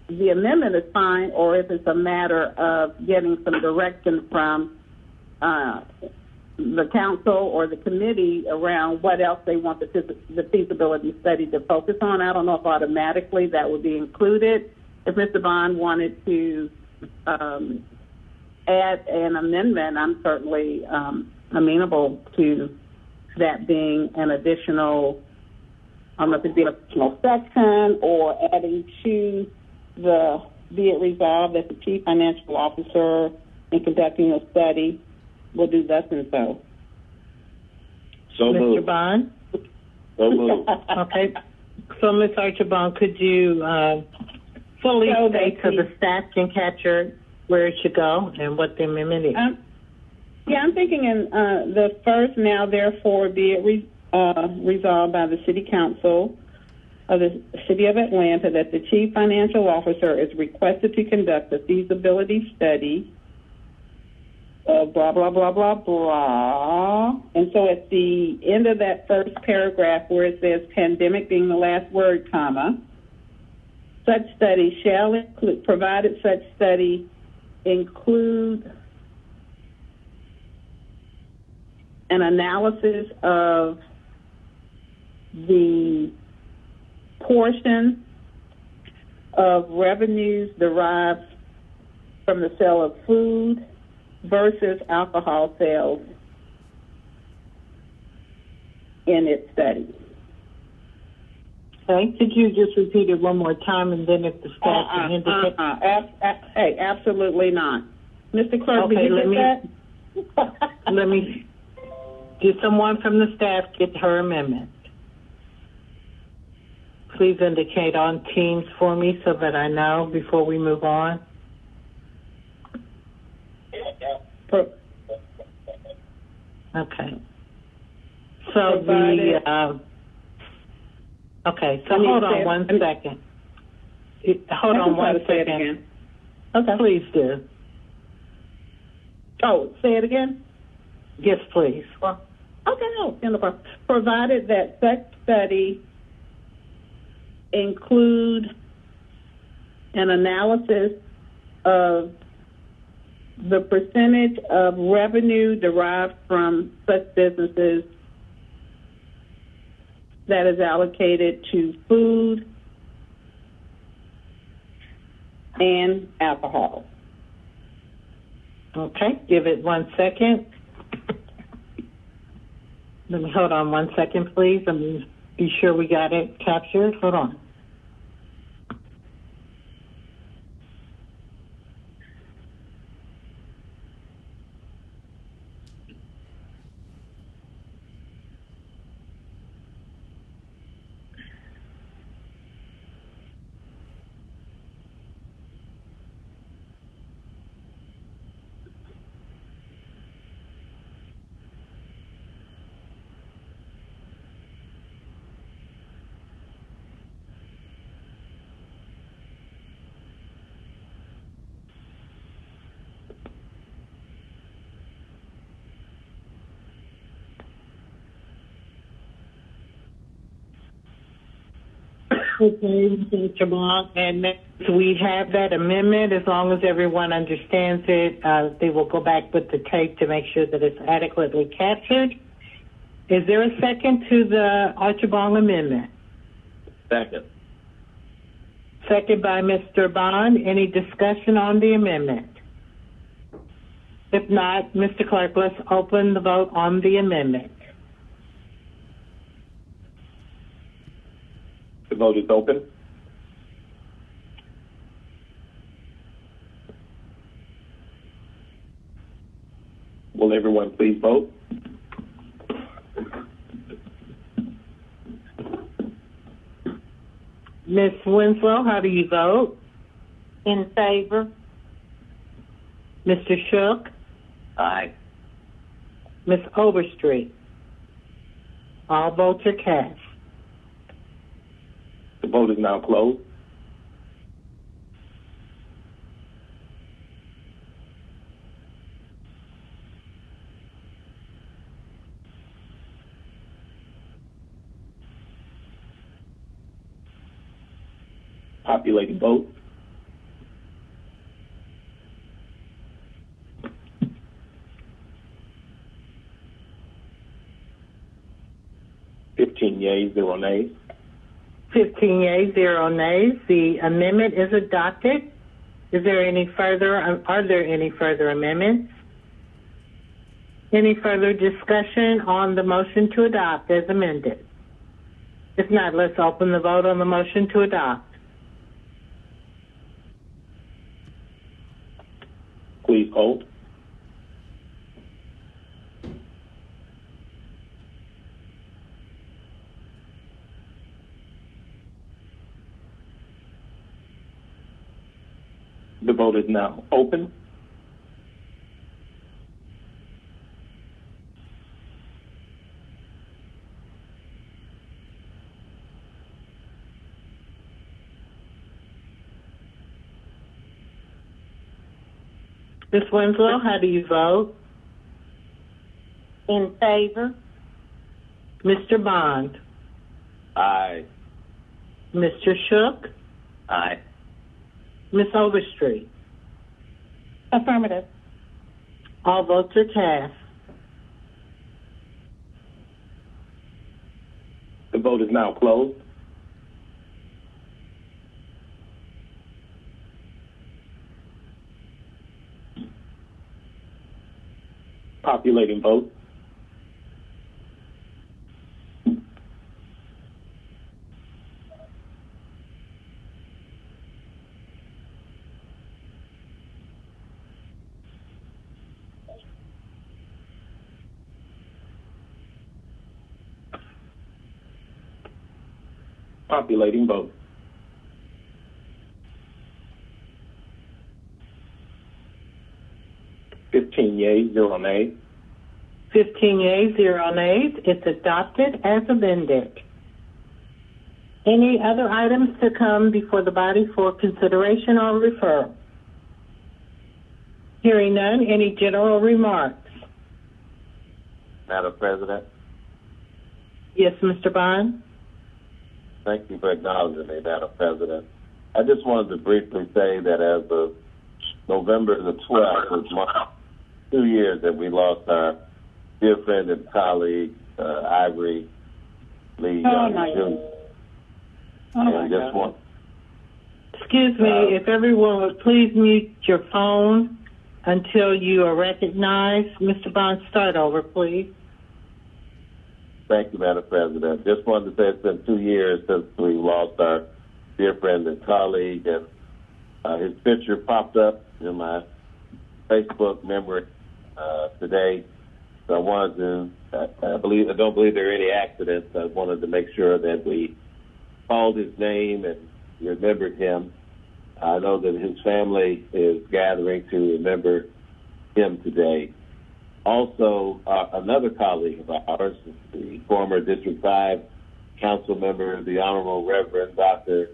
S: the amendment is fine or if it's a matter of getting some direction from the council or the committee around what else they want the feasibility study to focus on. I don't know if automatically that would be included. If Mr. Bond wanted to add an amendment, I'm certainly amenable to that being an additional, I don't know if it'd be an additional section or adding to the be it resolved that the chief financial officer in conducting a study will do thus and so.
J: So moved.
M: Mr. Bond?
J: So moved.
M: Okay. So, Ms. Archibald, could you fully state so the staff can capture where it should go and what the amendment is?
S: Yeah, I'm thinking in the first, now therefore be it resolved by the City Council of the City of Atlanta that the Chief Financial Officer is requested to conduct a feasibility study blah, blah, blah, blah, blah. And so at the end of that first paragraph where it says pandemic being the last word, comma, such study shall include, provided such study include an analysis of the portion of revenues derived from the sale of food versus alcohol sales in its study.
O: Okay, could you just repeat it one more time, and then if the staff can indicate?
S: Hey, absolutely not. Mr. Clerk, did you get that?
O: Let me, did someone from the staff get her amendment? Please indicate on Teams for me so that I know before we move on. Okay. So okay, so hold on one second. Hold on one second.
S: Okay.
O: Please do.
S: Oh, say it again?
O: Yes, please.
S: Okay, no, no problem. Provided that such study include an analysis of the percentage of revenue derived from such businesses that is allocated to food and alcohol.
O: Okay, give it 1 second. Let me hold on 1 second, please. Let me be sure we got it captured. Hold on. Okay, Mr. Blanc, and next we have that amendment. As long as everyone understands it, they will go back with the tape to make sure that it's adequately captured. Is there a second to the Archibong amendment?
J: Second.
O: Second by Mr. Bond. Any discussion on the amendment? If not, Mr. Clerk, let's open the vote on the amendment.
N: The vote is open. Will everyone please vote?
O: Ms. Winslow, how do you vote? In favor. Mr. Shook?
T: Aye.
O: Ms. Overstreet? All votes are cast.
N: The vote is now closed. Populated vote. Yeas, 0 nays.
O: 15 yeas, 0 nays. The amendment is adopted. Are there any further amendments? Any further discussion on the motion to adopt as amended? If not, let's open the vote on the motion to adopt.
N: Please hold. The vote is now open.
O: Ms. Winslow, how do you vote?
F: In favor?
O: Mr. Bond?
J: Aye.
O: Mr. Shook?
T: Aye.
O: Ms. Overstreet?
L: Affirmative.
O: All votes are cast.
N: The vote is now closed. Populating vote. Populating vote. Yeas, 0 nays.
O: 15 yeas, 0 nays. It's adopted as amended. Any other items to come before the body for consideration or referral? Hearing none, any general remarks?
J: Madam President,
O: Yes, Mr. Bond?
J: thank you for acknowledging me, Madam President. I just wanted to briefly say that as of November the 12th, it was 2 years that we lost our dear friend and colleague, Ivory Lee Jr. And just want
O: Excuse me, if everyone would please mute your phone until you are recognized. Mr. Bond, start over, please.
J: Thank you, Madam President. Just wanted to say it's been 2 years since we lost our dear friend and colleague, and his picture popped up in my Facebook memory today. So I wanted to, I don't believe there are any accidents. I wanted to make sure that we called his name and remembered him. I know that his family is gathering to remember him today. Also, another colleague of ours, the former District 5 council member, the Honorable Reverend Dr.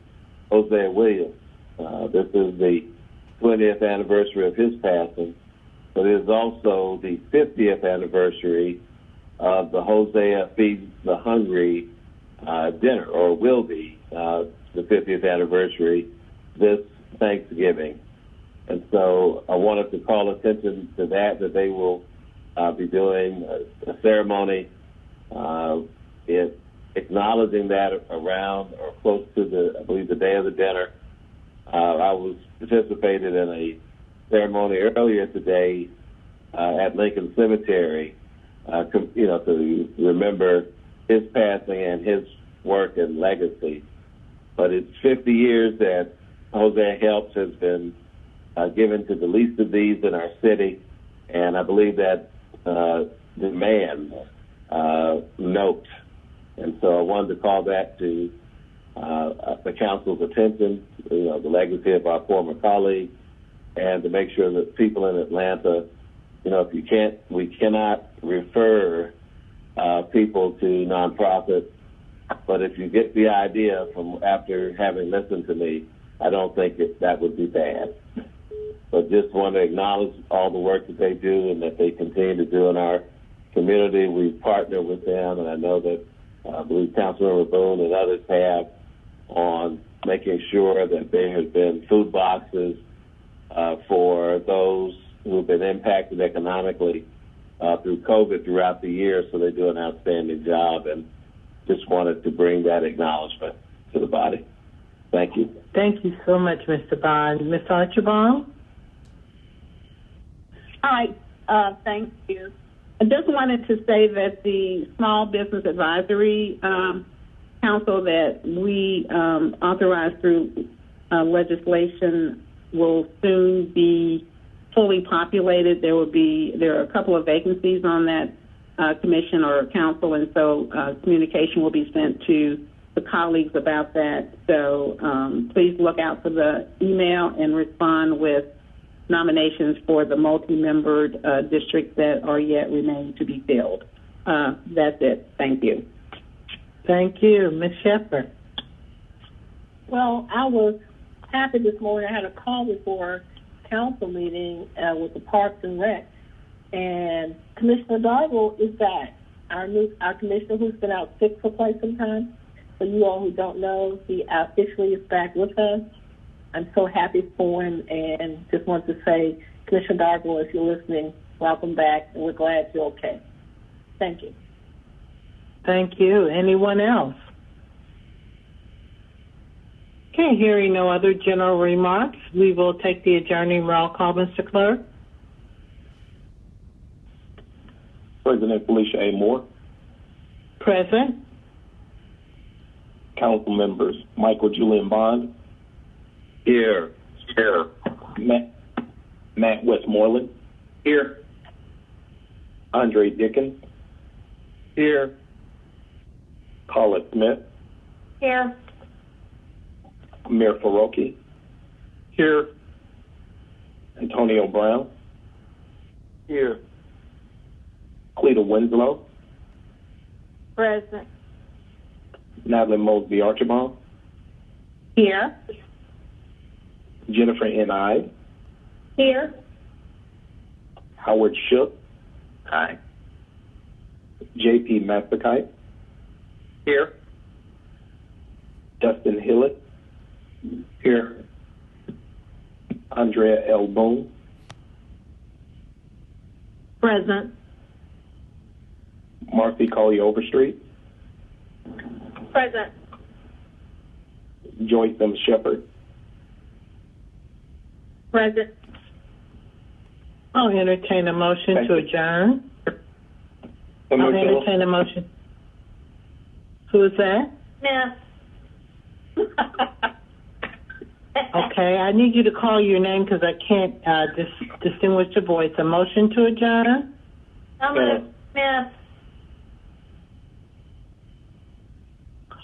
J: Hosea Williams. This is the 20th anniversary of his passing, but it is also the 50th anniversary of the Hosea Feeds the Hungry dinner, or will be the 50th anniversary this Thanksgiving. And so I wanted to call attention to that they will be doing a ceremony acknowledging that around or close to I believe the day of the dinner. I was participated in a ceremony earlier today at Lincoln Cemetery, to remember his passing and his work and legacy. But it's 50 years that Hosea Helps has been given to the least of these in our city, and I believe that demands note. And so I wanted to call that to the council's attention, the legacy of our former colleague, and to make sure that people in Atlanta, we cannot refer people to nonprofits, but if you get the idea from after having listened to me, I don't think that would be bad. But just want to acknowledge all the work that they do and that they continue to do in our community. We partner with them, and I know that I believe Councilmember Boone and others have on making sure that there have been food boxes for those who have been impacted economically through COVID throughout the year. So they do an outstanding job, and just wanted to bring that acknowledgement to the body. Thank you.
O: Thank you so much, Mr. Bond. Ms. Archibald?
S: Hi, thank you. I just wanted to say that the Small Business Advisory Council that we authorized through legislation will soon be fully populated. There are a couple of vacancies on that commission or council, and so communication will be sent to the colleagues about that. So please look out for the email and respond with nominations for the multi-membered districts that are yet remaining to be filled. That's it. Thank you.
O: Thank you. Ms. Shepherd?
C: Well, I was happy this morning. I had a call before council meeting with the Parks and Rec, and Commissioner Dargle is back. Our commissioner who's been out sick for quite some time. For you all who don't know, he officially is back with us. I'm so happy for him, and just want to say, Commissioner Dargle, if you're listening, welcome back, and we're glad you're okay. Thank you.
M: Thank you. Anyone else? Okay, hearing no other general remarks, we will take the adjourning roll call, Mr. Clerk.
N: President Felicia A. Moore.
M: Present.
N: Council members Michael Julian Bond.
J: Here.
N: Matt Westmoreland.
H: Here.
N: Andre Dickens.
V: Here.
N: Carla Smith.
D: Here.
N: Amir Faroki.
V: Here.
N: Antonio Brown.
V: Here.
N: Cleta Winslow.
B: Present.
N: Natalie Mosby Archibald.
R: Here.
N: Jennifer N. I.
R: Here.
N: Howard Shook.
T: Aye.
N: J.P. Masakite.
V: Here.
N: Dustin Hillett.
V: Here.
N: Andrea L. Boone.
R: Present.
N: Marcy Collier Overstreet.
R: Present.
N: Joyce M. Shepherd.
R: Present.
M: I'll entertain a motion to adjourn. I'll entertain a motion. Who is that?
R: Smith.
M: Okay, I need you to call your name because I can't distinguish your voice. A motion to adjourn?
R: Smith.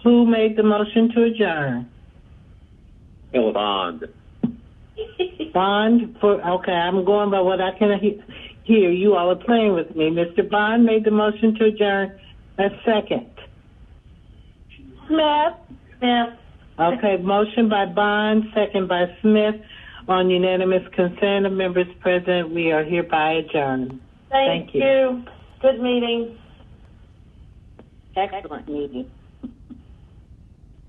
M: Who made the motion to adjourn?
J: Bond.
M: Bond? Okay, I'm going by what I can hear. You all are playing with me. Mr. Bond made the motion to adjourn. A second.
R: Smith.
M: Okay, motion by Bond, second by Smith. On unanimous consent of members present, we are hereby adjourned.
R: Thank you. Good meeting.
M: Excellent meeting.